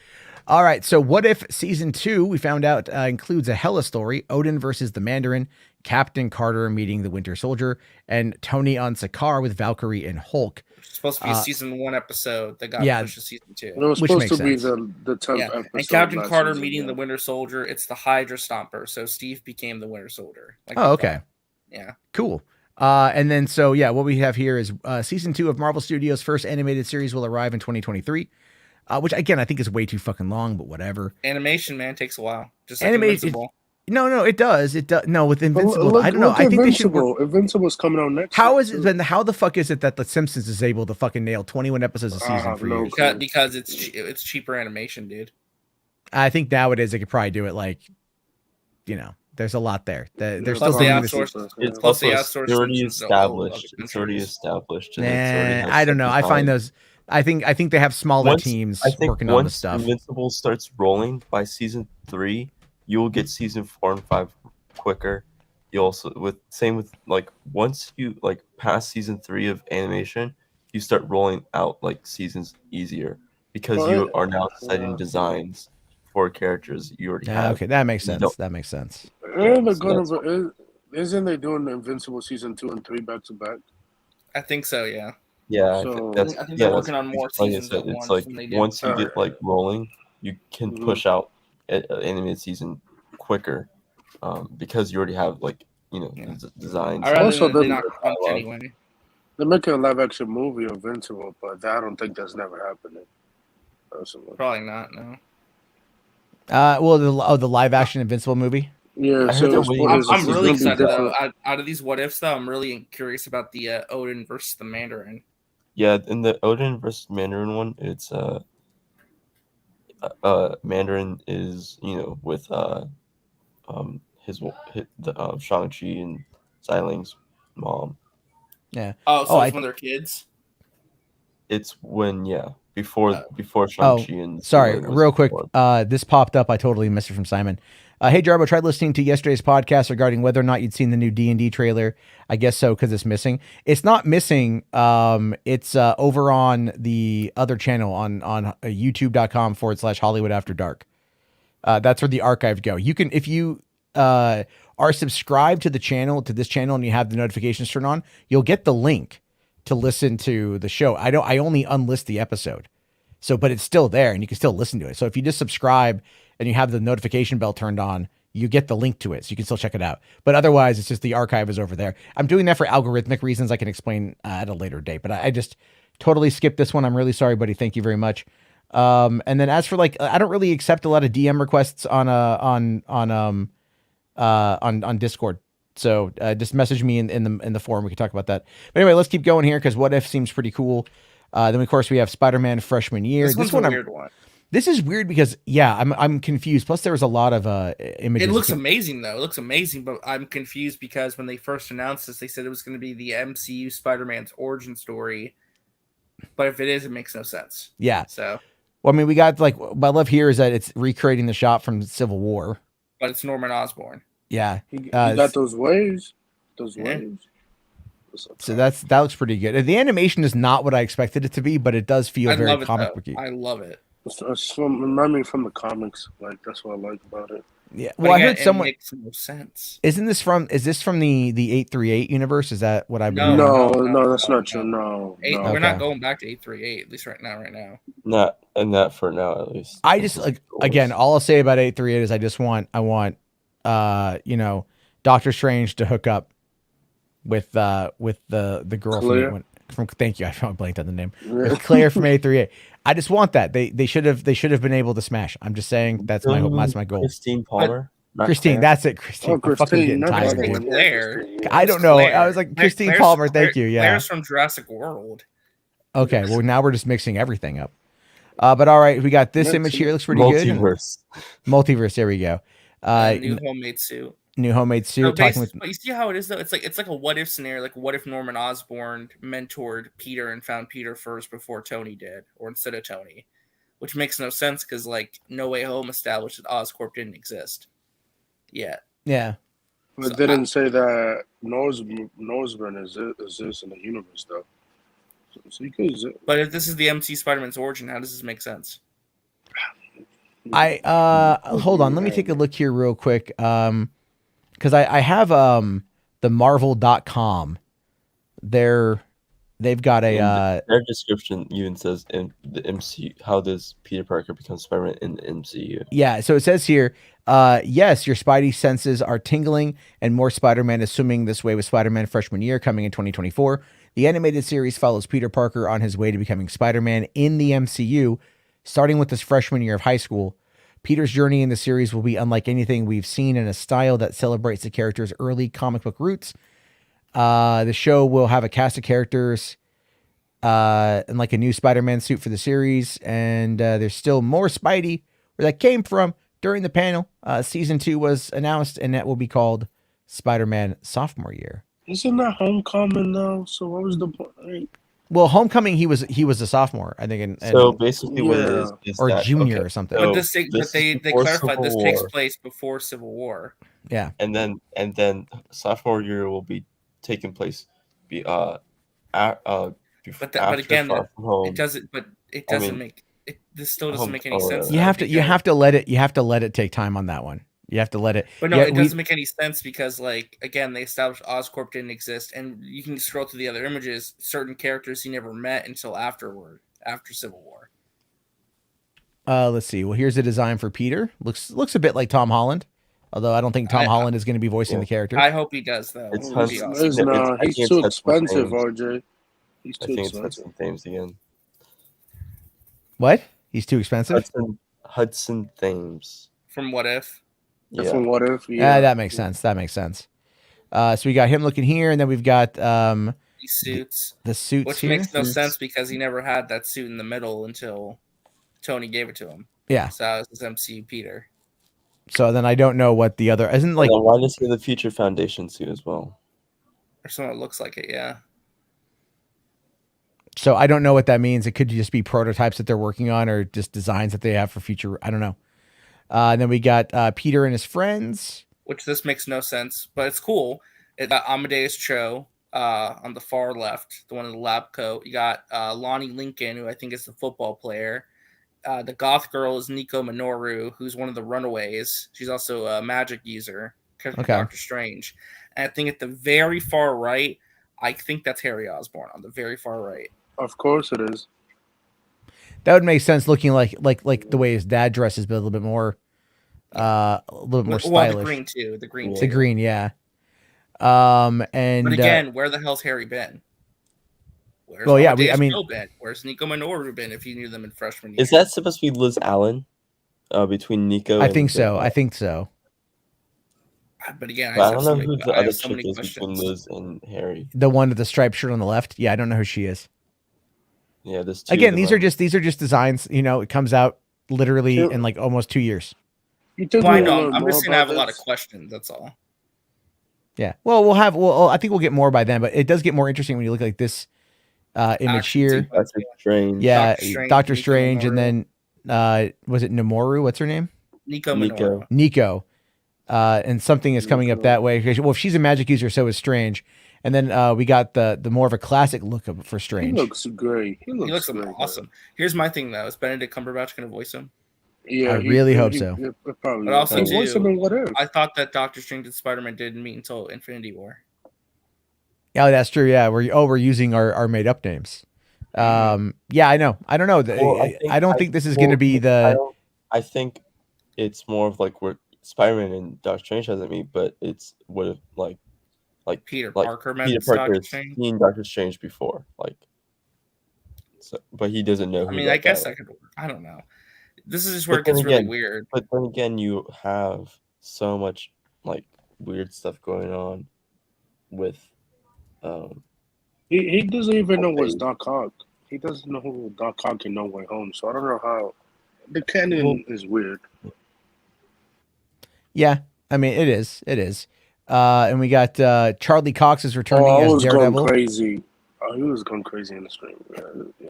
All right, so what if season 2 we found out includes a Hela story: Odin versus the Mandarin, Captain Carter meeting the Winter Soldier, and Tony on Sakaar with Valkyrie and Hulk. It's supposed to be a season 1 episode that got pushed to season 2. It was supposed to be the 10th episode. And Captain Carter meeting the Winter Soldier. It's the Hydra Stomper. So Steve became the Winter Soldier. Okay. Yeah. Cool. And then so what we have here is season 2 of Marvel Studios' first animated series will arrive in 2023. Which again I think is way too fucking long, but whatever. Animation, man, takes a while. Just like animated. No, it does. It does. No, with Invincible, I don't know. I think they should. Invincible's coming out next. How is it? Then how the fuck is it that The Simpsons is able to fucking nail 21 episodes a season for years? Because it's cheaper animation, dude. I think nowadays they could probably do it like, there's a lot there. They're still doing this. Plus they outsource. It's already established. It's already established. I don't know. I find those. I think they have smaller teams working on the stuff. Once Invincible starts rolling by season 3, you will get season 4 and 5 quicker. You also with once you pass season 3 of animation, you start rolling out seasons easier because you are now setting designs for characters you already have. Okay, that makes sense. That makes sense. Isn't they doing the Invincible season 2 and 3 back to back? I think so. Yeah. Yeah, I think they're working on more seasons at once. Once you get rolling, you can push out an animated season quicker because you already have designs. Also, anyway. They're making a live action movie of Invincible, but I don't think that's never happening. Personally. Probably not. No. The live action Invincible movie. Yeah, I'm really excited though. Out of these what ifs, though, I'm really curious about the Odin versus the Mandarin. Yeah, in the Odin versus Mandarin one, it's Mandarin is with Shang-Chi and Xialing's mom. Yeah. Oh, so it's when they're kids. It's when before Oh, Shang-Chi and sorry, Mandalorian was real quick. before. This popped up. I totally missed it from Simon. Hey, Jarbo, tried listening to yesterday's podcast regarding whether or not you'd seen the new D&D trailer. I guess so, because it's missing. It's not missing. It's over on the other channel on youtube.com/Hollywood After Dark. That's where the archives go. You can, if you are subscribed to the channel, to this channel, and you have the notifications turned on, you'll get the link to listen to the show. I only unlist the episode. So, but it's still there and you can still listen to it. So if you just subscribe and you have the notification bell turned on, you get the link to it. So you can still check it out. But otherwise, it's just the archive is over there. I'm doing that for algorithmic reasons. I can explain at a later date, but I just totally skipped this one. I'm really sorry, buddy. Thank you very much. And then as for like, I don't really accept a lot of DM requests on Discord. So just message me in the forum. We can talk about that. But anyway, let's keep going here because What If seems pretty cool. Then of course we have Spider-Man freshman year. This one's a weird one. This is weird because I'm confused. Plus there was a lot of images. It looks amazing though. It looks amazing, but I'm confused because when they first announced this, they said it was going to be the MCU Spider-Man's origin story. But if it is, it makes no sense. Yeah. So. Well, I mean, we got like what I love here is that it's recreating the shot from Civil War. But it's Norman Osborn. Yeah. You got those waves. Those waves. So that looks pretty good. The animation is not what I expected it to be, but it does feel very comic booky. I love it. It's remind me from the comics. Like that's what I like about it. Yeah. Well, again, I heard someone. It makes no sense. Is this from the 838 universe? Is that what I believe? No, that's not true. No, We're not going back to 838 at least right now. Not for now at least. I just like again, all I'll say about 838 is I want Doctor Strange to hook up with the girl from thank you, I blanked on the name. With Claire from 838. I just want that. They should have been able to smash. I'm just saying that's my hope. That's my goal. Christine Palmer. Christine, Claire. that's it. Christine. I'm fucking getting tired, dude. Claire. I don't know. I was like Christine Palmer. Thank you. Yeah. Claire's from Jurassic World. Okay. Well, now we're just mixing everything up. But all right, we got this image here. It looks pretty good. Multiverse. There we go. New homemade suit. New homemade suit. You see how it is though? It's like a what if scenario. Like what if Norman Osborn mentored Peter and found Peter first before Tony did, or instead of Tony, which makes no sense because like No Way Home established that Oscorp didn't exist yet. Yeah, but they didn't say that Norman exists in the universe though. So you could. But if this is the MC Spider-Man's origin, how does this make sense? Hold on. Let me take a look here real quick. Because I have the Marvel.com. They've got a their description even says in the MCU, how does Peter Parker become Spider-Man in the MCU? Yeah, so it says here, yes, your Spidey senses are tingling, and more Spider-Man is swimming this way with Spider-Man freshman year coming in 2024. The animated series follows Peter Parker on his way to becoming Spider-Man in the MCU, starting with his freshman year of high school. Peter's journey in the series will be unlike anything we've seen, in a style that celebrates the character's early comic book roots. The show will have a cast of characters and like a new Spider-Man suit for the series. And there's still more Spidey where that came from during the panel. Season 2 was announced, and that will be called Spider-Man Sophomore Year. Isn't that Homecoming now? So what was the point? Well, Homecoming, he was a sophomore, I think. So basically, what it is or that, junior okay, or something. so But they clarified this takes place before Civil War. Yeah, and then sophomore year will be taking place, But again, it doesn't. But it doesn't make it. This still doesn't make any sense. You have to let it take time on that one. You have to let it. But no, it doesn't make any sense because, like, again, they established Oscorp didn't exist, and you can scroll through the other images. Certain characters he never met until after Civil War. Let's see. Well, here's a design for Peter. Looks a bit like Tom Holland, although I don't think Tom Holland is going to be voicing the character. I hope he does, though. He's too expensive, RJ. He's too expensive. Hudson Thames again. What? He's too expensive? Hudson Thames. From What If? Yeah. From What If? Yeah. That makes sense. So we got him looking here, and then we've got these suits. The suits, which here. Makes no sense because he never had that suit in the middle until Tony gave it to him. Yeah. So that was his MCU Peter. So then I don't know what the other isn't like. Why does he have the Future Foundation suit as well? Or something that looks like it, yeah. So I don't know what that means. It could just be prototypes that they're working on, or just designs that they have for future. I don't know. And then we got Peter and his friends. Which this makes no sense, but it's cool. It got Amadeus Cho on the far left, the one in the lab coat. You got Lonnie Lincoln, who I think is the football player. The goth girl is Nico Minoru, who's one of the Runaways. She's also a magic user, Doctor Strange. And I think at the very far right, I think that's Harry Osborn on the very far right. Of course it is. That would make sense, looking like the way his dad dresses, but a little bit more, a little bit more stylish. The green too. The green. The green, yeah. And but again, where the hell's Harry been? Where's where's Nico Minoru been? If you knew them in freshman year, is that supposed to be Liz Allen? Between Nico, I think so. I think so. But again, I don't know who the other chick is between Liz and Harry. The one with the striped shirt on the left. Yeah, I don't know who she is. Yeah, this. Again, these are just designs. You know, it comes out literally in like almost 2 years. I'm just saying I have a lot of questions. That's all. Yeah. Well, I think we'll get more by then, but it does get more interesting when you look like this image here. Doctor Strange. Yeah, Doctor Strange, and then was it Nomoru? What's her name? Nico. And something is coming up that way. Well, if she's a magic user, so is Strange. And then we got the more of a classic look for Strange. He looks great. He looks awesome. Here's my thing though: is Benedict Cumberbatch going to voice him? Yeah, I really hope so. But also, I thought that Doctor Strange and Spider-Man didn't meet until Infinity War. Yeah, that's true. Yeah, we're using our made up names. Yeah, I know. I don't know. I don't think this is going to be the. I think it's more of like where Spider-Man and Doctor Strange hasn't meet, but it's would have like Peter Parker met Doctor Strange. Seen Doctor Strange before, so, but he doesn't know. I mean, I guess that could work. I don't know. This is just where it gets really weird. But then again, you have so much weird stuff going on with. He doesn't even know what's Doc Ock. He doesn't know who Doc Ock in No Way Home, so I don't know how. The canon is weird. Yeah, I mean it is. It is. And we got Charlie Cox is returning as Daredevil. Going crazy. He was going crazy in the stream. Yeah.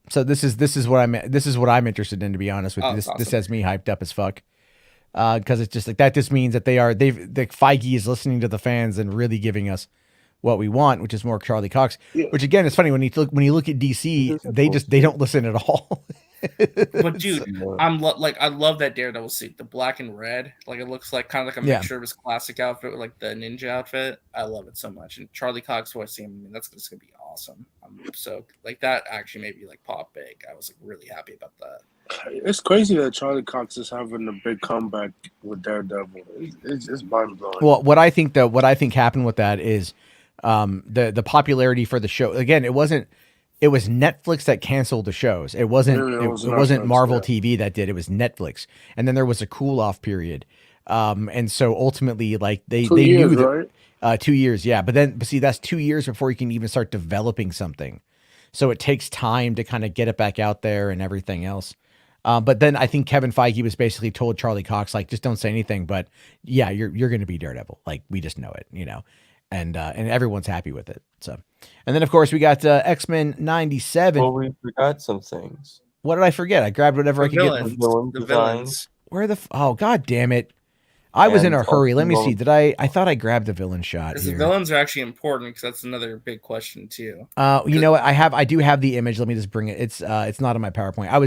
So this is what I'm interested in, to be honest with you. This awesome. This has me hyped up as fuck. Because it's just like that just means that Feige is listening to the fans and really giving us what we want, which is more Charlie Cox. Yeah. Which again, it's funny when you look at DC, they don't listen at all. But dude, I love that Daredevil suit, the black and red. Like it looks like kind of like a mixture of his classic outfit with like the ninja outfit. I love it so much. And Charlie Cox voicing him, I mean, that's just gonna be awesome. So like that actually made me like pop big. I was like really happy about that. It's crazy that Charlie Cox is having a big comeback with Daredevil. It's mind blowing. Well, what I think happened with that is the popularity for the show. Again, it was Netflix that canceled the shows. It wasn't Marvel TV that did. It was Netflix. And then there was a cool off period. And so ultimately like they knew that, right? 2 years. Yeah. But see, that's 2 years before you can even start developing something. So it takes time to kind of get it back out there and everything else. But then I think Kevin Feige was basically told Charlie Cox, like, just don't say anything, but yeah, you're going to be Daredevil. Like, we just know it, you know? And everyone's happy with it. So, and then of course we got X-Men 97. Well, we forgot some things. What did I forget? I grabbed whatever I could get. The villains. Where oh god damn it! I was in a hurry. Let me see. I thought I grabbed the villain shot. The villains are actually important because that's another big question too. You know what? I do have the image. Let me just bring it. It's not on my PowerPoint. I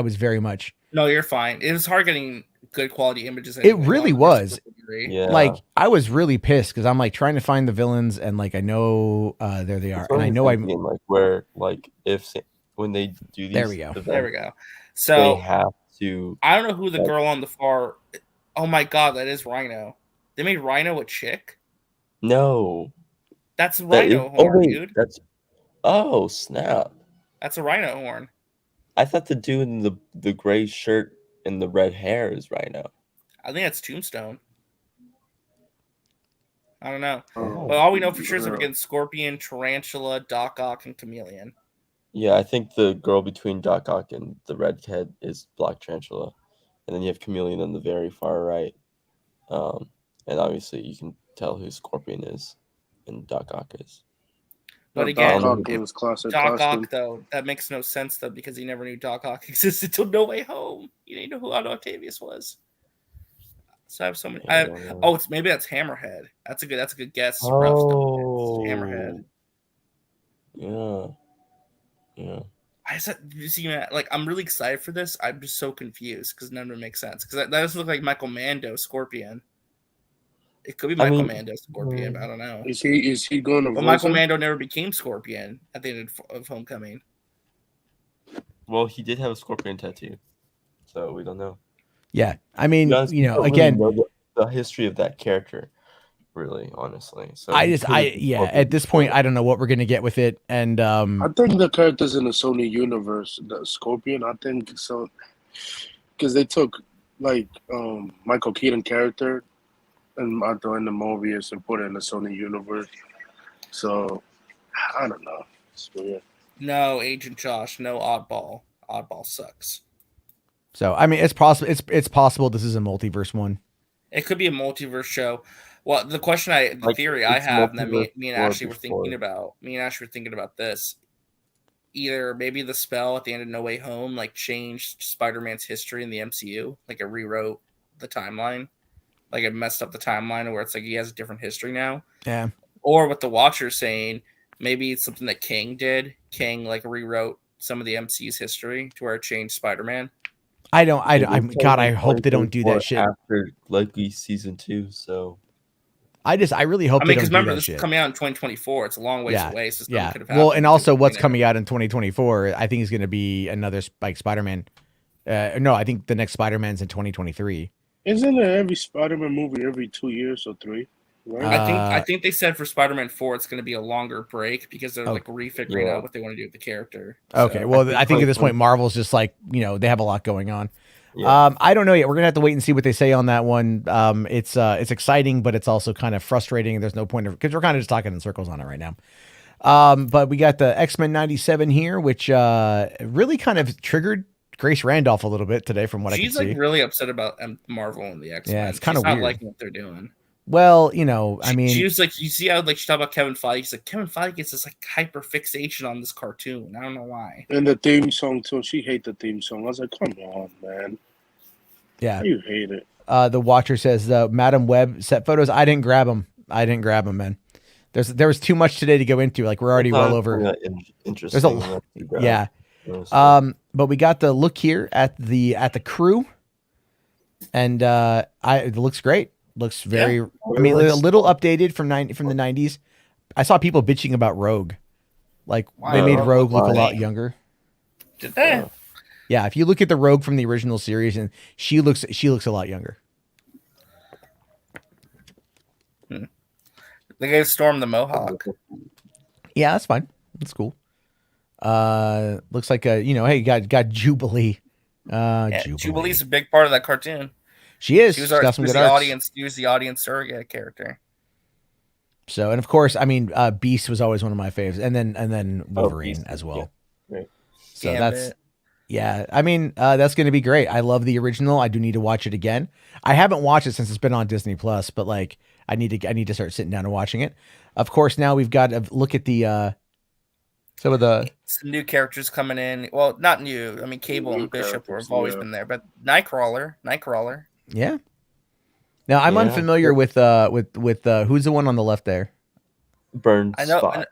was very much. No, you're fine. It was hard getting good quality images. Anyway. It really was. Yeah. Like I was really pissed because I'm like trying to find the villains and like I know there they are, and I know I'm like where like when they do these. There we go. So they have to. I don't know who the girl on the far. Oh my god, that is Rhino. They made Rhino a chick? No. That's a Rhino horn, dude. Oh, snap. That's a Rhino horn. I thought the dude in the gray shirt and the red hair is Rhino. I think that's Tombstone. I don't know. But all we know for sure is we're getting Scorpion, Tarantula, Doc Ock, and Chameleon. Yeah, I think the girl between Doc Ock and the redhead is Black Tarantula. And then you have Chameleon on the very far right. And obviously you can tell who Scorpion is and Doc Ock is. But again, Doc Ock though, that makes no sense though because he never knew Doc Ock existed till No Way Home. He didn't know who Otto Octavius was. So I have so many. Maybe that's Hammerhead. That's a good guess. Oh, Hammerhead. Yeah. I said, you see, man, like I'm really excited for this. I'm just so confused because none of it makes sense. Because that doesn't look like Michael Mando Scorpion. It could be Michael Mando Scorpion, but I don't know. Is he going to? Well, Michael Mando never became Scorpion at the end of Homecoming. Well, he did have a scorpion tattoo, so we don't know. Yeah, I mean, we don't again, really know the history of that character, really, honestly. So at this point, I don't know what we're gonna get with it, and I think the characters in the Sony universe, the Scorpion, I think so, because they took like Michael Keaton character and in the Mobius and put it in the Sony universe. So I don't know. It's weird. No, Agent Josh, no Oddball. Oddball sucks. So I mean, it's possible. It's possible this is a multiverse one. It could be a multiverse show. Well, the theory I have, and that me and Ashley were thinking about this. Either maybe the spell at the end of No Way Home like changed Spider-Man's history in the MCU, like it rewrote the timeline, like it messed up the timeline, where it's like he has a different history now. Yeah. Or what the Watcher's saying, maybe it's something that King did. King like rewrote some of the MCU's history to where it changed Spider-Man. I hope they don't do that shit after likely season 2. So I really hope. Because remember, this is coming out in 2024. It's a long ways away. So could have happened. Well, and also what's coming out in 2024, I think is going to be another like Spider-Man. No, I think the next Spider-Man's in 2023. Isn't there every Spider-Man movie every 2 years or 3? Right? I think they said for Spider-Man 4 it's going to be a longer break because they're like refiguring out what they want to do with the character. Okay, so, well, I think at this point Marvel's just like they have a lot going on. Yeah. I don't know yet. We're gonna have to wait and see what they say on that one. It's exciting, but it's also kind of frustrating. There's no point because we're kind of just talking in circles on it right now. But we got the X-Men 97 here, which really kind of triggered Grace Randolph a little bit today, from what I can see. She's like really upset about Marvel and the X-Men. Yeah, it's kind of weird. Not liking what they're doing. Well, I mean, she was like, you see how like she talked about Kevin Feige. She's like, Kevin Feige gets this like hyper fixation on this cartoon. I don't know why. And the theme song too. She hates the theme song. I was like, come on, man. Yeah, you hate it. The Watcher says Madam Web set photos. I didn't grab them, man. There was too much today to go into. Like we're already well over. Interesting. There's a yeah. But we got the look here at the crew, and it looks great. Looks very. I mean, a little updated from the 90s. I saw people bitching about Rogue, like they made Rogue look a lot younger. Did they? Yeah, if you look at the Rogue from the original series, and she looks a lot younger. They gave Storm the Mohawk. Yeah, that's fine. That's cool. Looks like hey, you got Jubilee. Jubilee's a big part of that cartoon. She is. She was the audience surrogate character. So, and of course, I mean, Beast was always one of my faves, and then Wolverine as well. Yeah. Right. So I mean, that's going to be great. I love the original. I do need to watch it again. I haven't watched it since it's been on Disney Plus, but like, I need to start sitting down and watching it. Of course, now we've got to look at the some of the some new characters coming in. Well, not new. I mean, Cable and Bishop have always been there, but Nightcrawler. Yeah. Now I'm unfamiliar with who's the one on the left there? Burn I know. Spot.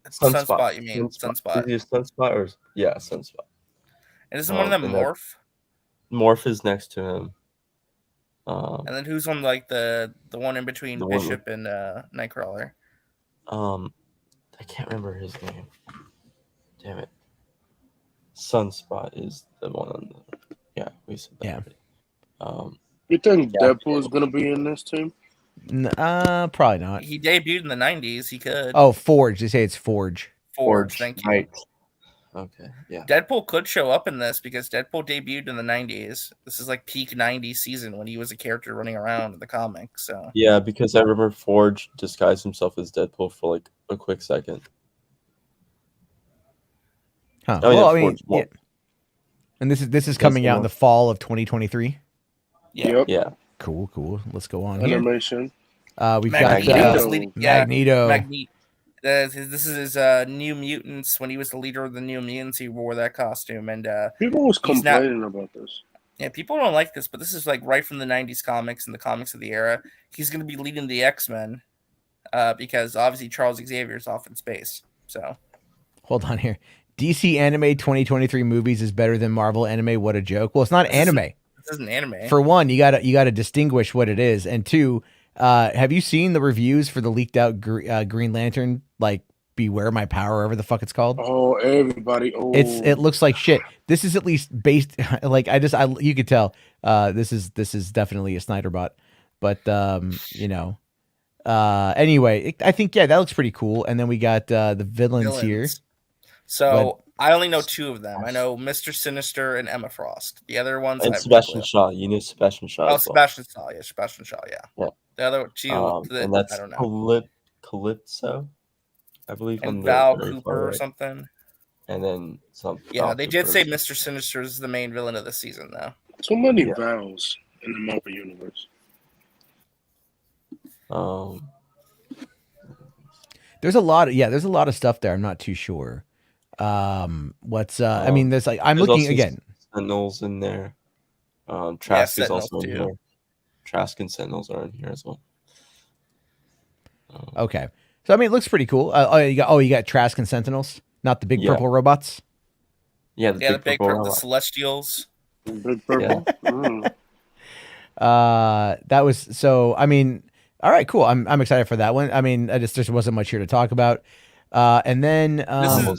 Sunspot. You mean Sunspot? Is it Sunspot or Sunspot? And isn't one of them Morph? Morph is next to him. And then who's on like the one in between Bishop and Nightcrawler? I can't remember his name. Damn it. Sunspot is the one on the we said that. Yeah. You think Deadpool is gonna be in this team? Probably not. He debuted in the 90s. He could. Oh, Forge. They say it's Forge. Forge. Thank you. Right. Okay. Yeah. Deadpool could show up in this because Deadpool debuted in the 90s. This is like peak 90s season when he was a character running around in the comics. So. Yeah, because I remember Forge disguised himself as Deadpool for like a quick second. Huh. Oh, well, I mean, yeah. And this is coming out in the fall of 2023. Yeah. Yeah. Cool. Let's go on Animation. We've got Magneto. This is his New Mutants. When he was the leader of the New Mutants, he wore that costume, and people was complaining about this. Yeah, people don't like this, but this is like right from the '90s comics and the comics of the era. He's going to be leading the X-Men because obviously Charles Xavier is off in space. So, hold on here. DC anime 2023 movies is better than Marvel anime. What a joke! Well, it's not anime. This isn't anime. For one, you gotta distinguish what it is, and two, have you seen the reviews for the leaked out Green Lantern? Like, Beware My Power, whatever the fuck it's called. Oh, everybody! Oh, it looks like shit. This is at least based like you could tell. This is definitely a Snyder bot, but anyway, I think that looks pretty cool. And then we got the villains here. So I only know two of them. I know Mr. Sinister and Emma Frost. The other ones and Sebastian Shaw. You know Sebastian Shaw. Oh, Sebastian Shaw. Yeah, Sebastian Shaw. Yeah. The other two, and that's I don't know. Calypso, I believe. And Val Cooper or something. And then some. Yeah, they did say Mr. Sinister is the main villain of the season, though. So many Vals in the Marvel universe. There's a lot of stuff there. I'm not too sure. I mean, there's like, I'm looking again. Sentinels in there. Trask is also in here. Trask and Sentinels are in here as well. Okay, so I mean, it looks pretty cool. You got Trask and Sentinels, not the big purple robots. Yeah, the big purple, the Celestials. Big purple. That was so. I mean, all right, cool. I'm excited for that one. I mean, there wasn't much here to talk about. And then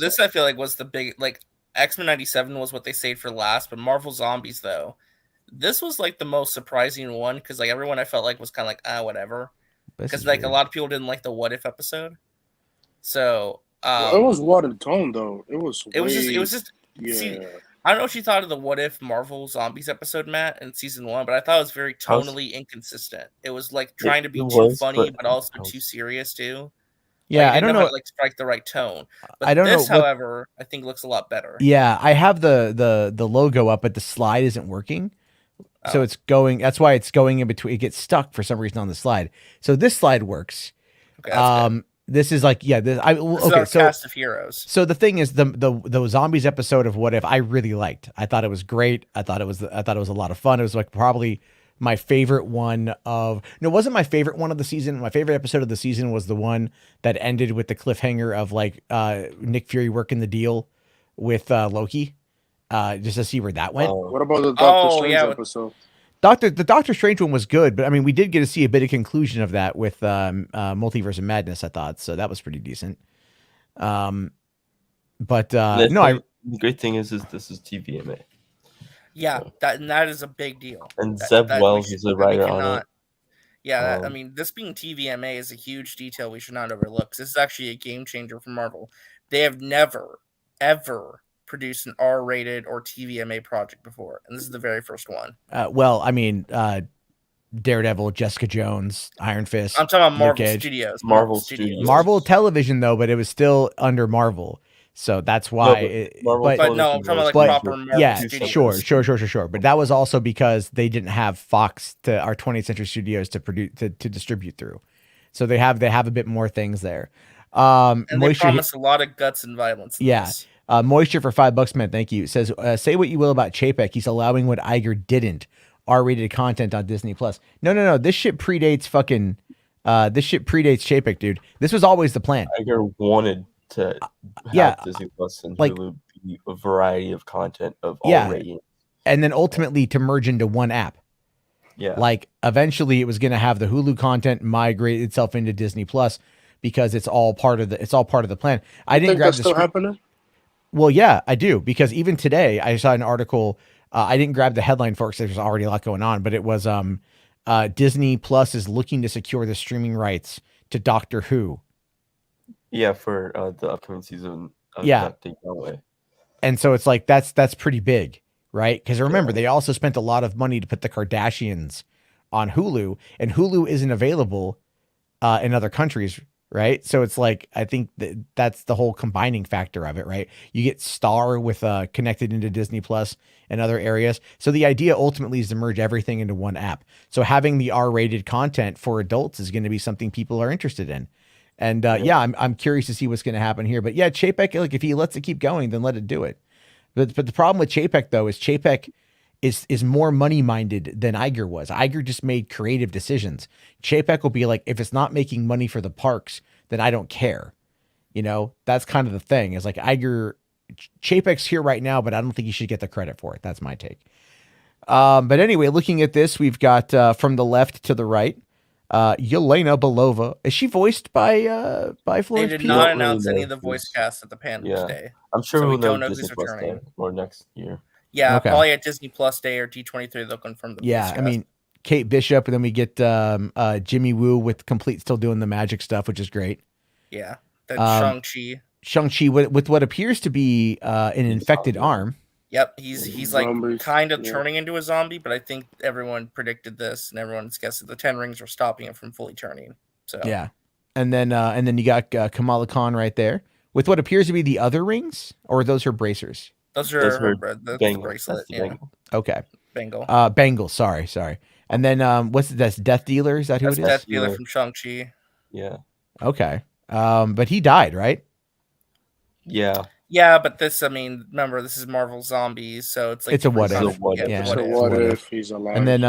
this I feel like was the big, like, X-Men 97 was what they saved for last, but Marvel Zombies, though, this was like the most surprising one because like everyone I felt like was kind of like whatever, because like weird. A lot of people didn't like the What If episode. So it was watered tone though. It was just yeah. See, I don't know what you thought of the What If Marvel Zombies episode, Matt, in season 1, but I thought it was very tonally inconsistent. It was like trying to be too funny, but also too serious too. Yeah, like, I don't know how to, like, strike the right tone. But I don't this, know. However, I think looks a lot better. Yeah, I have the logo up, but the slide isn't working. So it's going. That's why it's going in between. It gets stuck for some reason on the slide. So this slide works. Okay, this is like this is our cast of heroes. So the thing is, the zombies episode of What If I really liked. I thought it was great. I thought it was a lot of fun. It was like probably my favorite one of. No, it wasn't my favorite one of the season. My favorite episode of the season was the one that ended with the cliffhanger of like Nick Fury working the deal with Loki. Just to see where that went. What about the Doctor Strange episode? The Doctor Strange one was good, but I mean, we did get to see a bit of conclusion of that with Multiverse of Madness, I thought, so that was pretty decent. The great thing is this is TVMA. Yeah, that is a big deal. And Zeb Wells is a writer on it. Yeah, I mean, this being TVMA is a huge detail we should not overlook. This is actually a game changer for Marvel. They have never, ever produced an R-rated or TVMA project before, and this is the very first one. Well, I mean, Daredevil, Jessica Jones, Iron Fist. I'm talking about Marvel Studios. Marvel Television, though, but it was still under Marvel, so that's why. I'm talking about like proper Marvel Studios. Sure. But that was also because they didn't have Fox our 20th Century Studios to produce to distribute through, so they have a bit more things there. And they promise a lot of guts and violence. This. Moisture for $5, man. Thank you. Says, say what you will about Chapek. He's allowing what Iger didn't. R-rated content on Disney Plus. No. This shit predates fucking. This shit predates Chapek, dude. This was always the plan. Iger wanted to have Disney Plus and Hulu be a variety of content of all ratings, and then ultimately to merge into one app. Yeah. Like eventually, it was going to have the Hulu content migrate itself into Disney Plus because it's all part of the plan. I didn't grab that's still happening. Well, yeah, I do, because even today I saw an article. I didn't grab the headline for it because there's already a lot going on, but it was Disney Plus is looking to secure the streaming rights to Doctor Who. Yeah, for the upcoming season of Away. And so it's like that's pretty big, right? Because remember, they also spent a lot of money to put the Kardashians on Hulu, and Hulu isn't available in other countries. Right. So it's like, I think that's the whole combining factor of it, right? You get Star with connected into Disney Plus and other areas. So the idea ultimately is to merge everything into one app. So having the R-rated content for adults is going to be something people are interested in. And yeah, I'm curious to see what's going to happen here. But yeah, Chapek, like if he lets it keep going, then let it do it. But the problem with Chapek though is Chapek is more money minded than Iger was. Iger just made creative decisions. Chapek will be like, if it's not making money for the parks, then I don't care. You know, that's kind of the thing. Is like Chapek's here right now, but I don't think he should get the credit for it. That's my take. But anyway, looking at this, we've got from the left to the right, Yelena Belova. Is she voiced by Florence Pugh? They did not announce any of the voice cast at the panel today. I'm sure we we'll don't know know Disney who's Plus returning. Day or next year. Yeah, Okay. probably at Disney Plus Day or D23. They'll confirm the voice Yeah, cast. I mean Kate Bishop, and then we get Jimmy Woo with Complete still doing the magic stuff, which is great. Yeah, then Shang-Chi with what appears to be an infected arm. Yep, he's like kind of turning into a zombie, but I think everyone predicted this, and everyone's guessed that the 10 rings were stopping him from fully turning. So Yeah, and then you got Kamala Khan right there with what appears to be the other rings, or are those her bracers? Those are her bracelet. Yeah. Okay. Bangle. Bangle. Sorry. And then that's Death Dealer. Is that who it is? Death Dealer from Shang-Chi. Yeah. Okay. But he died, right? Yeah. Yeah, but this, I mean, remember, this is Marvel Zombies, so it's like it's a what if. What if he's alive? And then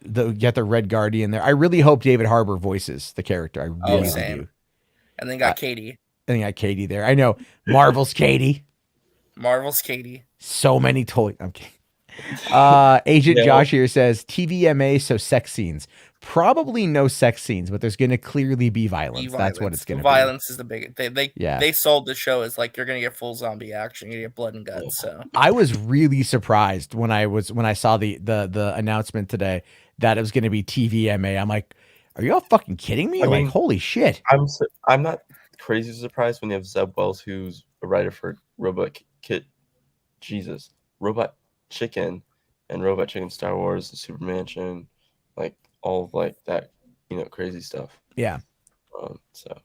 you got the Red Guardian there. I really hope David Harbour voices the character. I really do. And then got Katie. And then got Katie there. I know Marvel's Katie. So many toys. I'm kidding. Agent Josh here says TVMA, so sex scenes. Probably no sex scenes, but there's going to clearly be violence. That's what it's going to be. Violence is the big. They sold the show as like you're going to get full zombie action, you're going to get blood and guts. So I was really surprised when I saw the announcement today that it was going to be TVMA. I'm like, are you all fucking kidding me? Like, holy shit! I'm not crazy surprised when you have Zeb Wells, who's a writer for Robot Chicken and Robot Chicken Star Wars, the Super Mansion, like all of like that, crazy stuff. Yeah. So.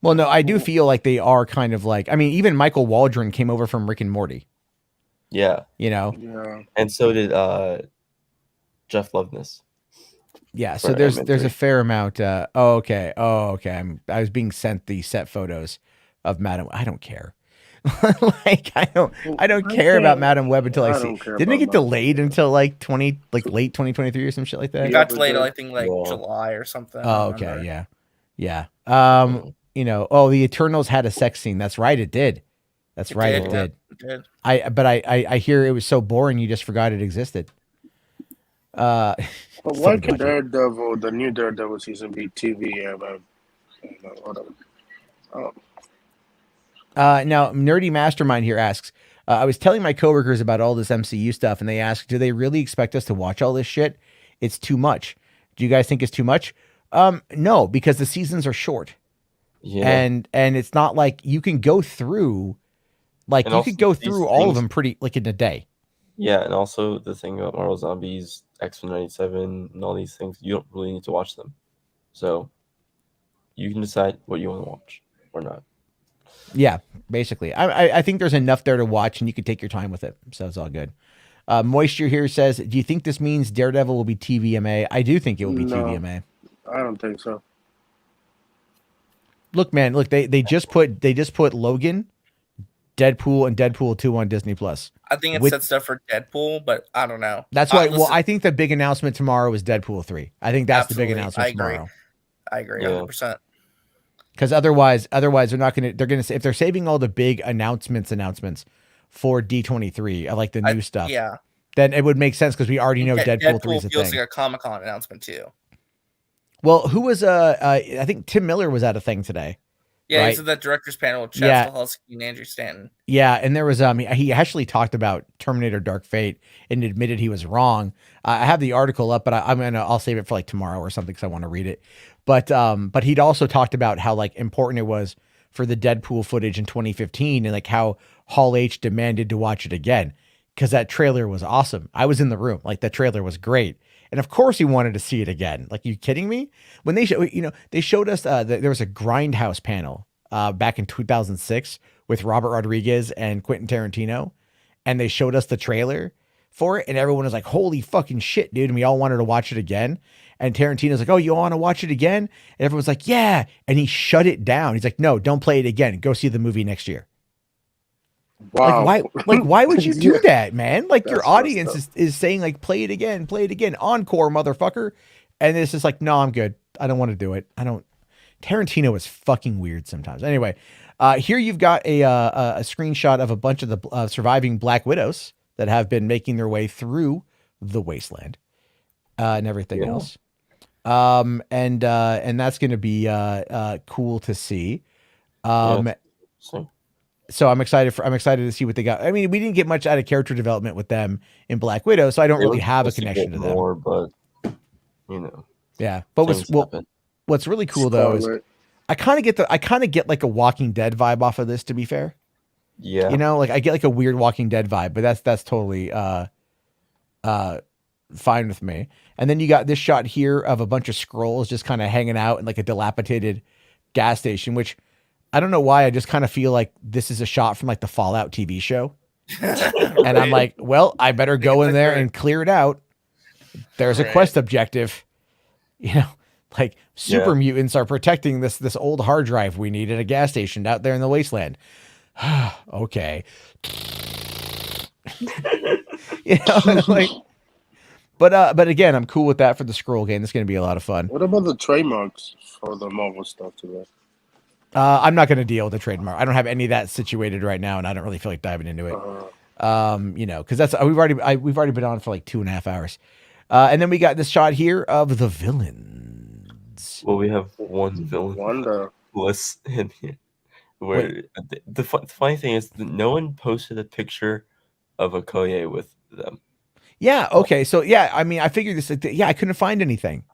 Well, no, I do feel like they are kind of like, I mean, even Michael Waldron came over from Rick and Morty. Yeah. Yeah. And so did Jeff Loveness. Yeah, so there's a fair amount. Okay. I was being sent the set photos of Madam. I don't care. Like I don't care about Madam Web until I see. Didn't it get delayed until late 2023 or some shit like that? It got delayed, I think, like July or something. Oh, okay, yeah. The Eternals had a sex scene. That's right, it did. That's right, it did. I hear it was so boring you just forgot it existed. But why could Daredevil, the new Daredevil season, be TV? Whatever. Now, Nerdy Mastermind here asks, I was telling my coworkers about all this MCU stuff, and they asked, do they really expect us to watch all this shit? It's too much. Do you guys think it's too much? No, because the seasons are short. Yeah. And it's not like you can go through, all of them pretty, like in a day. Yeah, and also the thing about Marvel Zombies, X-Men 97, and all these things, you don't really need to watch them. So you can decide what you want to watch or not. Yeah, basically. I think there's enough there to watch, and you can take your time with it. So it's all good. Moisture here says, do you think this means Daredevil will be TVMA? I do think it will be TVMA. I don't think so. Look, man, they just put Logan, Deadpool, and Deadpool 2 on Disney Plus. I think it's set stuff for Deadpool, but I don't know. That's why. I think the big announcement tomorrow is Deadpool 3. I think that's the big announcement tomorrow. I agree 100%. Because otherwise they're not going to. They're going to, if they're saving all the big announcements for D23, I like the new stuff. Yeah. Then it would make sense because we already know Deadpool 3 is a thing. Feels like a Comic-Con announcement too. Well, who was I think Tim Miller was at a thing today. Yeah, he's at that director's panel with Chad Stahelski and Andrew Stanton. Yeah, and there was he actually talked about Terminator Dark Fate and admitted he was wrong. I have the article up, but I'll save it for like tomorrow or something because I want to read it. But he'd also talked about how like important it was for the Deadpool footage in 2015 and like how Hall H demanded to watch it again because that trailer was awesome. I was in the room, like that trailer was great. And of course he wanted to see it again. Like, you kidding me? When they they showed us there was a Grindhouse panel back in 2006 with Robert Rodriguez and Quentin Tarantino, and they showed us the trailer for it, and everyone was like, "Holy fucking shit, dude!" And we all wanted to watch it again. And Tarantino's like, "Oh, you want to watch it again?" And everyone's like, "Yeah." And he shut it down. He's like, "No, don't play it again. Go see the movie next year." Wow. Why would you do that, man? Like, your audience is saying, like, play it again, encore, motherfucker. And it's just like, no, I'm good. I don't want to do it. Tarantino is fucking weird sometimes. Anyway, here you've got a screenshot of a bunch of the surviving Black Widows that have been making their way through the wasteland and everything else. And that's going to be cool to see. So I'm excited to see what they got. I mean, we didn't get much out of character development with them in Black Widow, so I don't really have a connection to them. More, but you know. Yeah, but what's really cool though is I kind of get like a Walking Dead vibe off of this. To be fair, yeah, you know, like I get like a weird Walking Dead vibe, but that's totally fine with me. And then you got this shot here of a bunch of Skrulls just kind of hanging out in like a dilapidated gas station, which I don't know why. I just kind of feel like this is a shot from like the Fallout TV show. And I'm like, well, I better go in there and clear it out. There's a quest objective, you know, like super mutants are protecting this old hard drive we need at a gas station out there in the wasteland. Okay. You know, like, but again, I'm cool with that for the Skrull game. It's going to be a lot of fun. What about the trademarks for the Marvel stuff today? I'm not going to deal with the trademark. I don't have any of that situated right now, and I don't really feel like diving into it. You know, because that's we've already been on for like 2.5 hours, and then we got this shot here of the villains. Well, we have one villain list in here. Where the funny thing is that no one posted a picture of Okoye with them. Yeah. Okay. So yeah, I mean, I figured this. Yeah, I couldn't find anything.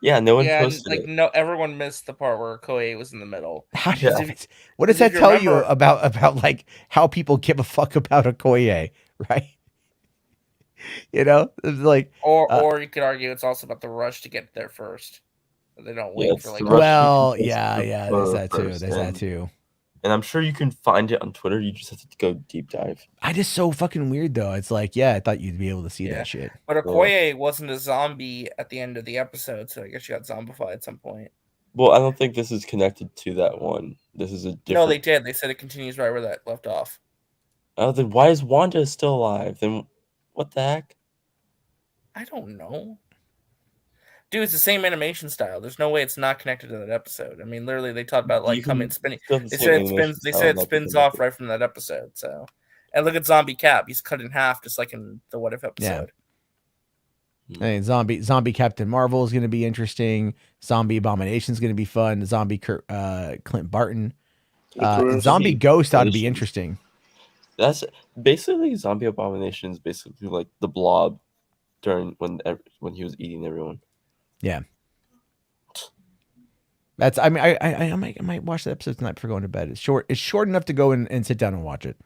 Yeah, no one posted like it. No, everyone missed the part where Okoye was in the middle. What does that tell you about like how people give a fuck about Okoye, right? You know, it's like, or you could argue it's also about the rush to get there first. They don't wait for like. Well, yeah. There's that too. There's that too. And I'm sure you can find it on Twitter. You just have to go deep dive. I just so fucking weird though. It's like, yeah, I thought you'd be able to see that shit. But Okoye wasn't a zombie at the end of the episode, so I guess she got zombified at some point. Well, I don't think this is connected to that one. This is a different. No, they did. They said it continues right where that left off. Oh, then why is Wanda still alive? Then what the heck? I don't know. Dude, it's the same animation style. There's no way it's not connected to that episode. I mean, literally, they talked about like coming spinning. They said it spins off right from that episode. So, and look at Zombie Cap. He's cut in half, just like in the What If episode. Yeah. Hey, Zombie Captain Marvel is going to be interesting. Zombie Abomination is going to be fun. Zombie Clint Barton. Zombie Ghost ought to be interesting. That's basically Zombie Abomination is basically like the Blob during when he was eating everyone. Yeah. That's. I mean, I might watch the episode tonight before going to bed. It's short. It's short enough to go and sit down and watch it.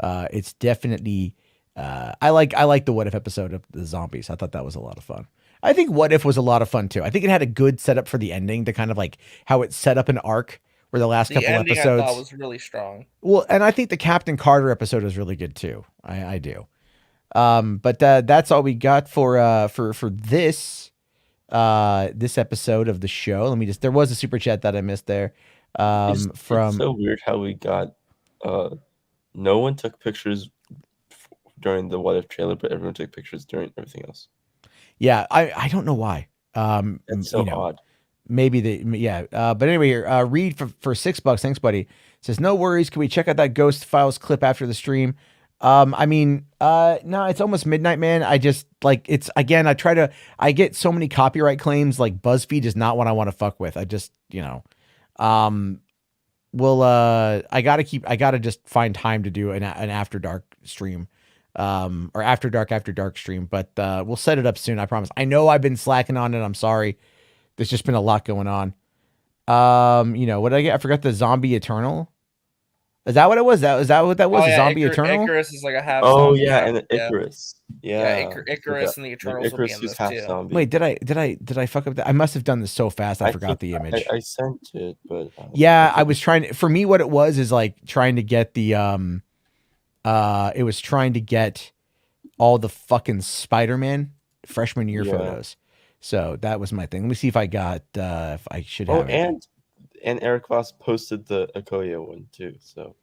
It's definitely. I like the What If episode of the zombies. I thought that was a lot of fun. I think What If was a lot of fun too. I think it had a good setup for the ending, to kind of like how it set up an arc where the last couple episodes I thought was really strong. Well, and I think the Captain Carter episode was really good too. I do. But that's all we got for this. This episode of the show. There was a super chat that I missed there. It's so weird how we got no one took pictures during the What If trailer, but everyone took pictures during everything else. Yeah, I don't know why. It's so odd. Maybe but anyway, here, Reed for $6, thanks buddy, says no worries, can we check out that Ghost Files clip after the stream? I mean, no, it's almost midnight, man. I just like, it's again, I get so many copyright claims, like BuzzFeed is not what I want to fuck with. I just, I gotta just find time to do an after dark stream, or after dark stream, but, we'll set it up soon. I promise. I know I've been slacking on it. I'm sorry. There's just been a lot going on. What did I get? I forgot the Zombie Eternal. Is that what it was? Is that what that was? Zombie Eternal? Icarus is like a half. Oh zombie. Yeah, and Icarus. Yeah, Icarus and the Eternals will be in this too. Zombie. Wait, did I fuck up that? I must have done this so fast I forgot the image. I sent it, but I was trying. For me, what it was is like trying to get the it was trying to get all the fucking Spider-Man freshman year photos. So that was my thing. Let me see if I got if I should have it. And Eric Voss posted the Okoye one too. So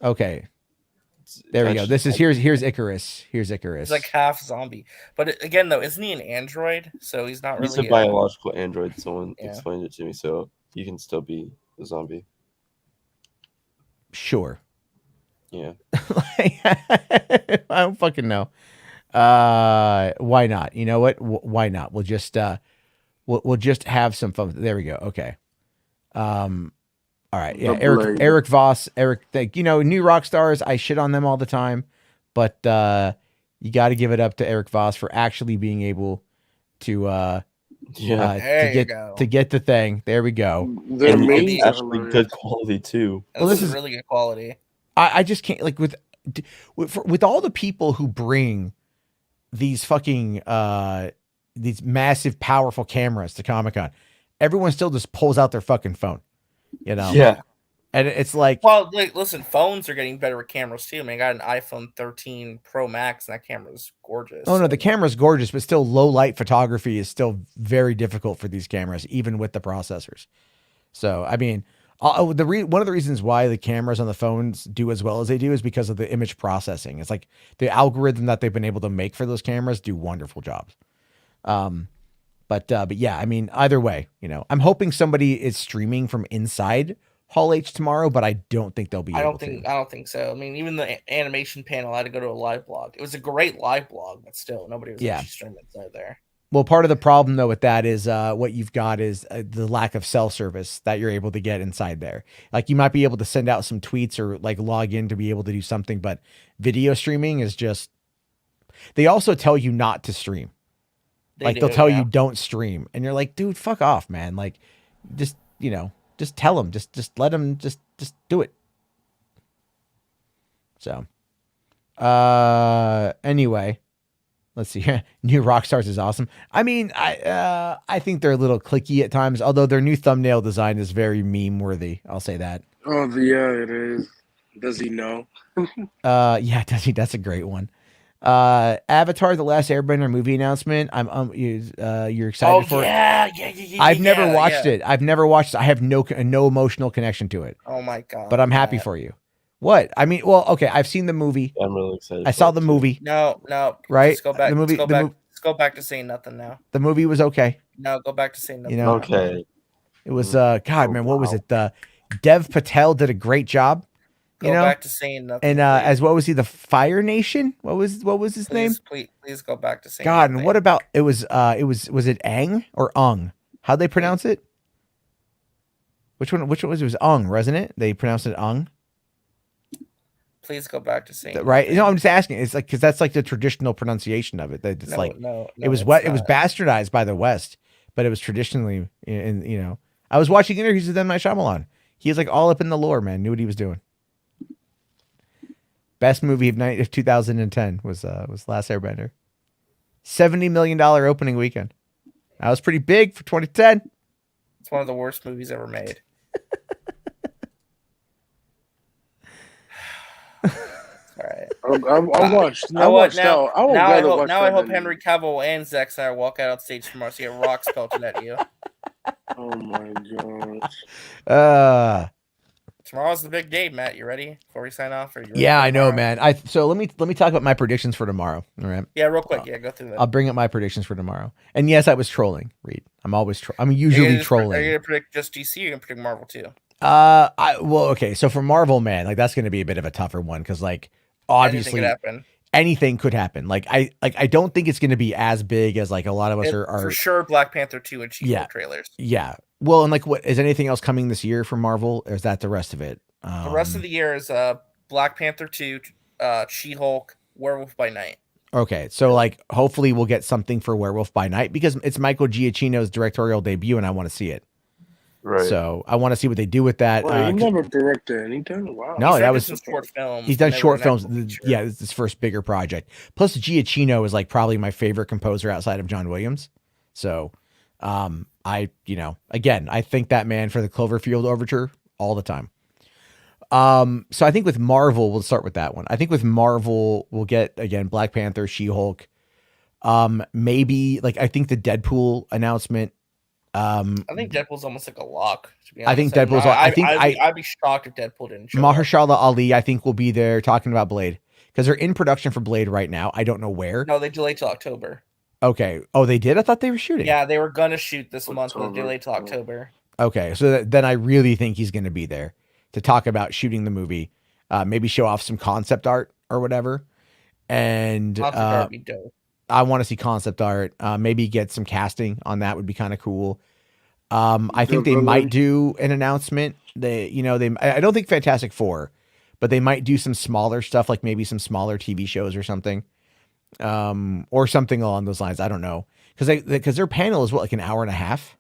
okay. There we go. This is here's Icarus. Here's Icarus. He's like half zombie. But again, though, isn't he an android? So he's not really. He's a biological android. Someone explained it to me, so he can still be a zombie. Sure. Yeah. I don't fucking know. Why not? You know what? Why not? We'll just we'll just have some fun. There we go. Okay. All right. Yeah. Eric Voss, new rock stars. I shit on them all the time, but you got to give it up to Eric Voss for actually being able to get the thing. There we go. They're actually good quality too. Well, this is really good quality. I just can't with all the people who bring these fucking these massive powerful cameras to Comic-Con, everyone still just pulls out their fucking phone. Yeah, and it's like, well, listen, phones are getting better with cameras too. I mean, I got an iPhone 13 Pro Max, and that camera's gorgeous. Oh no, the camera's gorgeous, but still, low light photography is still very difficult for these cameras, even with the processors. So, I mean, one of the reasons why the cameras on the phones do as well as they do is because of the image processing. It's like the algorithm that they've been able to make for those cameras do wonderful jobs. But yeah, I mean, either way, I'm hoping somebody is streaming from inside Hall H tomorrow, but I don't think they'll be able to. I don't think so. I mean, even the animation panel had to go to a live blog. It was a great live blog, but still, nobody was actually streaming inside there. Well, part of the problem though with that is what you've got is the lack of cell service that you're able to get inside there. Like you might be able to send out some tweets or like log in to be able to do something, but video streaming is just. They also tell you not to stream. They'll tell you don't stream, and you're like, dude, fuck off, man. Like, just tell them, just let them, just do it. So, anyway, let's see. New Rockstars is awesome. I mean, I think they're a little clicky at times, although their new thumbnail design is very meme worthy. I'll say that. Oh yeah, it is. Does he know? Yeah, does he? That's a great one. Avatar: The Last Airbender movie announcement. You're excited for it? Yeah. I've never watched it. I've never watched it. I have no emotional connection to it. Oh my god! But I'm happy for you. What? I mean, well, okay. I've seen the movie. I'm really excited. I saw the movie. No. Right? Just go back. The movie. Let's go back to saying nothing now. The movie was okay. No, go back to saying nothing. Okay. It was God, man. What was it? Dev Patel did a great job. Go back to saying nothing. And as what was he? The Fire Nation? What was his name? Please go back to saying God, nothing. and what about it was it Aang or Ung? How'd they pronounce it? Which one was it? It was Ung, wasn't it? They pronounced it Ung. Please go back to saying right. nothing. I'm just asking. It's like because that's like the traditional pronunciation of it. It's it was it was bastardized by the West, but it was traditionally I was watching interviews with M. Night Shyamalan. He was like all up in the lore, man. Knew what he was doing. Best movie of 2010 was Last Airbender. $70 million opening weekend. That was pretty big for 2010. It's one of the worst movies ever made. All right. I watched. Now I hope Henry Cavill and Zack Snyder walk out on stage tomorrow so you get rocks pelted at you. Oh my gosh. Tomorrow's the big day, Matt. You ready before we sign off? Yeah, I know, man. So let me talk about my predictions for tomorrow. All right. Yeah, real quick. Go through that. I'll bring up my predictions for tomorrow. And yes, I was trolling. Reed, I'm usually trolling. Are you gonna predict just DC? Or are you gonna predict Marvel too? Okay. So for Marvel, man, like that's gonna be a bit of a tougher one because like obviously anything could happen. Like I don't think it's gonna be as big as like a lot of us are for sure. Black Panther 2 and She-Hulk trailers. Yeah. Well, and like, what is anything else coming this year from Marvel, or is that the rest of it? The rest of the year is Black Panther 2, She-Hulk, Werewolf by Night. Okay, so like, hopefully we'll get something for Werewolf by Night because it's Michael Giacchino's directorial debut, and I want to see it. Right. So I want to see what they do with that. Well, he never directed anything. Wow. No, that was short films. He's done short films. Yeah, it's his first bigger project. Plus, Giacchino is like probably my favorite composer outside of John Williams. So. I think that man for the Cloverfield Overture all the time. So I think with Marvel, we'll start with that one. I think with Marvel, we'll get again Black Panther, She-Hulk. Maybe like I think the Deadpool announcement. I think Deadpool's almost like a lock. To be I honest, think Deadpool's. I'd be shocked if Deadpool didn't show up. Mahershala Ali, I think, will be there talking about Blade because they're in production for Blade right now. I don't know where. No, they delayed till October. Okay. Oh, they did? I thought they were shooting. Yeah, they were gonna shoot this month, but they delayed till October. Okay, so then I really think he's going to be there to talk about shooting the movie, maybe show off some concept art or whatever. And Concept art would be dope. I want to see concept art. Maybe get some casting on that would be kind of cool. I think they might do an announcement. I don't think Fantastic Four, but they might do some smaller stuff, like maybe some smaller TV shows or something, or something along those lines. I don't know, because their panel is what, like an hour and a half,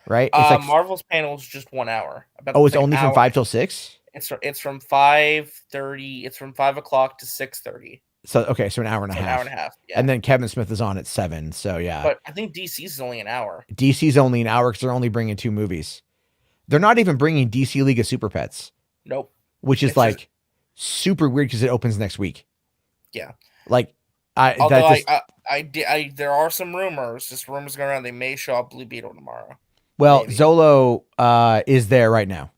right? It's Marvel's panel is just 1 hour. It's only from 5 till 6. It's from 5:30. It's from 5 o'clock to 6:30. So okay, so an hour and a half. An hour and a half. Yeah. And then Kevin Smith is on at 7. So yeah. But I think DC's is only an hour. DC's only an hour because they're only bringing 2 movies. They're not even bringing DC League of Super Pets. Nope. Which is super weird because it opens next week. Yeah. Like there are some rumors, just rumors going around. They may show up Blue Beetle tomorrow. Well, maybe. Zolo is there right now.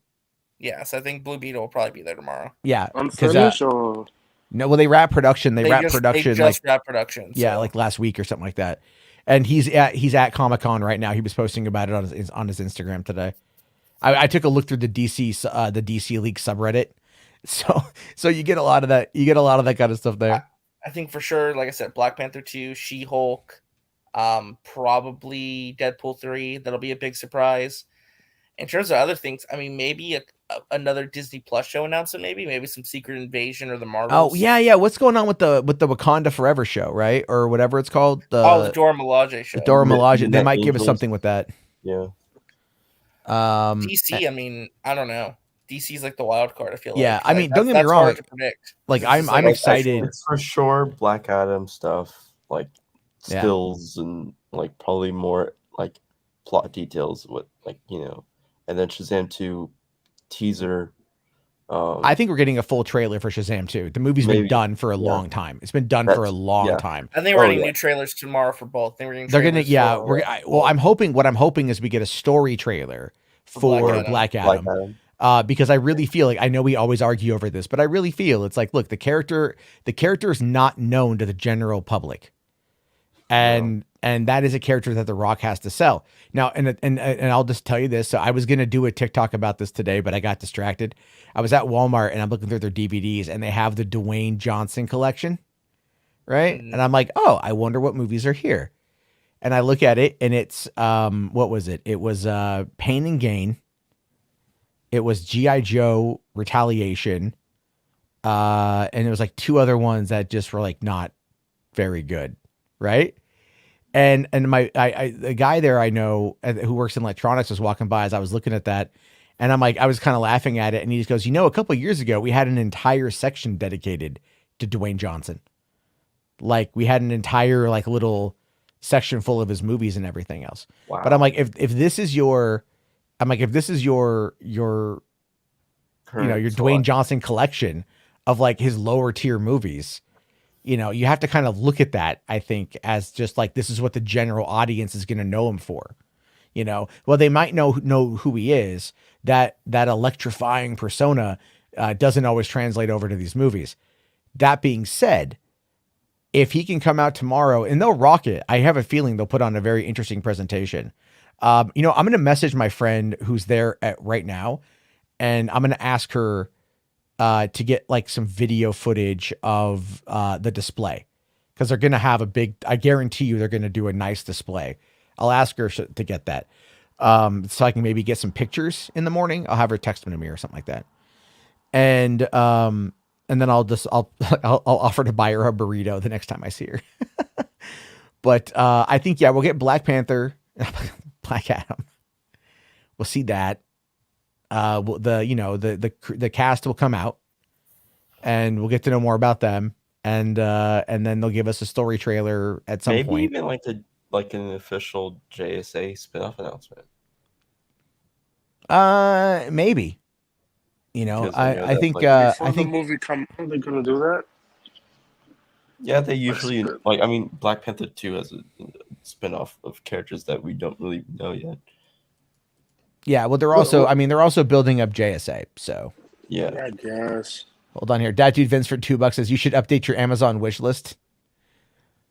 Yes, I think Blue Beetle will probably be there tomorrow. Yeah. Unfinished or no, well, they wrap production. They wrap production. Yeah, like last week or something like that. And he's at Comic-Con right now. He was posting about it on his Instagram today. I took a look through the DC League subreddit. So you get a lot of that. You get a lot of that kind of stuff there. I think for sure, like I said, Black Panther 2, She-Hulk, probably Deadpool 3. That'll be a big surprise. In terms of other things, I mean, maybe another Disney Plus show announcement, maybe some Secret Invasion or the Marvels. Oh yeah. What's going on with the Wakanda Forever show, right, or whatever it's called? The Dora Milaje show. The Dora Milaje. They might give us something with that. Yeah. DC. I mean, I don't know. DC's like the wild card. I feel. Yeah, like. I mean, don't get me wrong. Hard to predict. Like I'm excited. It's for sure Black Adam stuff, like stills and like probably more like plot details. And then Shazam 2 teaser. I think we're getting a full trailer for Shazam 2. The movie's been done for a long time. It's been done for a long time. And they were getting new trailers tomorrow for both. They're gonna. I'm hoping. What I'm hoping is we get a story trailer for Black Adam. Because I really feel like, I know we always argue over this, but I really feel it's like, look, the character is not known to the general public. And that is a character that The Rock has to sell. Now, and I'll just tell you this. So I was going to do a TikTok about this today, but I got distracted. I was at Walmart and I'm looking through their DVDs and they have the Dwayne Johnson collection. Right. And I'm like, oh, I wonder what movies are here. And I look at it and it's, what was it? It was Pain and Gain. It was G.I. Joe Retaliation. And it was like 2 other ones that just were like not very good. Right. And the guy there I know who works in electronics was walking by as I was looking at that. And I'm like, I was kind of laughing at it. And he just goes, a couple of years ago, we had an entire section dedicated to Dwayne Johnson. Like we had an entire like little section full of his movies and everything else. Wow. But I'm like, if this is your Dwayne Johnson collection of like his lower tier movies, you have to kind of look at that, I think, as just like, this is what the general audience is going to know him for. Well, they might know who he is. That electrifying persona doesn't always translate over to these movies. That being said, if he can come out tomorrow and they'll rock it, I have a feeling they'll put on a very interesting presentation. I'm going to message my friend who's there right now, and I'm going to ask her to get like some video footage of the display, because they're going to have I guarantee you they're going to do a nice display. I'll ask her to get that so I can maybe get some pictures in the morning. I'll have her text them to me or something like that. And then I'll offer to buy her a burrito the next time I see her. But I think, we'll get Black Panther, Black Adam. We'll see that. The cast will come out, and we'll get to know more about them, and then they'll give us a story trailer at some point. Maybe even like an official JSA spinoff announcement. Maybe. You know, Because I know I that, think like, Before I the think movie come out, they're gonna do that. yeah, they usually like. I mean, Black Panther 2 has a spin-off of characters that we don't really know yet. yeah. Well, they're also I mean they're also building up JSA. So Yeah, I guess. hold on here. Dat Dude Vince for $2 says you should update your Amazon wish list.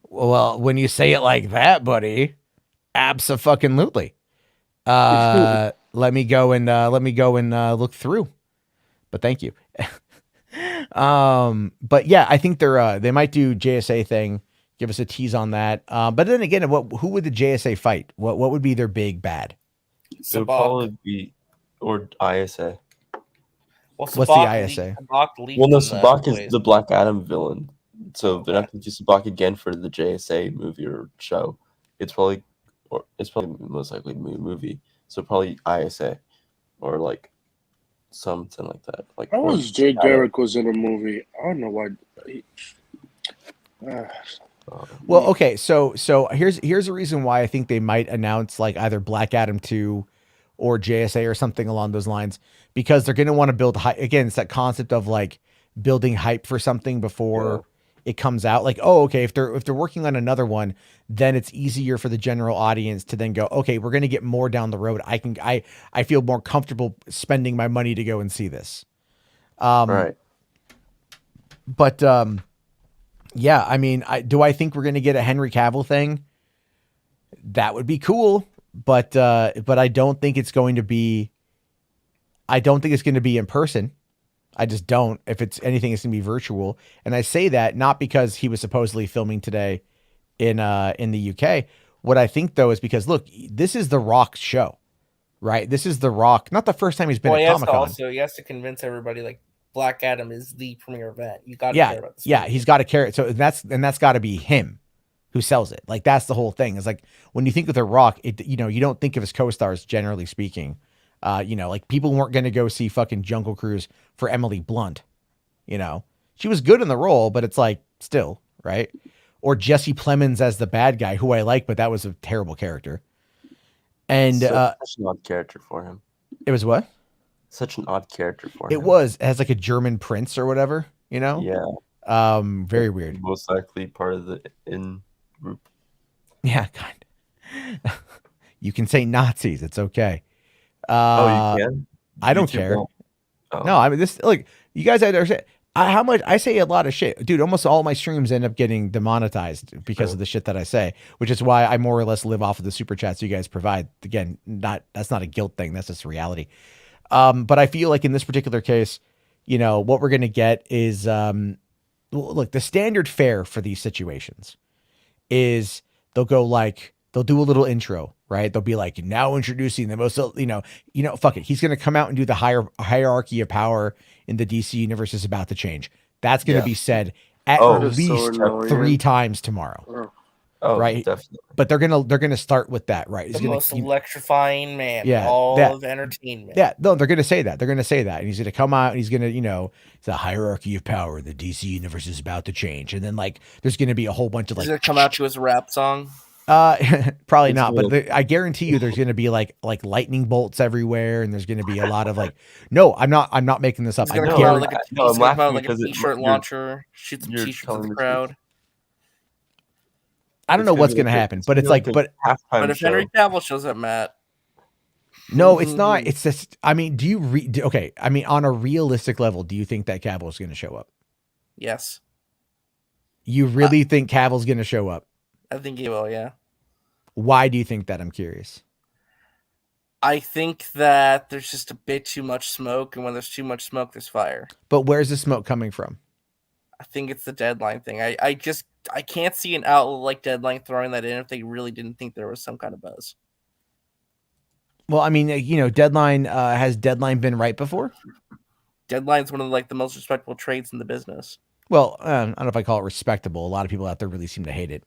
Well, when you say it like that, buddy, abso-fucking-lutely. Let me go and look through. But thank you. But yeah, I think they might do JSA thing. Give us a tease on that. But then again, who would the JSA fight? What would be their big bad? it would probably be or ISA. Well, What's the ISA? Well, no, Sabak is the Black Adam villain, so they're not going to do Sabak again for the JSA movie or show. It's probably most likely a movie, so probably ISA or like something like that. Like How was Jay Garrick was in a movie? I don't know why. Well, okay, so here's a reason why I think they might announce like either Black Adam 2 or JSA or something along those lines, because they're going to want to build hype. Again, it's that concept of like building hype for something before it comes out. Like, oh, okay, if they're working on another one, then it's easier for the general audience to then go, okay, we're going to get more down the road. I feel more comfortable spending my money to go and see this. Right. But yeah, I mean, do I think we're going to get a Henry Cavill thing? That would be cool, but I don't think it's going to be. I don't think it's going to be in person. I just don't. If it's anything, it's going to be virtual. And I say that not because he was supposedly filming today in the UK. What I think though is because look, this is The Rock's show, right? This is The Rock. Not the first time he's been at Comic-Con. Also, he has to convince everybody like Black Adam is the premier event. You got to care about this. Yeah, he's got to care. So that's got to be him who sells it. Like that's the whole thing. It's like when you think of The Rock, you don't think of his co-stars generally speaking. Like people weren't going to go see fucking Jungle Cruise for Emily Blunt. She was good in the role, but it's like still, right? Or Jesse Plemons as the bad guy, who I like, but that was a terrible character. And such an odd character for him. It was what? Such an odd character for him. It was as like a German prince or whatever, Yeah. Very weird. Most likely part of the in group. Yeah, kind of. You can say Nazis. It's okay. You can? I don't care. No, I mean this. Look, you guys understand how much I say a lot of shit, dude. Almost all my streams end up getting demonetized because of the shit that I say, which is why I more or less live off of the super chats you guys provide. Again, that's not a guilt thing. That's just reality. But I feel like in this particular case, what we're gonna get is look, the standard fare for these situations is they'll do a little intro, right? They'll be like, now introducing the most, fuck it. He's going to come out and do the hierarchy of power in the DC universe is about to change. That's going to be said at least 3 times tomorrow. Oh, right. Definitely. But they're gonna start with that, right? The most electrifying man, of entertainment. Yeah, no, they're gonna say that. They're gonna say that, and he's gonna come out and he's gonna, the hierarchy of power, the DC universe is about to change, and then like there's gonna be a whole bunch of like. Does it come out to his rap song? Probably not, but I guarantee you there's gonna be like lightning bolts everywhere, and there's gonna be a lot of like. No, I'm not making this up. He's gonna come out like a t-shirt launcher, shoot some t-shirts at the crowd. I don't know what's going to happen, but it's like, but if Henry Cavill shows up, Matt. No, it's not. It's just, I mean, do you okay. I mean, on a realistic level, do you think that Cavill is going to show up? Yes. You really think Cavill's going to show up? I think he will. Yeah. Why do you think that? I'm curious. I think that there's just a bit too much smoke, and when there's too much smoke, there's fire. But where's the smoke coming from? I think it's the Deadline thing. I can't see an outlet like Deadline throwing that in if they really didn't think there was some kind of buzz. Well, I mean, Deadline has Deadline been right before? Deadline's one of the most respectable trades in the business. Well, I don't know if I call it respectable. A lot of people out there really seem to hate it.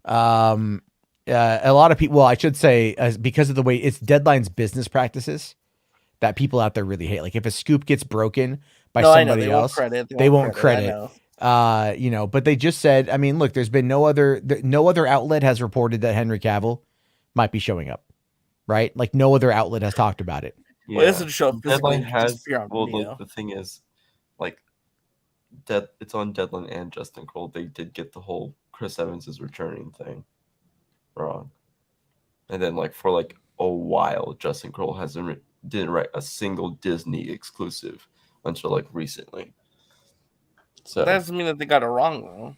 A lot of people, well, I should say, because of the way it's Deadline's business practices that people out there really hate. Like if a scoop gets broken by somebody else, they won't credit. But they just said, I mean, look, there's been no other outlet has reported that Henry Cavill might be showing up, right? Like no other outlet has talked about it. Well, it doesn't show up physically. Deadline has on video. like the thing is, like, it's on Deadline and Justin Kroll. They did get the whole Chris Evans is returning thing wrong, and then like for like a while, Justin Kroll didn't write a single Disney exclusive until like recently. So that doesn't mean that they got it wrong though.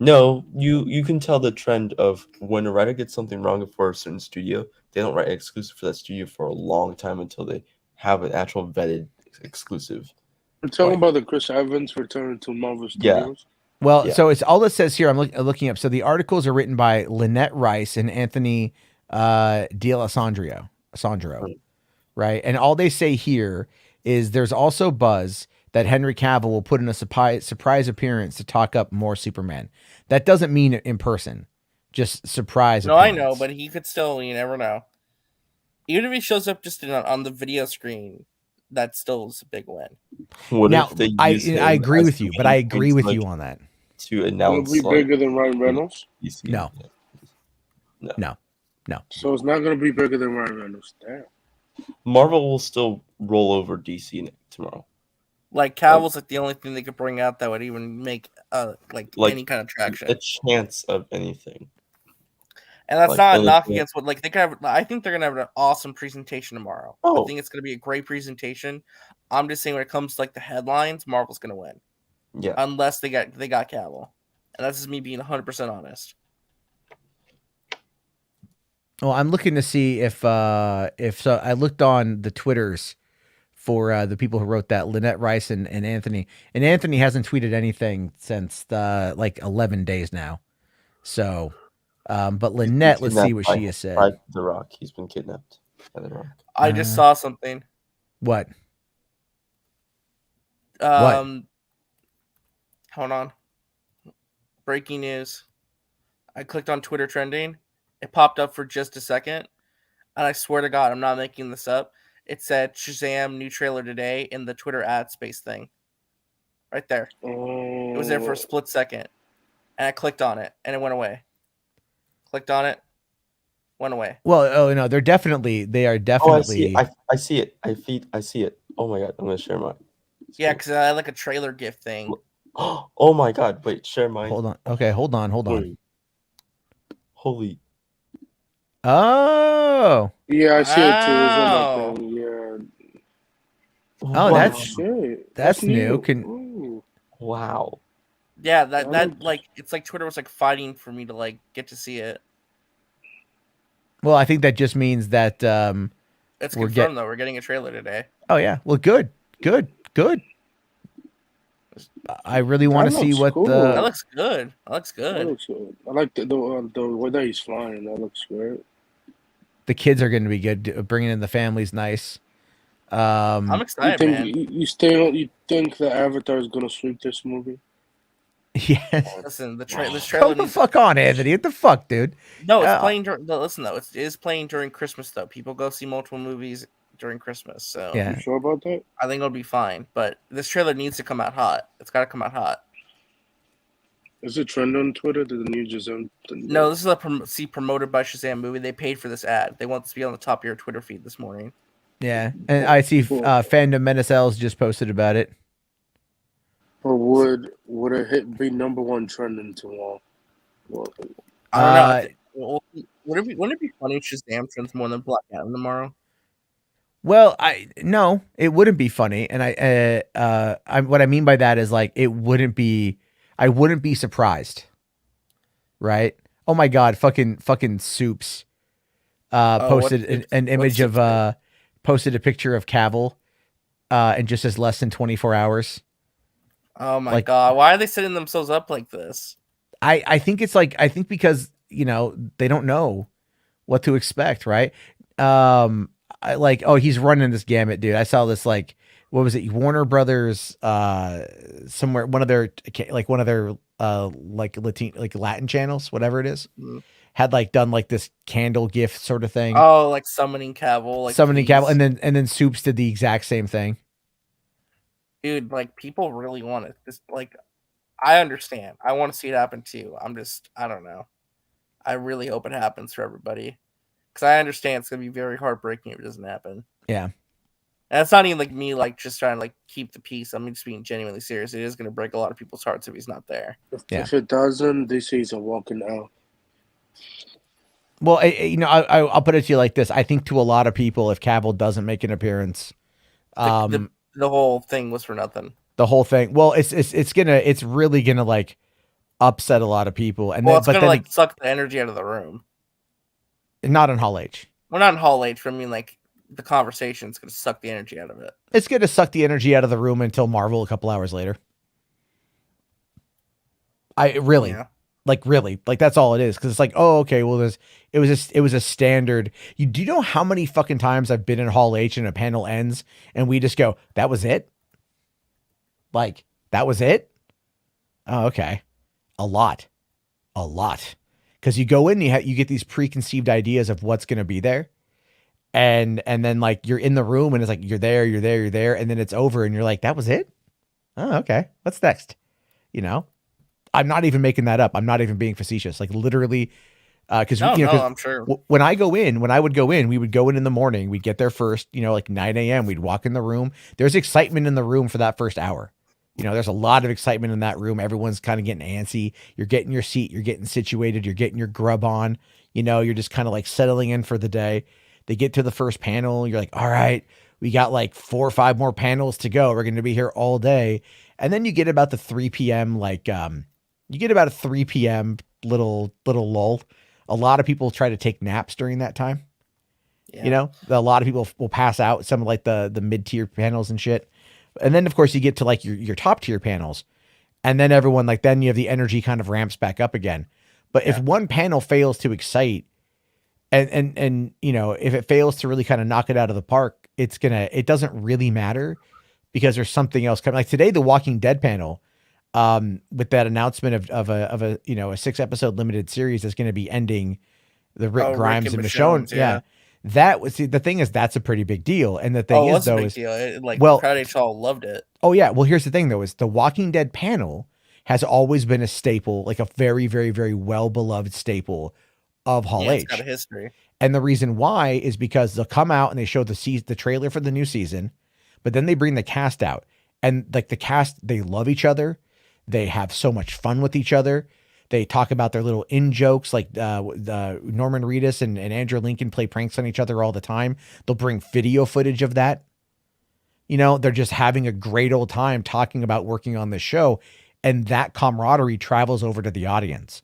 No, you can tell the trend of when a writer gets something wrong for a certain studio, they don't write an exclusive for that studio for a long time until they have an actual vetted exclusive. We're talking about the Chris Evans return to Marvel Studios. Well, so it's all it says here. I'm looking up. So the articles are written by Lynette Rice and Anthony D'Alessandro, right? And all they say here is there's also buzz that Henry Cavill will put in a surprise appearance to talk up more Superman. That doesn't mean in person, just surprise. No, appearance. I know, but he could still. You never know. Even if he shows up just on the video screen, that still is a big win. Now, I agree with you, but I agree with you on that. To announce, will be bigger than Ryan Reynolds? No. So it's not going to be bigger than Ryan Reynolds. Damn. Marvel will still roll over DC tomorrow. Like Cavill's like the only thing they could bring out that would even make like any kind of traction. A chance of anything. And that's not a knock against what they could have. I think they're gonna have an awesome presentation tomorrow. I think it's gonna be a great presentation. I'm just saying when it comes to like the headlines, Marvel's gonna win. Yeah. Unless they got Cavill. And that's just me being 100% honest. Well, I'm looking to see if so. I looked on the Twitters for the people who wrote that, Lynette Rice and Anthony. And Anthony hasn't tweeted anything since like 11 days now. So, but Lynette, let's see what she has said. By The Rock. He's been kidnapped by The Rock. I just saw something. What? Hold on. Breaking news. I clicked on Twitter trending. It popped up for just a second. And I swear to God, I'm not making this up. It said Shazam new trailer today in the Twitter ad space thing. Right there. It was there for a split second. And I clicked on it and it went away. Clicked on it. Went away. Well, no, they are definitely. I see it. I see it. Oh my God. I'm going to share mine. Yeah, because I had like a trailer gift thing. Oh my God. Wait, share mine. Hold on. Okay, hold on. Holy. Oh. Yeah, I see it too. Yeah. Oh, that's new. Wow. Yeah, that like it's like Twitter was like fighting for me to like get to see it. Well, I think that just means that it's confirmed though. We're getting a trailer today. Oh yeah. Well, good. I really want to see what cool. That looks good. I like the way that he's flying. That looks great. The kids are going to be good. Bringing in the family's nice. I'm excited, man. You think the Avatar is going to sweep this movie? Yes. Listen, this trailer. Come the fuck on, Anthony. What the fuck, dude? No, it's playing during. Listen though, it is playing during Christmas though. People go see multiple movies during Christmas, so yeah. You sure about that? I think it'll be fine. But this trailer needs to come out hot. It's got to come out hot. Is it trend on Twitter? Did the new Shazam? No, this is a promoted by Shazam movie. They paid for this ad. They want this to be on the top of your Twitter feed this morning. Yeah, and I see Fandom Menace L's just posted about it. Or would it be number one trending tomorrow? I don't know. Wouldn't it be funny if Shazam trends more than Black Adam tomorrow? Well, no, it wouldn't be funny, and what I mean by that is like it wouldn't be. I wouldn't be surprised, right? Oh my God, fucking Soups posted an image of posted a picture of Cavill, and just says less than 24 hours. Oh my God, why are they setting themselves up like this? I think it's like because they don't know what to expect, right? He's running this gamut, dude. I saw this like. What was it? Warner Brothers, somewhere, one of their Latin channels, whatever it is, had like done like this candle gift sort of thing. Oh, like summoning Cavill, Cavill, and then Soups did the exact same thing. Dude, like people really want it. This like, I understand. I want to see it happen too. I don't know. I really hope it happens for everybody because I understand it's gonna be very heartbreaking if it doesn't happen. Yeah. And it's not even like me, like just trying to like keep the peace. I'm just being genuinely serious. It is going to break a lot of people's hearts if he's not there. If it doesn't, they say he's a walking out. Well, I'll put it to you like this. I think to a lot of people, if Cavill doesn't make an appearance, the whole thing was for nothing. The whole thing. Well, it's really gonna like upset a lot of people, and it's gonna like suck the energy out of the room. Not in Hall H. Well, not in Hall H, but I mean like the conversation's gonna suck the energy out of it. It's gonna suck the energy out of the room until Marvel a couple hours later. Really that's all it is, because it's like, oh, okay, well, it was a standard. Do you know how many fucking times I've been in Hall H and a panel ends and we just go, that was it? Like, that was it? Oh, okay. A lot. Because you go in, you get these preconceived ideas of what's going to be there. And then like you're in the room and it's like, you're there. And then it's over and you're like, that was it? Oh, okay. What's next? I'm not even making that up. I'm not even being facetious. Like literally, because I'm sure. When I would go in, we would go in the morning. We'd get there first, like 9 a.m. We'd walk in the room. There's excitement in the room for that first hour. There's a lot of excitement in that room. Everyone's kind of getting antsy. You're getting your seat. You're getting situated. You're getting your grub on. You're just kind of like settling in for the day. They get to the first panel. You're like, all right, we got like 4 or 5 more panels to go. We're going to be here all day. And then you get about the 3 p.m. little lull. A lot of people try to take naps during that time. Yeah. A lot of people will pass out, some of like the mid-tier panels and shit. And then of course you get to like your top tier panels, and then everyone then you have the energy kind of ramps back up again. But if one panel fails to excite and if it fails to really kind of knock it out of the park, it doesn't really matter, because there's something else coming. Like today, the Walking Dead panel, with that announcement of a 6-episode limited series that's going to be ending the Rick Grimes and Michonne. Yeah. That was the thing is that's a pretty big deal. And the thing is, though, is Crowd all loved it. Oh yeah. Well, here's the thing though, is the Walking Dead panel has always been a staple, like a very, very, very well beloved staple of Hall H. It's got a history. And the reason why is because they'll come out and they show the trailer for the new season, but then they bring the cast out, and like the cast, they love each other. They have so much fun with each other. They talk about their little in-jokes, like Norman Reedus and Andrew Lincoln play pranks on each other all the time. They'll bring video footage of that. They're just having a great old time talking about working on this show. And that camaraderie travels over to the audience.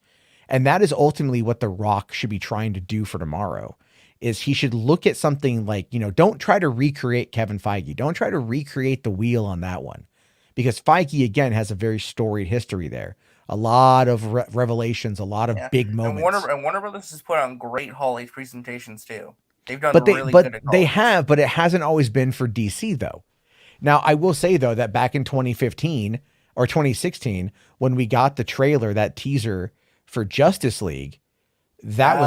And that is ultimately what The Rock should be trying to do for tomorrow, is he should look at something like, don't try to recreate Kevin Feige. Don't try to recreate the wheel on that one. Because Feige, again, has a very storied history there. A lot of revelations, a lot of big moments. And Warner Brothers has put on great Hall H presentations too. They've done but really good at Hall H. But it hasn't always been for DC though. Now, I will say though that back in 2015 or 2016, when we got the trailer, that teaser for Justice League, that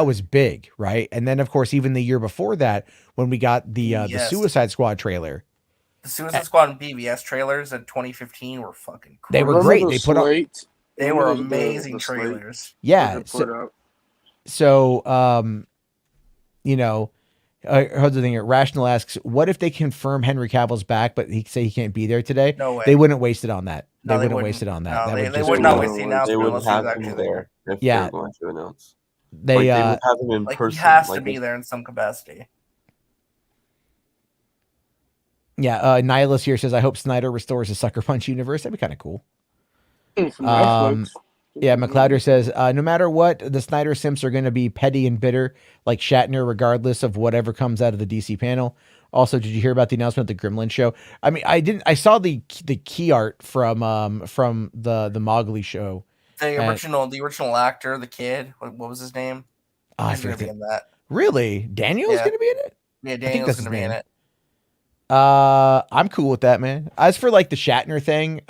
was big, right? And then of course, even the year before that, when we got the Suicide Squad trailer. The Suicide Squad and BVS trailers in 2015 were fucking crazy. They were great. They were amazing trailers. Yeah. So here's the thing. Rational asks, what if they confirm Henry Cavill's back, but he say he can't be there today? No way. They wouldn't waste it on that. They wouldn't waste it on that. No, they would not waste the announcement. They would have him there if they're going to announce. They would have him in person. He has to be there in some capacity. Yeah, Nihilus here says, I hope Snyder restores the Sucker Punch universe. That'd be kind of cool. Yeah, McLeoder says, no matter what, the Snyder Simps are going to be petty and bitter, like Shatner, regardless of whatever comes out of the DC panel. Also, did you hear about the announcement of the Gremlin show? I mean, I didn't. I saw the key art from the Mowgli show. The original actor, the kid. What was his name? He's going to be in that. Really, Daniel's going to be in it. Yeah, Daniel's going to be in it. I'm cool with that, man. As for like the Shatner thing,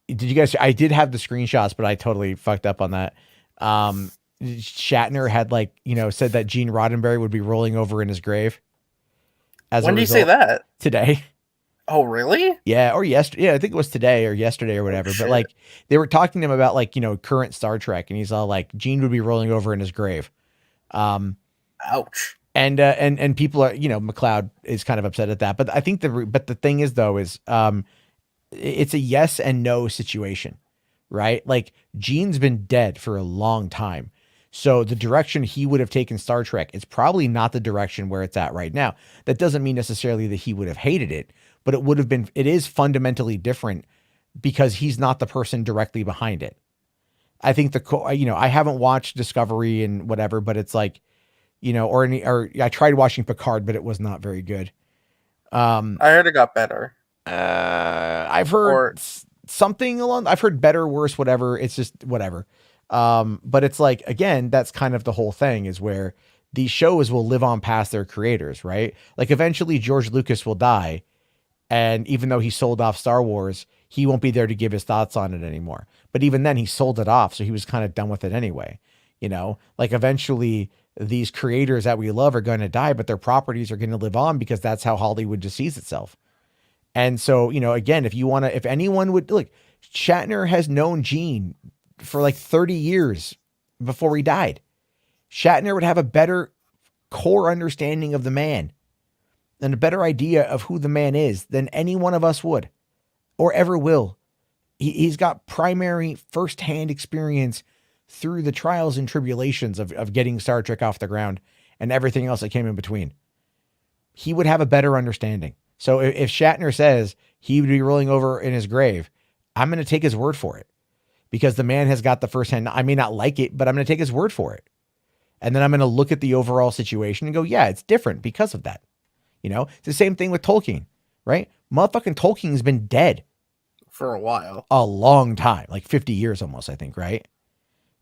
did you guys? I did have the screenshots, but I totally fucked up on that. Shatner had said that Gene Roddenberry would be rolling over in his grave. When did he say that? Today. Oh, really? Yeah, or yesterday. Yeah, I think it was today or yesterday or whatever. But like they were talking to him about current Star Trek, and he's all like, Gene would be rolling over in his grave. Ouch. And people are, McLeod is kind of upset at that. But I think but the thing is though, is it's a yes and no situation, right? Like Gene's been dead for a long time. So the direction he would have taken Star Trek is probably not the direction where it's at right now. That doesn't mean necessarily that he would have hated it, but it is fundamentally different because he's not the person directly behind it. I think I haven't watched Discovery and whatever, but it's like, or I tried watching Picard, but it was not very good. I heard it got better. I've heard I've heard better, worse, whatever. It's just whatever. But it's like, again, that's kind of the whole thing, is where these shows will live on past their creators, right? Like eventually George Lucas will die. And even though he sold off Star Wars, he won't be there to give his thoughts on it anymore. But even then he sold it off. So he was kind of done with it anyway. Like eventually these creators that we love are going to die, but their properties are going to live on because that's how Hollywood just sees itself. And so, again, if anyone would look, Shatner has known Gene for like 30 years before he died. Shatner would have a better core understanding of the man and a better idea of who the man is than any one of us would or ever will. He's got primary firsthand experience through the trials and tribulations of getting Star Trek off the ground and everything else that came in between. He would have a better understanding. So if Shatner says he would be rolling over in his grave, I'm going to take his word for it because the man has got the firsthand. I may not like it, but I'm going to take his word for it. And then I'm going to look at the overall situation and go, yeah, it's different because of that. It's the same thing with Tolkien, right? Motherfucking Tolkien's been dead for a while, a long time, like 50 years almost, I think, right?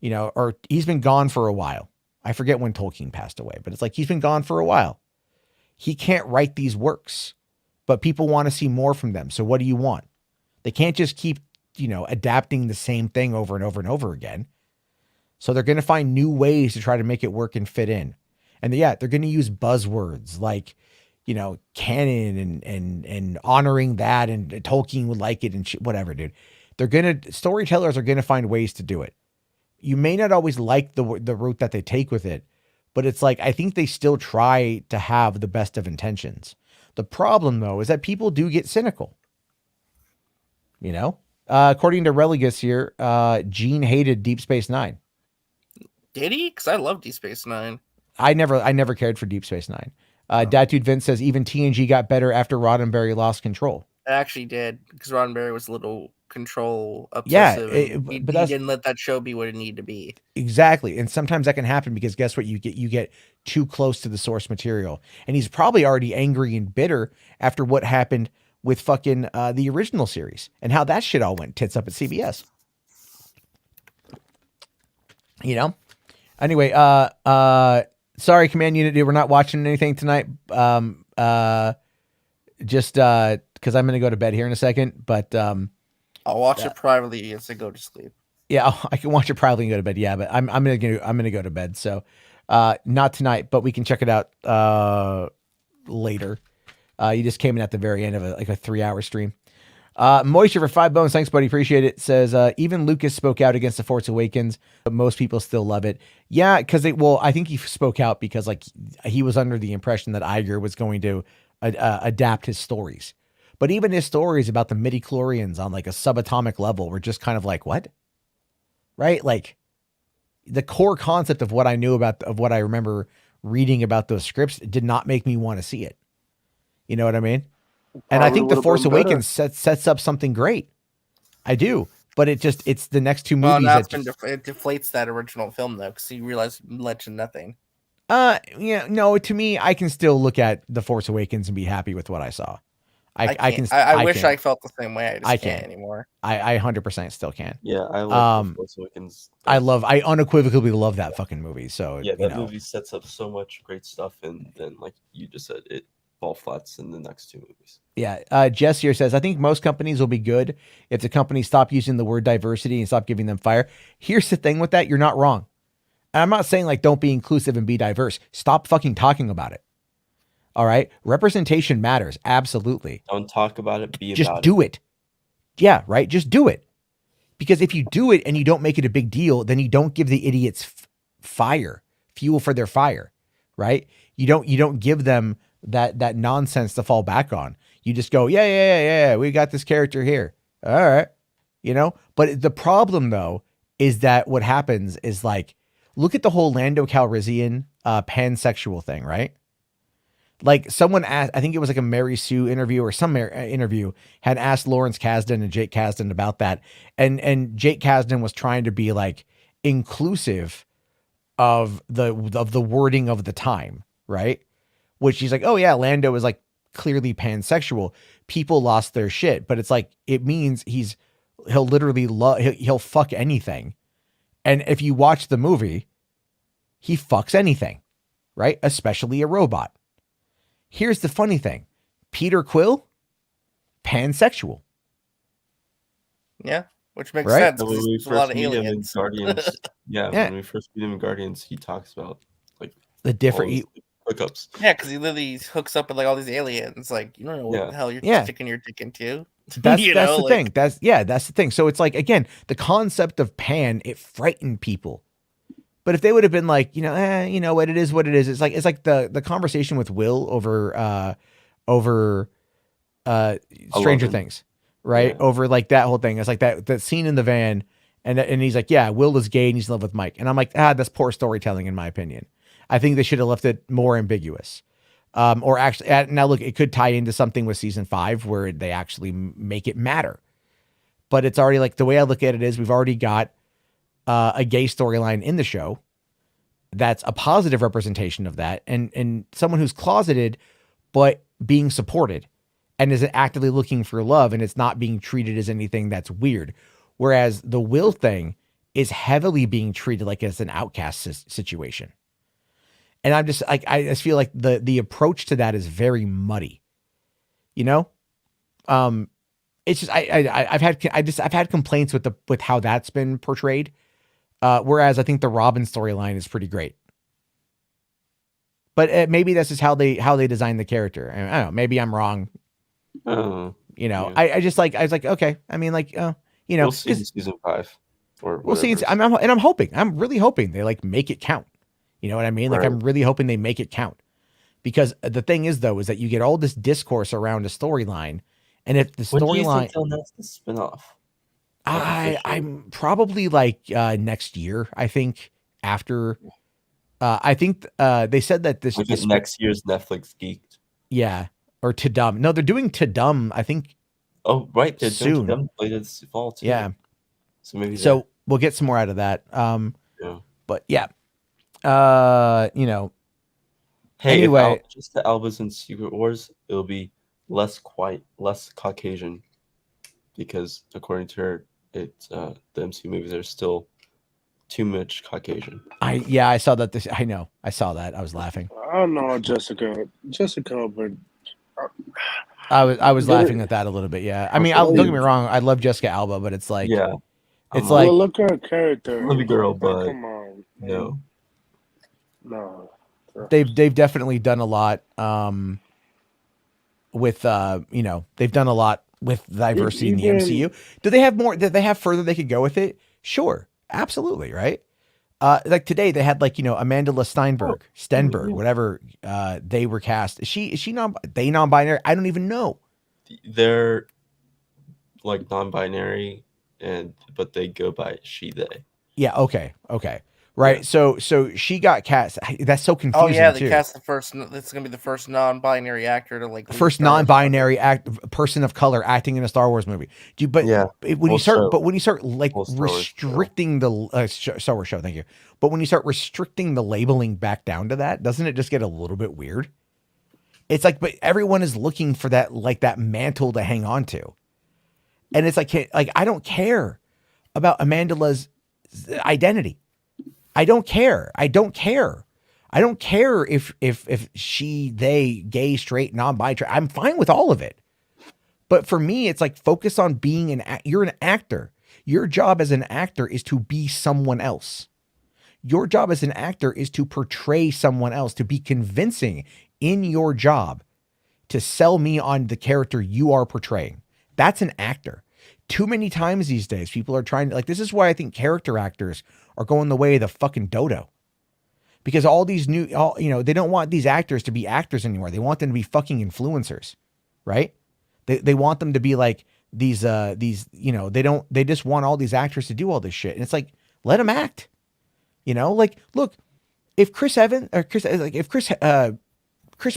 Or he's been gone for a while. I forget when Tolkien passed away, but it's like he's been gone for a while. He can't write these works, but people want to see more from them. So what do you want? They can't just keep, adapting the same thing over and over and over again. So they're going to find new ways to try to make it work and fit in. And they're going to use buzzwords like, canon and honoring that, and Tolkien would like it and whatever, dude. Storytellers are going to find ways to do it. You may not always like the route that they take with it, but it's like, I think they still try to have the best of intentions. The problem though, is that people do get cynical, according to Religus here, Gene hated Deep Space Nine. Did he? Cause I love Deep Space Nine. I never cared for Deep Space Nine. Datude Vince says even TNG got better after Roddenberry lost control. It actually did, because Roddenberry was a little control obsessive. Yeah, he didn't let that show be what it needed to be. Exactly, and sometimes that can happen because guess what? You get too close to the source material, and he's probably already angry and bitter after what happened with fucking the original series and how that shit all went tits up at CBS. Anyway, sorry, Command Unit, we're not watching anything tonight. Just because I'm going to go to bed here in a second, but I'll watch it privately as I go to sleep. Yeah, I can watch it privately and go to bed. Yeah, but I'm gonna go to bed. So, not tonight, but we can check it out later. You just came in at the very end of a 3-hour stream. Moisture for 5 bones. Thanks, buddy. Appreciate it. Says, even Lucas spoke out against The Force Awakens, but most people still love it. Yeah, because I think he spoke out because he was under the impression that Iger was going to adapt his stories. But even his stories about the midichlorians on a subatomic level were just kind of like, what? Right? Like the core concept of what I knew of what I remember reading about those scripts did not make me want to see it. You know what I mean? And I think The Force Awakens sets up something great. I do. But it's the next two movies. Well, it deflates that original film though, because you realize legend nothing. Yeah, no, to me, I can still look at The Force Awakens and be happy with what I saw. I wish I felt the same way. I can't anymore. I 100% still can. Yeah, I love The Force Awakens. I unequivocally love that fucking movie. So yeah, that movie sets up so much great stuff, and then like you just said, it fall flats in the next two movies. Yeah, Jess here says, I think most companies will be good if the companies stop using the word diversity and stop giving them fire. Here's the thing with that, you're not wrong. And I'm not saying don't be inclusive and be diverse. Stop fucking talking about it. All right. Representation matters. Absolutely. Don't talk about it. Just do it. Yeah. Right. Just do it. Because if you do it and you don't make it a big deal, then you don't give the idiots fuel for their fire. Right. You don't give them that nonsense to fall back on. You just go, yeah, we got this character here. All right. But the problem though is that what happens is like, look at the whole Lando Calrissian pansexual thing, right? Like someone asked, I think it was like a Mary Sue interview or some interview had asked Lawrence Kasdan and Jake Kasdan about that. And Jake Kasdan was trying to be like inclusive of the wording of the time, right? Which he's like, oh yeah, Lando is like clearly pansexual. People lost their shit, but it's like, it means he'll literally he'll fuck anything. And if you watch the movie, he fucks anything, right? Especially a robot. Here's the funny thing. Peter Quill, pansexual. Yeah, which makes right? sense. When we There's a lot first of meet him in aliens. Guardians, when we first meet him in Guardians, he talks about like the different hookups. Yeah, because he literally hooks up with like all these aliens. Like, you don't know what the hell you're sticking your dick into. That's the thing. That's the thing. So it's like, again, the concept of pan, it frightened people. But if they would have been like, you know what, it is what it is. It's like the conversation with Will over Stranger Things, right? Yeah. Over like that whole thing. It's like that scene in the van, and he's like, yeah, Will is gay and he's in love with Mike. And I'm like, that's poor storytelling in my opinion. I think they should have left it more ambiguous. Or actually, now look, it could tie into something with season 5 where they actually make it matter. But it's already like, the way I look at it is, we've already got a gay storyline in the show that's a positive representation of that, and someone who's closeted but being supported and is actively looking for love, and it's not being treated as anything that's weird. Whereas the Will thing is heavily being treated like it's an outcast situation. And I'm just like, I just feel like the approach to that is very muddy, It's just I've had complaints with how that's been portrayed. Whereas I think the Robin storyline is pretty great. But maybe that's just how they designed the character. I don't know. Maybe I'm wrong. Yeah. I was like, okay. I mean, like, we'll see in season 5. We'll see. I'm really hoping they like make it count. You know what I mean? Like, I'm really hoping they make it count, because the thing is though, is that you get all this discourse around a storyline, and if the storyline, when do you think they'll announce the spinoff? I'm probably like this year. I think after, I think they said that this next year's Netflix Geeked. Yeah, or To Dumb. No, they're doing To Dumb, I think. Oh, right, they're soon. doing To Dumb later this fall too. Yeah, so maybe we'll get some more out of that. But yeah, Hey, anyway, if just the Albas in Secret Wars, it'll be less Caucasian, because according to her, it's the MC movies are still too much Caucasian. I saw that. I saw that. I was laughing. I don't know, Jessica, but I was laughing at that a little bit. Yeah, I mean, don't get me wrong. I love Jessica Alba, but it's like, it's like, look at her character. Love you, girl, but come on, no. They've definitely done a lot with they've done a lot with diversity in the MCU. Do they have more? Did they have further they could go with it? Sure, absolutely, right? Like today they had Amanda Stenberg, whatever they were cast. Is she non-binary? I don't even know. They're like non-binary, but they go by she, they. Yeah. Okay. Right. Yeah. So she got cast. That's so confusing. Oh yeah, they cast the first. It's gonna be the first non-binary actor to first non-binary person of color acting in a Star Wars movie. When you start like restricting the Star Wars show, thank you. But when you start restricting the labeling back down to that, doesn't it just get a little bit weird? It's like, but everyone is looking for that mantle to hang on to, and it's like I don't care about Amanda's identity. I don't care if she, they, gay, straight, non-binary. I'm fine with all of it. But for me, it's like, focus on being you're an actor. Your job as an actor is to be someone else. Your job as an actor is to portray someone else, to be convincing in your job, to sell me on the character you are portraying. That's an actor. Too many times these days, people are trying to, this is why I think character actors are going the way of the fucking dodo. because all these new, they don't want these actors to be actors anymore. They want them to be fucking influencers, right? They want them to be like these, they just want all these actors to do all this shit. And it's like, let them act, like, look, if Chris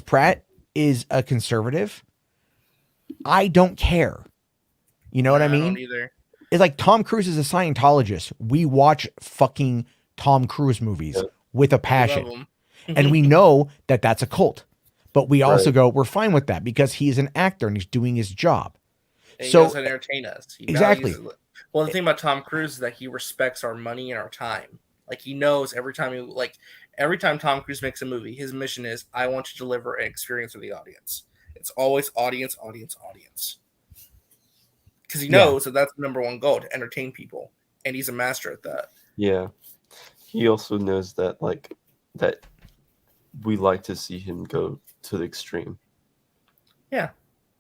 Pratt is a conservative, I don't care. You know what I mean? I don't either. It's like Tom Cruise is a Scientologist. We watch fucking Tom Cruise movies with a passion. And we know that that's a cult. But we also go, we're fine with that because he's an actor and he's doing his job. And so he doesn't entertain us. Exactly. Well, the thing about Tom Cruise is that he respects our money and our time. Like, he knows every time Tom Cruise makes a movie, his mission is, I want to deliver an experience for the audience. It's always audience. Because he knows that that's the number one goal, to entertain people. And he's a master at that. Yeah. He also knows that, that we like to see him go to the extreme. Yeah.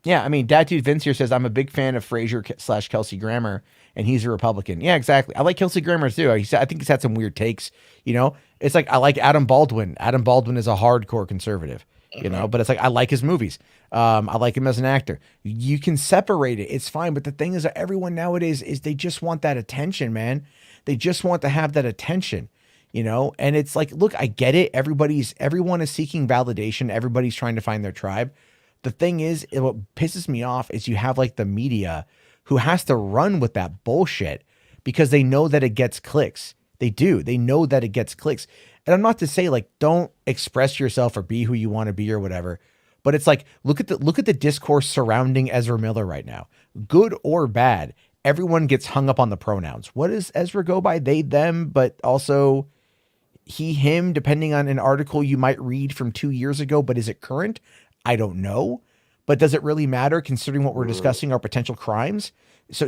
Yeah, I mean, Dad Dude Vince here says, I'm a big fan of Frasier / Kelsey Grammer, and he's a Republican. Yeah, exactly. I like Kelsey Grammer too. I think he's had some weird takes, It's like, I like Adam Baldwin. Adam Baldwin is a hardcore conservative, but it's like, I like his movies. I like him as an actor. You can separate it. It's fine. But the thing is that everyone nowadays is they just want that attention, man. They just want to have that attention, and it's like, look, I get it. Everyone is seeking validation. Everybody's trying to find their tribe. The thing is, what pisses me off is you have like the media who has to run with that bullshit because they know that it gets clicks. They do. They know that it gets clicks. And I'm not to say like, don't express yourself or be who you want to be or whatever. But it's like, look at the discourse surrounding Ezra Miller right now. Good or bad, everyone gets hung up on the pronouns. What does Ezra go by? They, them, but also he, him, depending on an article you might read from 2 years ago. But is it current? I don't know. But does it really matter considering what we're discussing are potential crimes? So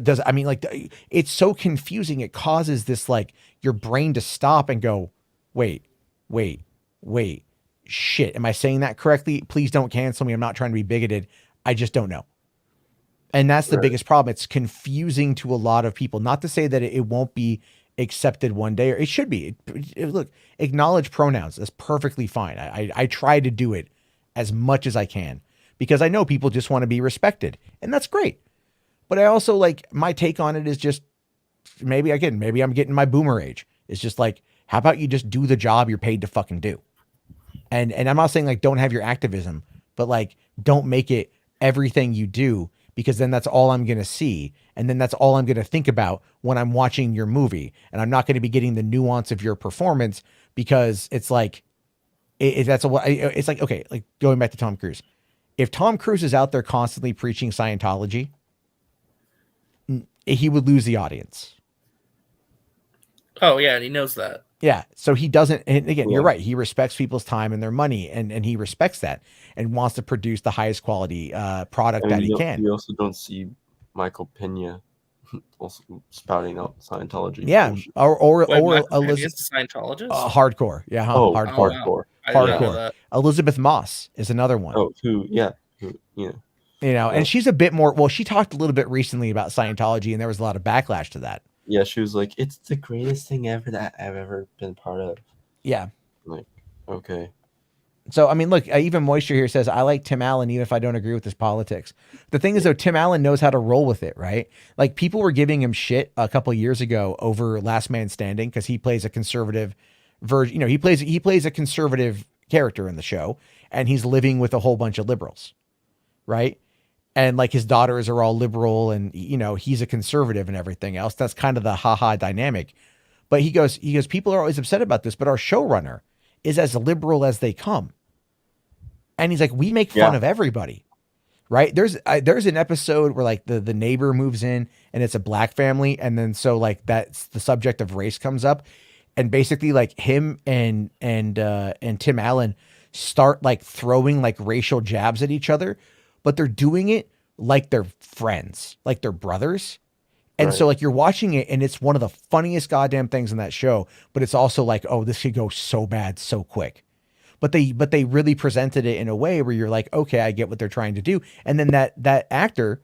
it's so confusing. It causes this, like, your brain to stop and go, wait, shit. Am I saying that correctly? Please don't cancel me. I'm not trying to be bigoted. I just don't know. And that's the biggest problem. It's confusing to a lot of people. Not to say that it won't be accepted one day, or it should be. Look, acknowledge pronouns. That's perfectly fine. I try to do it as much as I can because I know people just want to be respected, and that's great. But I also, like, my take on it is just maybe I'm getting my boomer age. It's just like, how about you just do the job you're paid to fucking do? And I'm not saying like don't have your activism, but like don't make it everything you do, because then that's all I'm going to see. And then that's all I'm going to think about when I'm watching your movie. And I'm not going to be getting the nuance of your performance because it's like, it's like, okay, like going back to Tom Cruise. If Tom Cruise is out there constantly preaching Scientology, he would lose the audience. Oh yeah. And he knows that. Yeah. So he doesn't, and again, you're right. He respects people's time and their money, and he respects that and wants to produce the highest quality product that he can. You also don't see Michael Pena also spouting out Scientology. Yeah. bullshit. Or Elizabeth Scientologist? Hardcore. Yeah. Hardcore. Wow. Hardcore. Elizabeth Moss is another one. Oh, yeah. And she's a bit more, well, she talked a little bit recently about Scientology, and there was a lot of backlash to that. Yeah, she was like, it's the greatest thing ever that I've ever been part of. Yeah. Like, okay. So, I mean, look, even Moisture here says, I like Tim Allen, even if I don't agree with his politics. The thing is, though, Tim Allen knows how to roll with it, right? Like, people were giving him shit a couple years ago over Last Man Standing because he plays a conservative version. He plays a conservative character in the show, and he's living with a whole bunch of liberals, right? And like his daughters are all liberal, and he's a conservative and everything else. That's kind of the haha dynamic. But he goes, people are always upset about this, but our showrunner is as liberal as they come. And he's like, we make fun of everybody, right? There's an episode where like the neighbor moves in and it's a black family. And then, so like that's the subject of race comes up, and basically like him and Tim Allen start like throwing like racial jabs at each other, but they're doing it like they're friends, like they're brothers. And so like you're watching it and it's one of the funniest goddamn things in that show, but it's also like, oh, this could go so bad so quick. But they really presented it in a way where you're like, okay, I get what they're trying to do. And then that actor,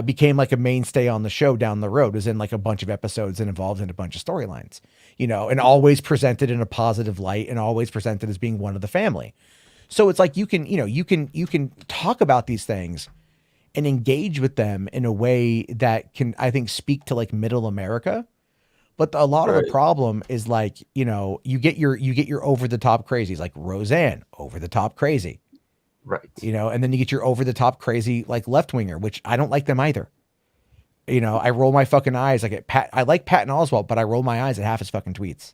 became like a mainstay on the show down the road, was in like a bunch of episodes and involved in a bunch of storylines, you know, and always presented in a positive light and always presented as being one of the family. So it's like, you can, you know, you can talk about these things and engage with them in a way that can, I think, speak to like middle America. But a lot of the problem is like, you know, you get your over the top crazies like Roseanne, over the top crazy. Right. You know, and then you get your over the top crazy like left winger, which I don't like them either. You know, I roll my fucking eyes. I like Patton Oswalt, but I roll my eyes at half his fucking tweets.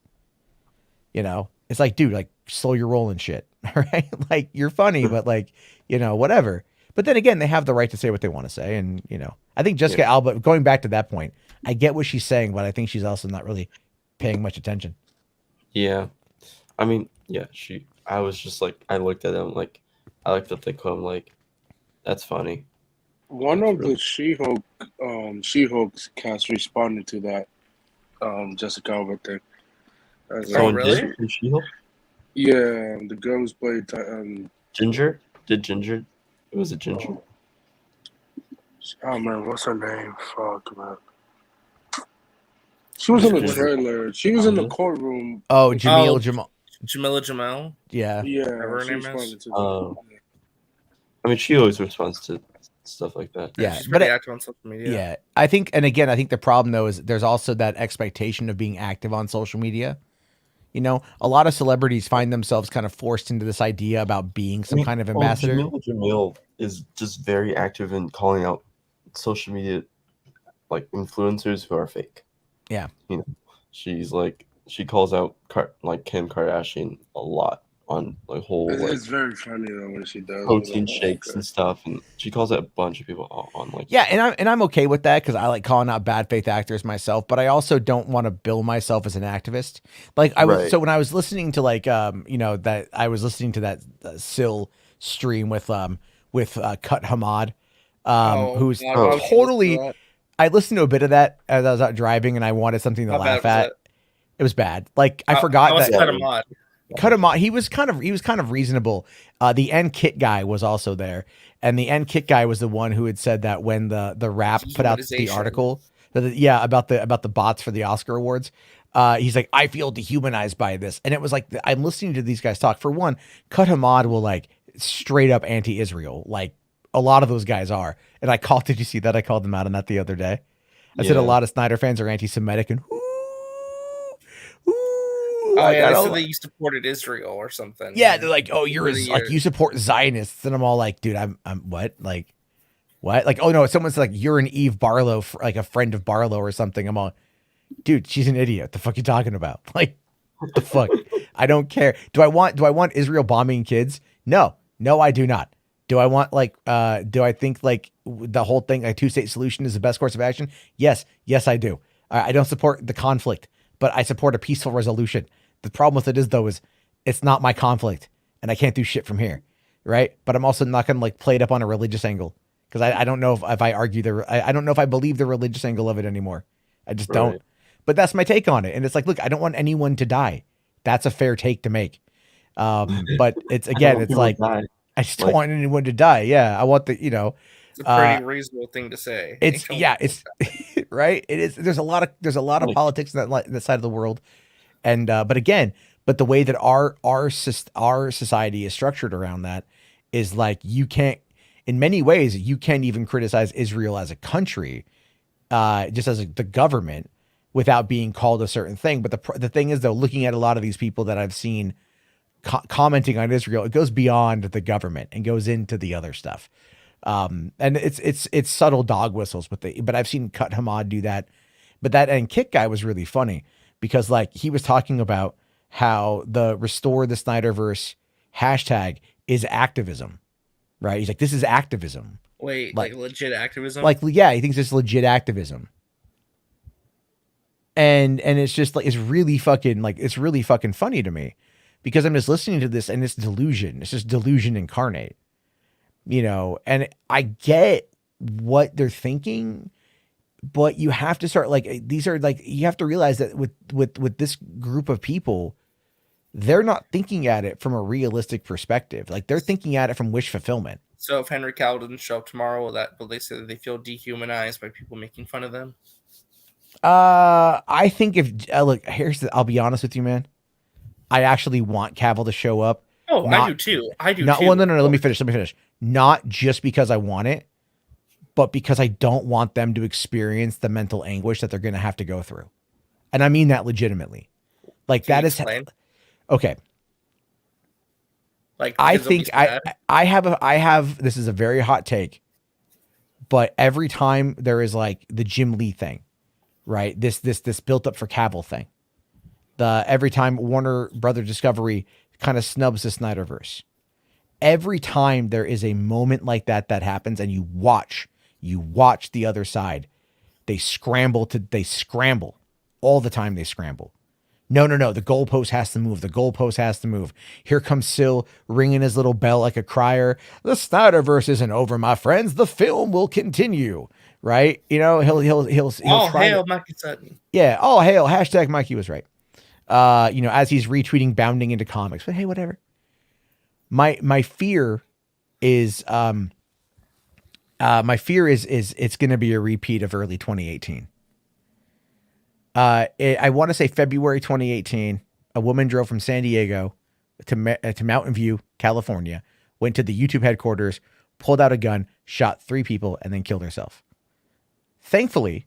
You know, it's like, dude, like slow your roll and shit. All right. Like, you're funny, but like, you know, whatever. But then again, they have the right to say what they want to say. And, you know, I think Jessica Alba, going back to that point, I get what she's saying, but I think she's also not really paying much attention. Yeah. I mean, yeah, I was just like, I looked at them like, I looked at the quote, I'm like, that's funny. One of the She-Hulk's cast responded to that Jessica Alba thing. Someone did in She-Hulk? Yeah, the girl who's played Ginger? Did Ginger? Was it Ginger? Oh man, what's her name? Fuck, man. She was in the trailer. She was in the courtroom. Oh, Jamila Jamel. Yeah. Yeah. Whatever her name is. I mean, she always responds to stuff like that. Yeah, She's but pretty active on social media. Yeah, I think, and again, I think the problem though is there's also that expectation of being active on social media. You know, a lot of celebrities find themselves kind of forced into this idea about being some kind of ambassador. Jamil is just very active in calling out social media like influencers who are fake. Yeah, you know, she's like, she calls out like Kim Kardashian a lot on like whole. It's very funny though when she does protein shakes and stuff, and she calls out a bunch of people on like. Yeah, and I'm okay with that because I like calling out bad faith actors myself, but I also don't want to bill myself as an activist. Like I was, so when I was listening to like you know, that I was listening to that Sill stream with Cut Hwad, who's totally. I listened to a bit of that as I was out driving, and I wanted something to laugh at. It was bad. Like I forgot that. Cut Hwad. He was kind of reasonable. The End Kit guy was also there, and the End Kit guy was the one who had said that when the Wrap put out the article, about the bots for the Oscar awards. He's like, I feel dehumanized by this, and it was like I'm listening to these guys talk. For one, Cut Hwad will like straight up anti-Israel, like a lot of those guys are. And did you see that? I called them out on that the other day. I said a lot of Snyder fans are anti-Semitic and they said that you supported Israel or something. Yeah, they're like, oh, you're like you support Zionists, and I'm all like, dude, I'm what? Like, what? Like, oh no, someone's like, you're an Eve Barlow, like a friend of Barlow or something. I'm all, dude, she's an idiot. The fuck you talking about? Like, what the fuck? I don't care. Do I want Israel bombing kids? No, I do not. Do I want do I think like the whole thing, a two-state solution is the best course of action? Yes, I do. I don't support the conflict, but I support a peaceful resolution. The problem with it is though, is it's not my conflict and I can't do shit from here. Right. But I'm also not going to like play it up on a religious angle because I don't know if I argue I don't know if I believe the religious angle of it anymore. I just don't. But that's my take on it. And it's like, look, I don't want anyone to die. That's a fair take to make. But it's again, it's like, I just don't want anyone to die. Yeah. I want the, you know, it's a pretty reasonable thing to say. It's right. It is. There's a lot of politics in that side of the world. And, but the way that our society is structured around that is like, you can't, in many ways, you can't even criticize Israel as a country, just as the government without being called a certain thing. But the thing is though, looking at a lot of these people that I've seen commenting on Israel, it goes beyond the government and goes into the other stuff. And it's subtle dog whistles, but I've seen Cut Hwad do that. But that End Kit guy was really funny because like he was talking about how the Restore the Snyderverse hashtag is activism, right? He's like, this is activism. Wait, like legit activism? Like, yeah, he thinks it's legit activism. And it's just like, it's really fucking funny to me because I'm just listening to this and it's delusion. It's just delusion incarnate, you know, and I get what they're thinking, but you have to start like, these are like, you have to realize that with this group of people, they're not thinking at it from a realistic perspective. Like they're thinking at it from wish fulfillment. So if Henry Cavill doesn't show up tomorrow, will they say that they feel dehumanized by people making fun of them? I think if look, I'll be honest with you, man. I actually want Cavill to show up. Oh, I do too. Well, no. Let me finish. Not just because I want it, but because I don't want them to experience the mental anguish that they're going to have to go through. And I mean that legitimately. Like that is okay. Like I think I have this is a very hot take, but every time there is like the Jim Lee thing, right? This built up for Cavill thing. Every time Warner Brother Discovery kind of snubs the Snyderverse. Every time there is a moment like that happens and you watch the other side, they scramble all the time. They scramble. No. The goalpost has to move. Here comes Syl ringing his little bell like a crier. The Snyderverse isn't over, my friends. The film will continue. Right? You know, he'll try hail Mikey Sutton. Yeah. All hail. # Mikey was right. As he's retweeting Bounding into Comics, but hey, whatever. My fear is it's going to be a repeat of early 2018. I want to say February 2018. A woman drove from San Diego to Mountain View, California, went to the YouTube headquarters, pulled out a gun, shot 3 people, and then killed herself. Thankfully,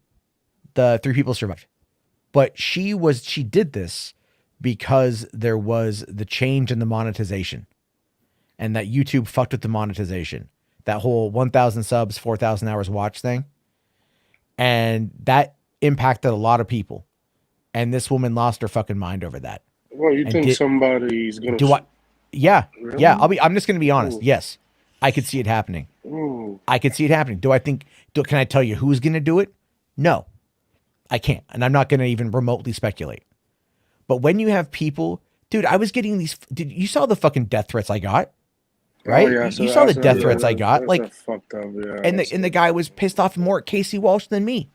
the 3 people survived. But she did this because there was the change in the monetization, and that YouTube fucked with the monetization. That whole 1,000 subs, 4,000 hours watch thing. And that impacted a lot of people. And this woman lost her fucking mind over that. Well, you think somebody's going to... Yeah. Really? Yeah. I'm just going to be honest. Ooh. Yes. I could see it happening. Ooh. I could see it happening. Can I tell you who's going to do it? No. I can't. And I'm not going to even remotely speculate. But when you have people, dude, I was getting these, you saw the fucking death threats I got, right? Oh, yeah, you saw the death threats I got. Like, fucked up, yeah, and the guy was pissed off more at Casey Walsh than me.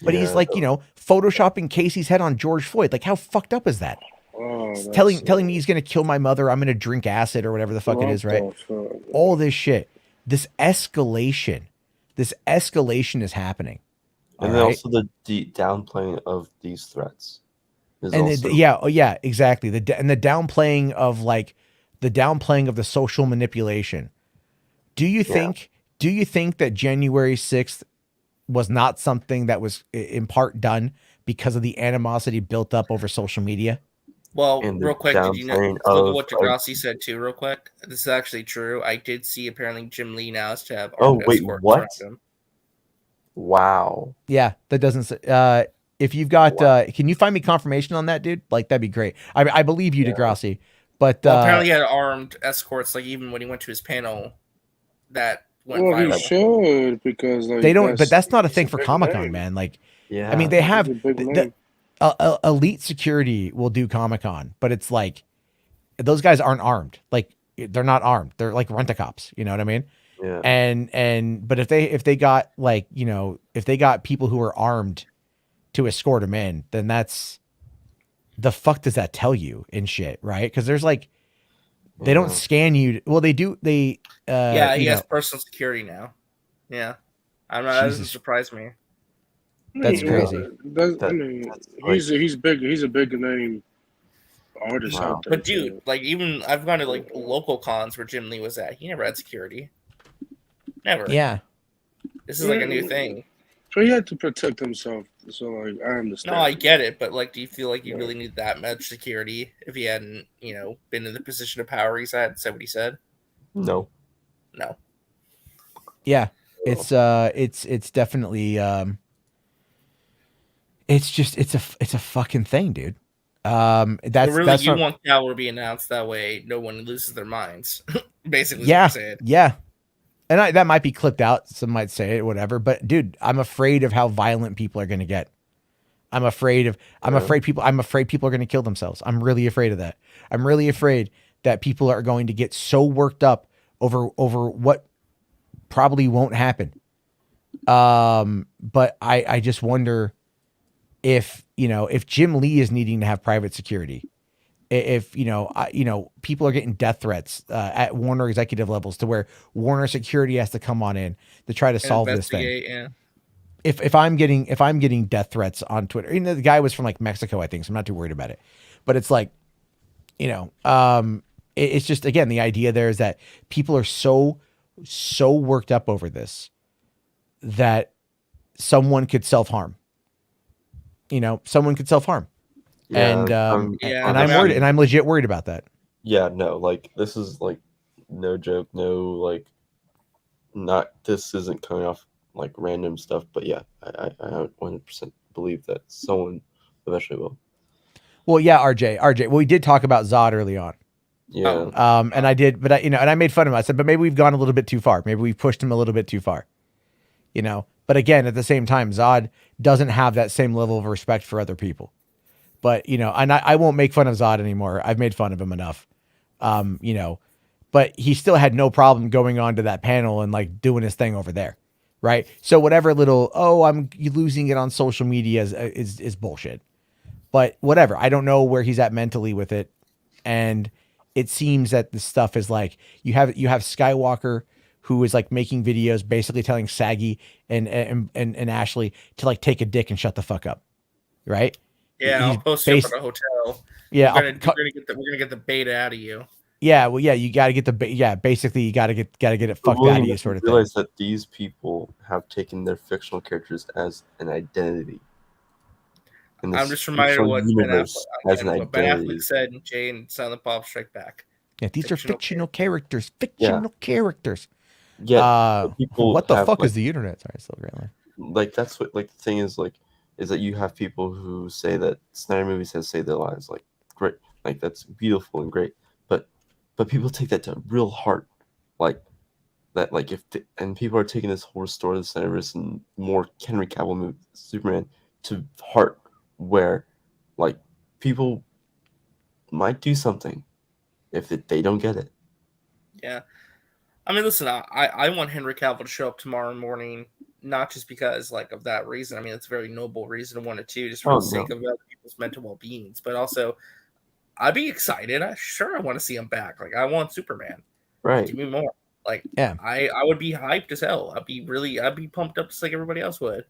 But he's like, photoshopping Casey's head on George Floyd. Like, how fucked up is that? Oh, telling me he's going to kill my mother. I'm going to drink acid or whatever the fuck it is, right? All this shit. This escalation is happening. And then also the downplaying of these threats. Yeah, exactly. The downplaying of the social manipulation. Do you think that January 6th was not something that was in part done because of the animosity built up over social media? Well, real quick, did you know what Degrassi said too? Real quick, this is actually true. I did see apparently Jim Lee now is to have armed escorts around him. Wow. Yeah, that doesn't say. If you've got, can you find me confirmation on that, dude? Like, that'd be great. I believe you, Degrassi. But apparently he had armed escorts, like even when he went to his panel, that went viral. He should, because like, they don't. But that's not a thing for Comic-Con, man. Like, I mean, they have elite security will do Comic-Con, but it's like those guys aren't armed. Like, they're not armed. They're like rent-a-cops. You know what I mean? Yeah. But if they got like, if they got people who are armed to escort them in, then that's the fuck does that tell you in shit, right? Because there's like, they don't scan you. Well, they do. He has personal security now. Yeah, I'm not. That doesn't surprise me. That's crazy. He's big. He's a big name artist out there. But dude, like even I've gone to like local cons where Jim Lee was at. He never had security. Never. Yeah. This is like a new thing. So he had to protect himself. So like, I understand. No, I get it, but like, do you feel like you really need that much security if he hadn't, been in the position of power he's had, said what he said? No. Yeah, it's definitely it's a fucking thing, dude. Want Cavill to be announced that way no one loses their minds. Basically, yeah, what I'm saying. Yeah. And that might be clipped out. Some might say it, whatever. But dude, I'm afraid of how violent people are going to get. I'm afraid people are going to kill themselves. I'm really afraid of that. I'm really afraid that people are going to get so worked up over what probably won't happen. But I just wonder if Jim Lee is needing to have private security, if people are getting death threats at Warner executive levels to where Warner security has to come on in to try to solve this thing. Yeah. If I'm getting death threats on Twitter, the guy was from like Mexico, I think, so I'm not too worried about it. But it's like, it's just, again, the idea there is that people are so worked up over this that someone could self-harm. Someone could self-harm. Yeah, and and I'm worried, and I'm legit worried about that. Yeah, no, like this is like no joke, no like this isn't coming off like random stuff, but yeah, I 100% believe that someone eventually will. Well, yeah, RJ. Well, we did talk about Zod early on. Yeah. And I did, but and I made fun of him. I said, but maybe we've gone a little bit too far. Maybe we've pushed him a little bit too far. But again, at the same time, Zod doesn't have that same level of respect for other people. But, and I won't make fun of Zod anymore. I've made fun of him enough. But he still had no problem going on to that panel and like doing his thing over there. Right. So whatever little, I'm losing it on social media is bullshit. But whatever. I don't know where he's at mentally with it. And it seems that the stuff is like, you have Skywalker, who is like making videos, basically telling Saggy and Ashley to like take a dick and shut the fuck up. Right. Yeah, I'll post you up at a hotel. Yeah, we're gonna get the beta out of you. Yeah, well, yeah, you got to get basically you got to get it fucked out of you, sort of thing. Realize that these people have taken their fictional characters as an identity. I'm just reminded of what Ben Affleck said in Jay and Silent Bob Strike Back. Yeah, these are fictional characters. Fictional characters. Yeah, what the fuck is the internet? Sorry, still great line. Like that's what the thing is is that you have people who say that Snyder movies have saved their lives. Like, great, like that's beautiful and great, but people take that to real heart, like that. Like and people are taking this whole story of the Snyderverse and more Henry Cavill movie Superman to heart, where like people might do something if they don't get it. Yeah, I mean, listen, I want Henry Cavill to show up tomorrow morning. Not just because like of that reason. I mean, it's a very noble reason to want it too, just for the sake of other people's mental well-beings. But also, I'd be excited. I want to see him back. Like, I want Superman. Right. Give me more. Like, yeah, I would be hyped as hell. I'd be pumped up just like everybody else would.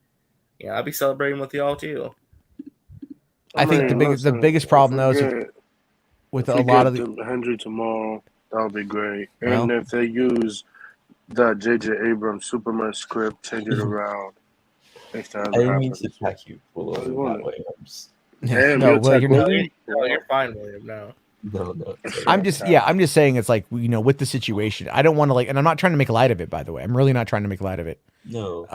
Yeah, I'd be celebrating with y'all too. I think the biggest problem though is with a lot of the Henry tomorrow. That would be great. And if they use that J.J. Abrams Superman script, change it around. I didn't mean to attack you that way. You're fine, William. No. I'm just saying it's like, with the situation, I don't want to and I'm not trying to make light of it, by the way. I'm really not trying to make light of it. No.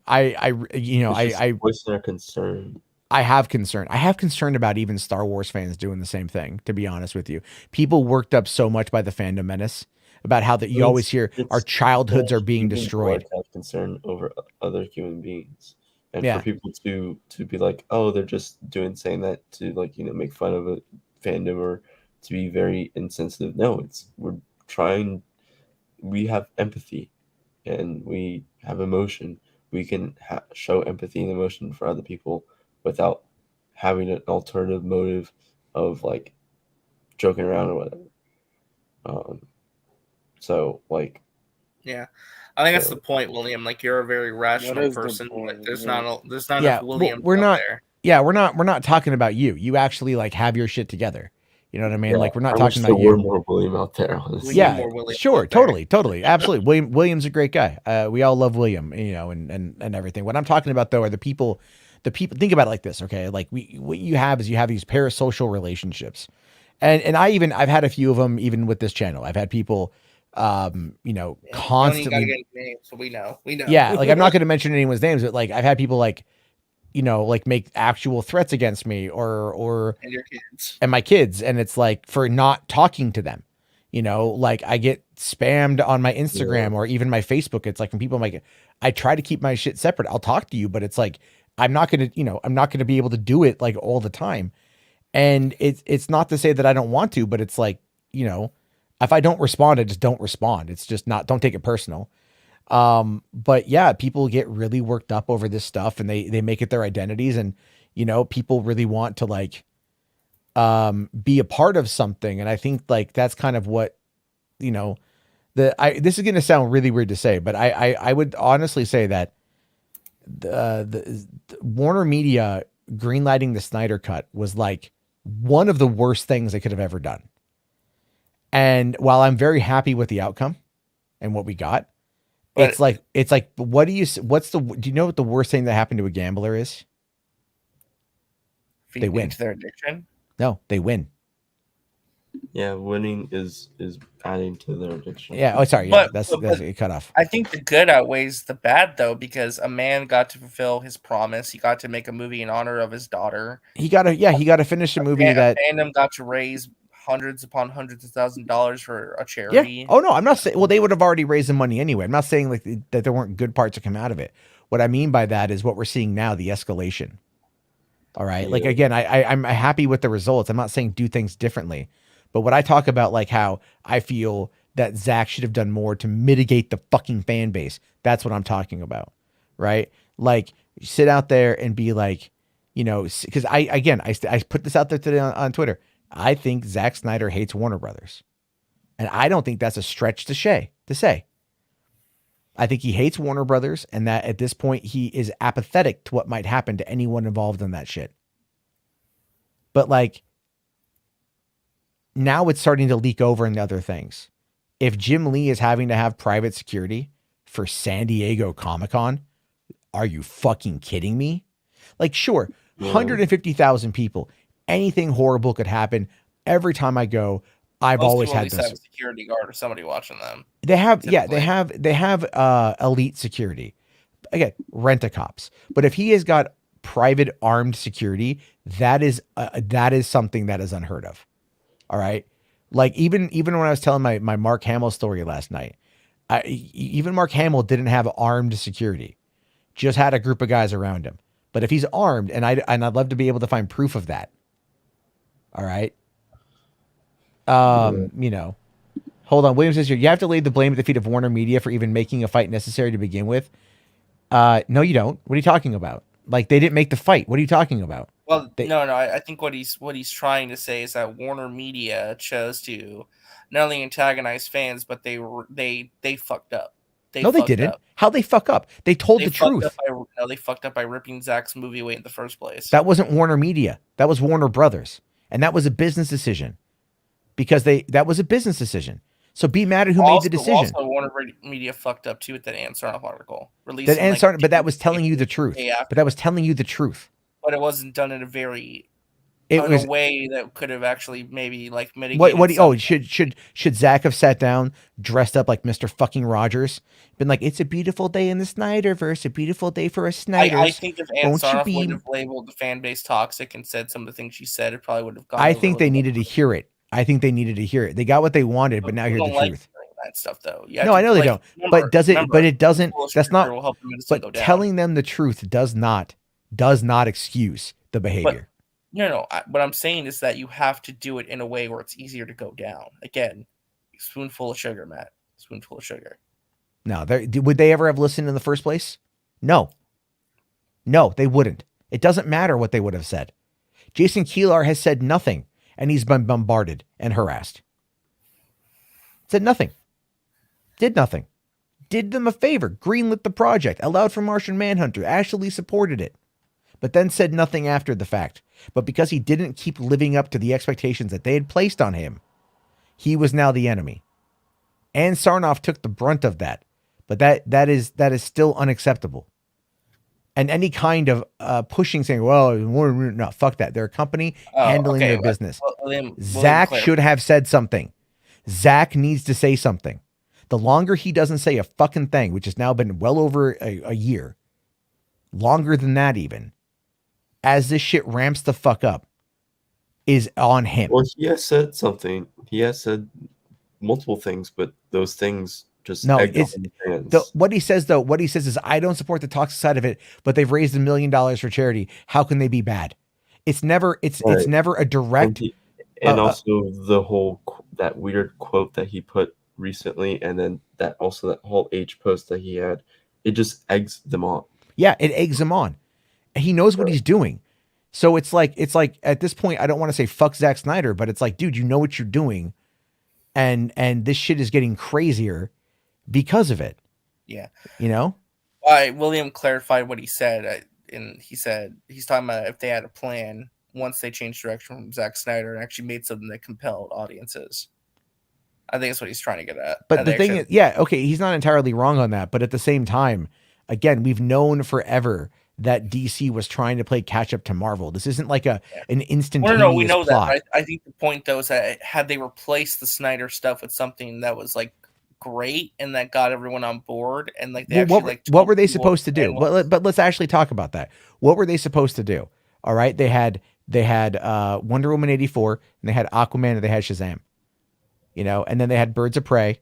I voice their concern. I have concern about even Star Wars fans doing the same thing, to be honest with you. People worked up so much by the fandom menace about how that you always hear our childhoods are being destroyed. Have concern over other human beings, and for people to be like, oh, they're just saying that to make fun of a fandom or to be very insensitive. No, we have empathy, and we have emotion. We can show empathy and emotion for other people without having an alternative motive of joking around or whatever. So yeah, I think that's the point, William. Like, you're a very rational person. There's not enough William there. Yeah, we're not talking about you. You actually have your shit together. You know what I mean? Yeah, we're not talking about you. We're more William out there. Honestly. Yeah, sure, totally, absolutely. William's a great guy. We all love William, and everything. What I'm talking about though are the people. Think about it like this, okay? Like what you have these parasocial relationships, and I've had a few of them even with this channel. I've had people. Constantly. Get names, so we know. Yeah, I'm not going to mention anyone's names, but I've had people make actual threats against me or and your kids and my kids, and it's for not talking to them. I get spammed on my Instagram or even my Facebook. It's when people I try to keep my shit separate. I'll talk to you, but it's I'm not going to be able to do it all the time. And it's not to say that I don't want to, but it's if I don't respond, I just don't respond. It's just don't take it personal. But yeah, people get really worked up over this stuff and they make it their identities. And, people really want to be a part of something. And I think like that's kind of what, you know, this is going to sound really weird to say, but I would honestly say that the Warner Media greenlighting the Snyder Cut was like one of the worst things they could have ever done. And while I'm very happy with the outcome and what we got, but it's like, do you know what the worst thing that happened to a gambler is? They win. Into their addiction? No, they win. Yeah, winning is adding to their addiction. Yeah. Oh, sorry. Yeah, that's it cut off. I think the good outweighs the bad, though, because a man got to fulfill his promise. He got to make a movie in honor of his daughter. He got to finish a movie that fandom got to raise hundreds upon hundreds of $1,000s for a charity. Yeah. Oh no, I'm not saying. Well, they would have already raised the money anyway. I'm not saying like that there weren't good parts that come out of it. What I mean by that is what we're seeing now, the escalation. All right. Yeah. Like again, I'm happy with the results. I'm not saying do things differently, but what I talk about, like how I feel that Zach should have done more to mitigate the fucking fan base. That's what I'm talking about. Right. Like sit out there and be like, you know, because I put this out there today on Twitter. I think Zack Snyder hates Warner Brothers. And I don't think that's a stretch to say. I think he hates Warner Brothers and that at this point he is apathetic to what might happen to anyone involved in that shit. But like now it's starting to leak over into other things. If Jim Lee is having to have private security for San Diego Comic-Con, are you fucking kidding me? Like, sure, 150,000 people. Anything horrible could happen. Every time I go, I've always had this. Have a security guard or somebody watching them. They have, typically. they have elite security. Again, rent-a-cops. But if he has got private armed security, that is something that is unheard of. All right. Like even when I was telling my Mark Hamill story last night, even Mark Hamill didn't have armed security, just had a group of guys around him. But if he's armed, and I'd love to be able to find proof of that. All right. You know, hold on. William says here, you have to lay the blame at the feet of Warner Media for even making a fight necessary to begin with. No, you don't. What are you talking about? Like they didn't make the fight. What are you talking about? Well, no. I think what he's trying to say is that Warner Media chose to not only antagonize fans, but they fucked up. They didn't. How'd they fuck up? They told the truth. They fucked up by ripping Zach's movie away in the first place. That wasn't Warner Media. That was Warner Brothers. And that was a business decision. Because that was a business decision. So be mad at who made the decision. Also, Warner Media fucked up too with that Ann Sarnoff article. But that was telling you the truth. But it wasn't done in a very a way that could have actually maybe like mitigated. Should Zach have sat down dressed up like Mr. fucking Rogers, been like, it's a beautiful day in the Snyderverse, a beautiful day for a Snyder. I think if Ann Sarnoff would have labeled the fan base toxic and said some of the things she said, it probably would have gone. I think they needed to hear it. They got what they wanted, but now here's the truth. That stuff though. No, I know they don't. But it doesn't. That's not. But telling them the truth does not excuse the behavior. No. What I'm saying is that you have to do it in a way where it's easier to go down. Again, spoonful of sugar, Matt. Spoonful of sugar. No, would they ever have listened in the first place? No, they wouldn't. It doesn't matter what they would have said. Jason Kilar has said nothing, and he's been bombarded and harassed. Said nothing. Did nothing. Did them a favor. Greenlit the project. Allowed for Martian Manhunter. Actually supported it. But then said nothing after the fact. But because he didn't keep living up to the expectations that they had placed on him, he was now the enemy. And Sarnoff took the brunt of that. But that is still unacceptable. And any kind of pushing, saying, well, no, fuck that. They're a company handling their business. Zach should have said something. Zach needs to say something. The longer he doesn't say a fucking thing, which has now been well over a year, longer than that even, as this shit ramps the fuck up, is on him. Well, he has said something. He has said multiple things, but those things just what he says is, I don't support the toxic side of it, but they've raised $1 million for charity. How can they be bad? It's never a direct. And also the whole that weird quote that he put recently, and then that whole H post that he had, it just eggs them on. Yeah, it eggs him on. He knows what he's doing. So it's like at this point, I don't want to say fuck Zack Snyder, but it's like, dude, you know what you're doing, and this shit is getting crazier because of it. Yeah. You know? William clarified what he said, and he said he's talking about if they had a plan once they changed direction from Zack Snyder and actually made something that compelled audiences. I think that's what he's trying to get at. But the thing is, yeah, okay, he's not entirely wrong on that. But at the same time, again, we've known forever that DC was trying to play catch up to Marvel. This isn't like an instantaneous no, we know plot. that. I think the point though is that had they replaced the Snyder stuff with something that was like great and that got everyone on board, and like they what were they supposed to do? But let's actually talk about that. What were they supposed to do? All right, they had Wonder Woman 84, and they had Aquaman, and they had Shazam. You know, and then they had Birds of Prey,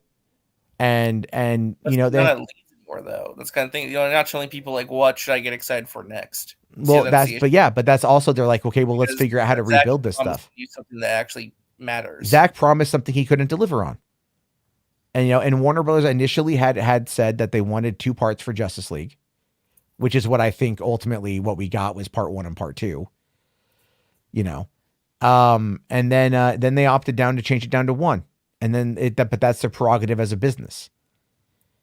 and you know they. More though, that's kind of thing. You know, not telling people like what should I get excited for next. Well, but that's also they're like, okay, well, let's figure out how to rebuild this stuff. Something that actually matters. Zach promised something he couldn't deliver on, and you know, and Warner Brothers initially had said that they wanted 2 parts for Justice League, which is what I think ultimately what we got was part 1 and part 2. You know, and then they opted down to change it down to 1, and then but that's their prerogative as a business.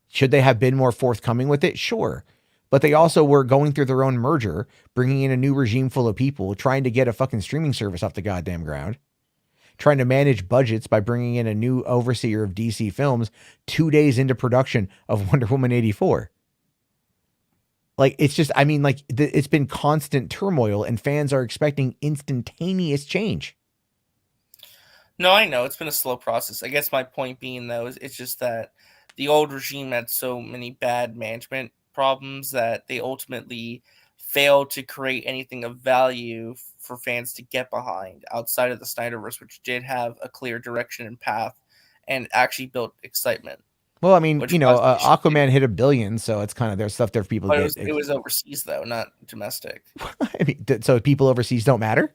Should they have been more forthcoming with it? Sure. But they also were going through their own merger, bringing in a new regime full of people, trying to get a fucking streaming service off the goddamn ground, trying to manage budgets by bringing in a new overseer of DC films 2 days into production of Wonder Woman 84. Like, it's just, I mean, like, it's been constant turmoil, and fans are expecting instantaneous change. No, I know. It's been a slow process. I guess my point being, though, is it's just that the old regime had so many bad management problems that they ultimately failed to create anything of value for fans to get behind outside of the Snyderverse, which did have a clear direction and path and actually built excitement. Well, I mean, you know, Aquaman hit $1 billion, so it's kind of there's stuff there for people to get. It was overseas, though, not domestic. I mean, so people overseas don't matter?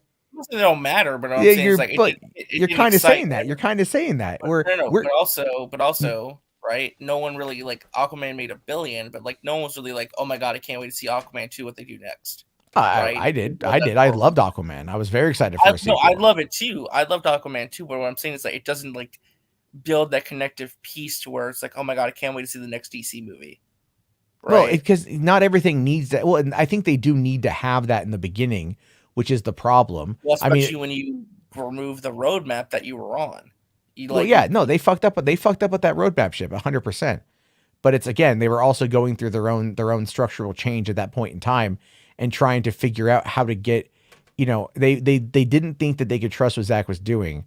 They don't matter, but I'm saying is like you're kind of saying that. You're kind of saying that. But also, right? No one really like Aquaman made $1 billion, but like no one was really like, oh my god, I can't wait to see Aquaman 2, what they do next. Right? I did. I loved Aquaman. I was very excited for it. No, I love it too. I loved Aquaman too, but what I'm saying is like it doesn't like build that connective piece to where it's like, oh my god, I can't wait to see the next DC movie. Right? Well, because not everything needs that. Well, and I think they do need to have that in the beginning, which is the problem. Well, especially when you remove the roadmap that you were on. They fucked up with that roadmap ship 100%. But it's, again, they were also going through their own structural change at that point in time and trying to figure out how to get, you know, they didn't think that they could trust what Zach was doing.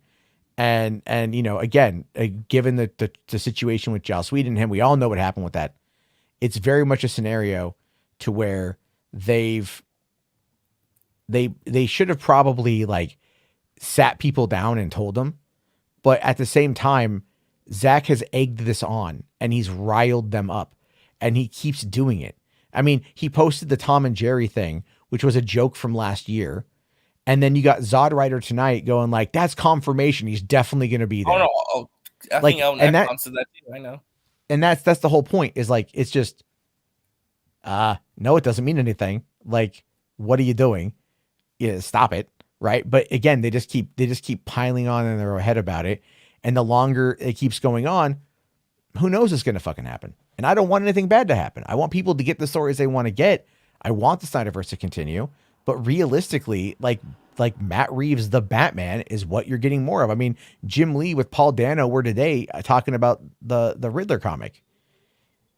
And you know, again, given the situation with Joss Whedon and him, we all know what happened with that. It's very much a scenario to where they should have probably like sat people down and told them. But at the same time, Zach has egged this on and he's riled them up and he keeps doing it. I mean, he posted the Tom and Jerry thing, which was a joke from last year. And then you got Zod Rider tonight going like, that's confirmation. He's definitely going to be there. I think that too. I know. And that's the whole point is like, it's just, no, it doesn't mean anything. Like, what are you doing? Yeah, stop it. Right. But again, they just keep piling on in their head about it. And the longer it keeps going on, who knows what's going to fucking happen. And I don't want anything bad to happen. I want people to get the stories they want to get. I want the Snyderverse to continue. But realistically, like Matt Reeves, the Batman, is what you're getting more of. I mean, Jim Lee with Paul Dano were today talking about the Riddler comic.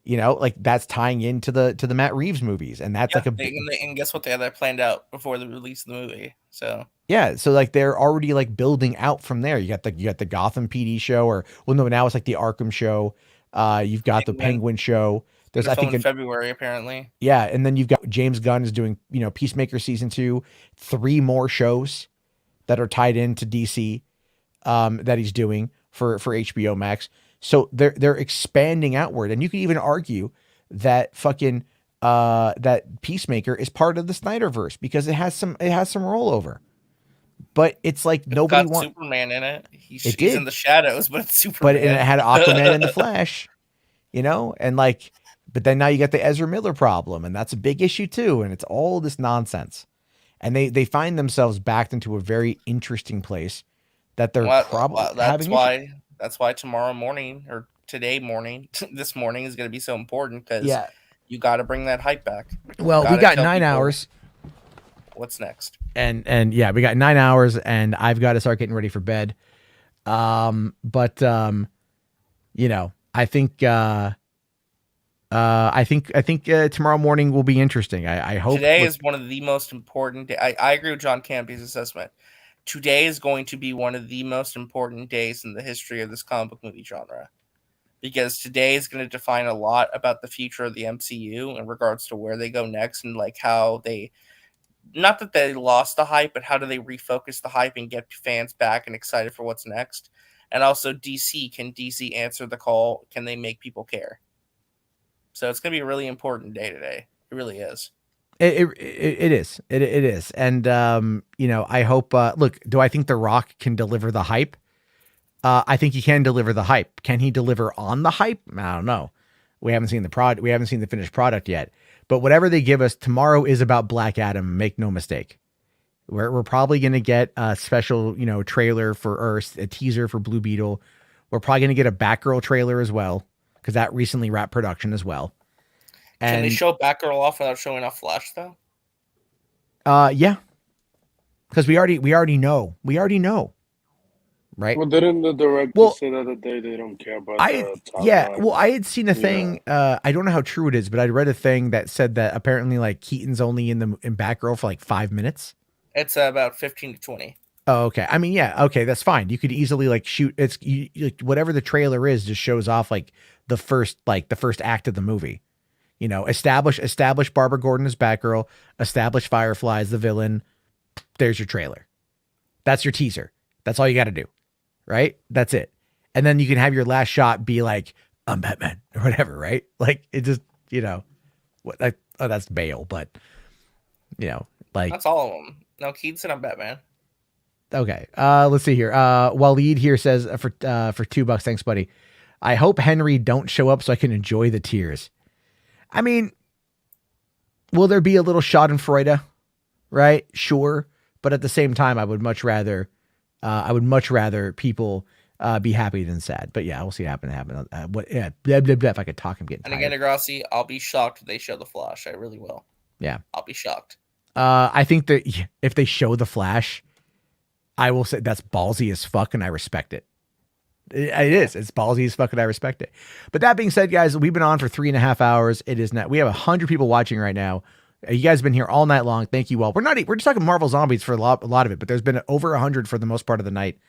You know, like that's tying into the Matt Reeves movies, and that's like and guess what? They had that planned out before the release of the movie. So yeah, so like they're already like building out from there. You got the Gotham PD show, or well, no, now it's like the Arkham show. You've got the Penguin show. There's I think in February apparently. Yeah, and then you've got James Gunn is doing Peacemaker season 2, 3 more shows that are tied into DC that he's doing for HBO Max. So they're expanding outward, and you can even argue that that Peacemaker is part of the Snyderverse because it has some rollover. But it's like nobody wants Superman in it. He's in the shadows, but it's Superman. But it had Aquaman and the Flash, and like. But then now you got the Ezra Miller problem, and that's a big issue too. And it's all this nonsense. and they find themselves backed into a very interesting place that they're probably having issues. That's why tomorrow morning or today morning, this morning is going to be so important because you got to bring that hype back. Well, we got 9 hours. What's next? And yeah, we got 9 hours, and I've got to start getting ready for bed. But you know, I think tomorrow morning will be interesting. I hope today is one of the most important. I agree with John Campy's assessment. Today is going to be one of the most important days in the history of this comic book movie genre, because today is going to define a lot about the future of the MCU in regards to where they go next and like how they. Not that they lost the hype, but how do they refocus the hype and get fans back and excited for what's next? And also DC, can DC answer the call? Can they make people care? So it's going to be a really important day today. It really is. It is. It is. And, you know, I hope, look, do I think The Rock can deliver the hype? I think he can deliver the hype. Can he deliver on the hype? I don't know. We haven't seen we haven't seen the finished product yet. But whatever they give us, tomorrow is about Black Adam. Make no mistake. We're probably going to get a special, you know, trailer or a teaser for Blue Beetle. We're probably going to get a Batgirl trailer as well, because that recently wrapped production as well. And, can they show Batgirl off without showing off Flash though? Yeah, because we already know. Right. Well, didn't the director say the other day they don't care about the timeline? Well, I had seen a thing. I don't know how true it is, but I read a thing that said that apparently, like, Keaton's only in Batgirl for like 5 minutes. It's about 15 to 20. Oh, okay. I mean, yeah, okay, that's fine. You could easily like shoot. Like, whatever the trailer is, just shows off like the first act of the movie. You know, establish Barbara Gordon as Batgirl, establish Firefly as the villain. There's your trailer. That's your teaser. That's all you got to do. Right? That's it. And then you can have your last shot be like, I'm Batman or whatever, right? Like, it just, you know, that's Bale, but, you know, like. That's all of them. No, Keaton said I'm Batman. Okay. Let's see here. Waleed here says for $2, thanks, buddy. I hope Henry don't show up so I can enjoy the tears. I mean, will there be a little Schadenfreude? Right? Sure. But at the same time, I would much rather people be happy than sad. But yeah, we'll see what happens. Blah, blah, blah. If I could talk, I'm getting tired. And again, Degrassi, I'll be shocked if they show the Flash. I really will. Yeah. I'll be shocked. I think that if they show the Flash, I will say that's ballsy as fuck, and I respect it. It is. It's ballsy as fuck, and I respect it. But that being said, guys, we've been on for 3.5 hours. It is not. We have 100 people watching right now. You guys have been here all night long. Thank you all. We're just talking Marvel Zombies for a lot of it, but there's been over 100 for the most part of the night.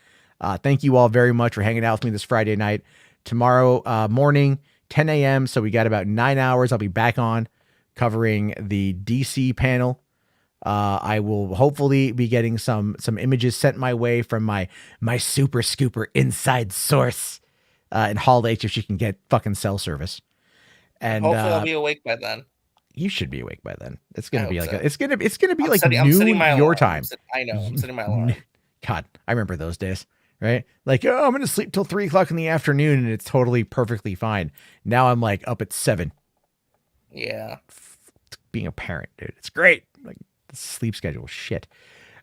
Thank you all very much for hanging out with me this Friday night. Tomorrow morning, 10 a.m. So we got about 9 hours. I'll be back on covering the DC panel. I will hopefully be getting some images sent my way from my super scooper inside source in Hall H if she can get fucking cell service. And hopefully I'll be awake by then. You should be awake by then. It's gonna be like it's gonna be like noon your time. I know. I'm setting my alarm. God, I remember those days, right? Like, oh, I'm gonna sleep till 3 o'clock in the afternoon, and it's totally perfectly fine. Now I'm like up at 7. Yeah. Being a parent, dude, it's great. Like, the sleep schedule, shit.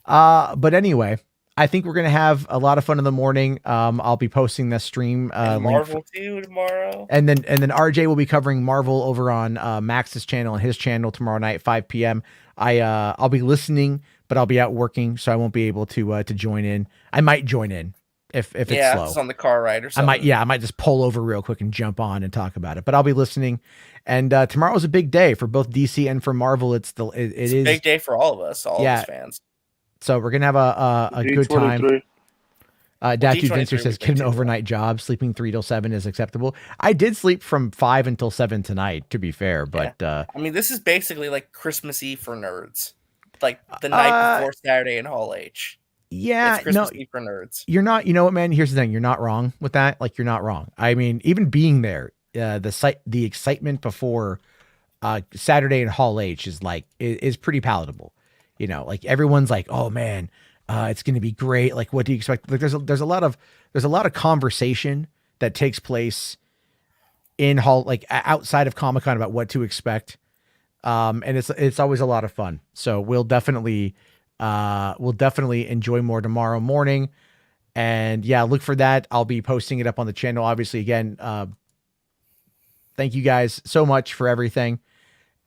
But anyway, I think we're gonna have a lot of fun in the morning. I'll be posting the stream Marvel too tomorrow, and then RJ will be covering Marvel over on Max's channel and his channel tomorrow night, 5 p.m. I'll be listening, but I'll be out working, so I won't be able to join in. I might join in if it's slow. It's on the car ride or something. I might just pull over real quick and jump on and talk about it. But I'll be listening. And tomorrow's a big day for both DC and for Marvel. It's a big day for all of us, all of us fans. So we're gonna have a good time. Datu Vincer says, "Get an overnight job. Sleeping 3 till 7 is acceptable." I did sleep from 5 until 7 tonight, to be fair. But I mean, this is basically like Christmas Eve for nerds, like the night before Saturday in Hall H. Yeah, it's Christmas Eve for nerds. You're not. You know what, man? Here's the thing. You're not wrong with that. Like, you're not wrong. I mean, even being there, the excitement before Saturday in Hall H is pretty palatable. You know, like everyone's like, oh man, it's going to be great. Like, what do you expect? Like there's a lot of conversation that takes place in Hall, like outside of Comic-Con about what to expect. And it's always a lot of fun. So we'll definitely we'll definitely enjoy more tomorrow morning. And yeah, look for that. I'll be posting it up on the channel. Obviously, again, thank you guys so much for everything.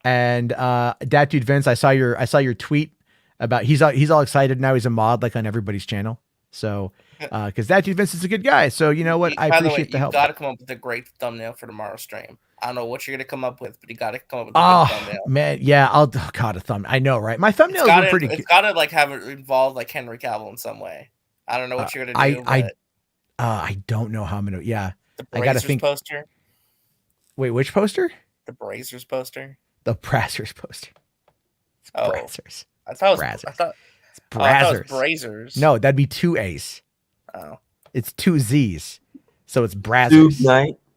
And Dat Dude Vince, I saw your tweet about he's all excited now. He's a mod like on everybody's channel. So because Dat Dude Vince is a good guy. So you know what? I appreciate the help. You got to come up with a great thumbnail for tomorrow's stream. I don't know what you're gonna come up with, but you got to come up with a good thumbnail. Man, yeah, a thumbnail. I know, right? My thumbnails are pretty good. It's got to like have it involved like Henry Cavill in some way. I don't know what you're gonna do. I don't know how I'm gonna. Yeah, I gotta think. Poster. Wait, which poster? The Brazzers poster. The Brazzers poster. It's Brazzers. I thought it was Brazzers. It's Brazzers. I thought it was Brazzers. No, that'd be 2 A's. Oh, it's 2 Z's. So it's Brazzers.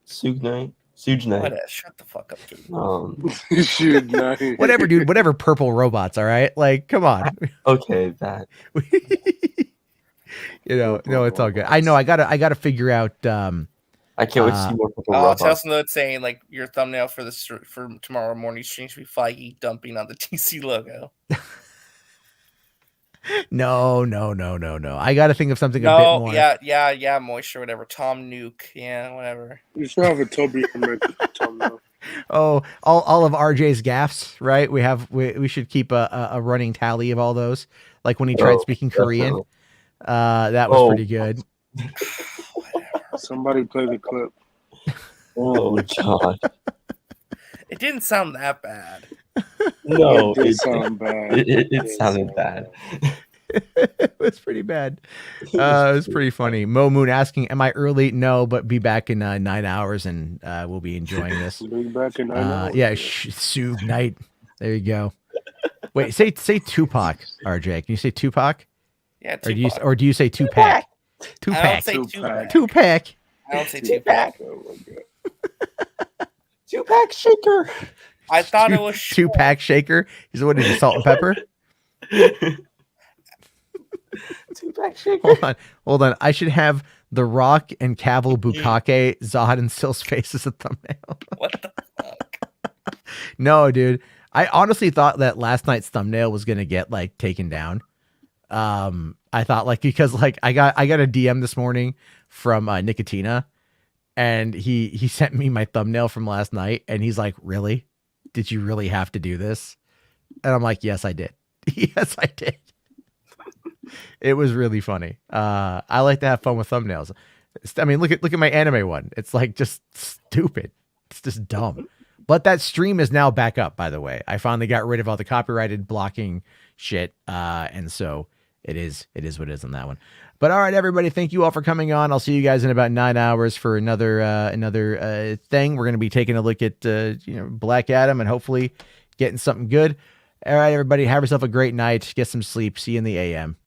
Suge Knight. Shut the fuck up, dude. Suge Knight. Whatever, dude. Whatever. Purple robots. All right. Like, come on. Okay, that. No, it's all good. I know. I gotta figure out. I can't wait to see more purple robots. Chelsea note saying like your thumbnail for tomorrow morning stream should be Feige dumping on the DC logo. No. I got to think of something a bit more. Yeah, moisture, whatever. Tom Nuke, yeah, whatever. You should have a Toby thumbnail. Oh, all of RJ's gaffes, right? We should keep a running tally of all those. Like when he tried speaking Korean, that was pretty good. Somebody play the clip. Oh God! It didn't sound that bad. No, it did sound bad. It sounded bad. It was pretty bad. It was pretty funny. Mo Moon asking, "Am I early?" No, but be back in 9 hours, and we'll be enjoying this. Be back in 9 hours. Yeah, Suge Knight. There you go. Wait, say Tupac, RJ. Can you say Tupac? Yeah, Tupac. Or do you say Tupac? Tupac. I don't say Tupac. Tupac. I don't say Tupac. Tupac shaker. I thought it was Tupac shaker. What is it? Salt and pepper. Tupac shaker. Hold on. I should have The Rock and Cavill, Bukake, Zod, and Sill's face as a thumbnail. What the fuck? No, dude. I honestly thought that last night's thumbnail was gonna get like taken down. I thought like because like I got a DM this morning from Nicotina, and he sent me my thumbnail from last night, and he's like, "Really? Did you really have to do this?" And I'm like, "Yes, I did. Yes, I did." It was really funny. I like to have fun with thumbnails. I mean, look at my anime one. It's like just stupid. It's just dumb. But that stream is now back up, by the way. I finally got rid of all the copyrighted blocking shit. And so it is what it is on that one. But all right, everybody, thank you all for coming on. I'll see you guys in about 9 hours for another thing. We're going to be taking a look at Black Adam and hopefully getting something good. All right, everybody, have yourself a great night. Get some sleep. See you in the AM.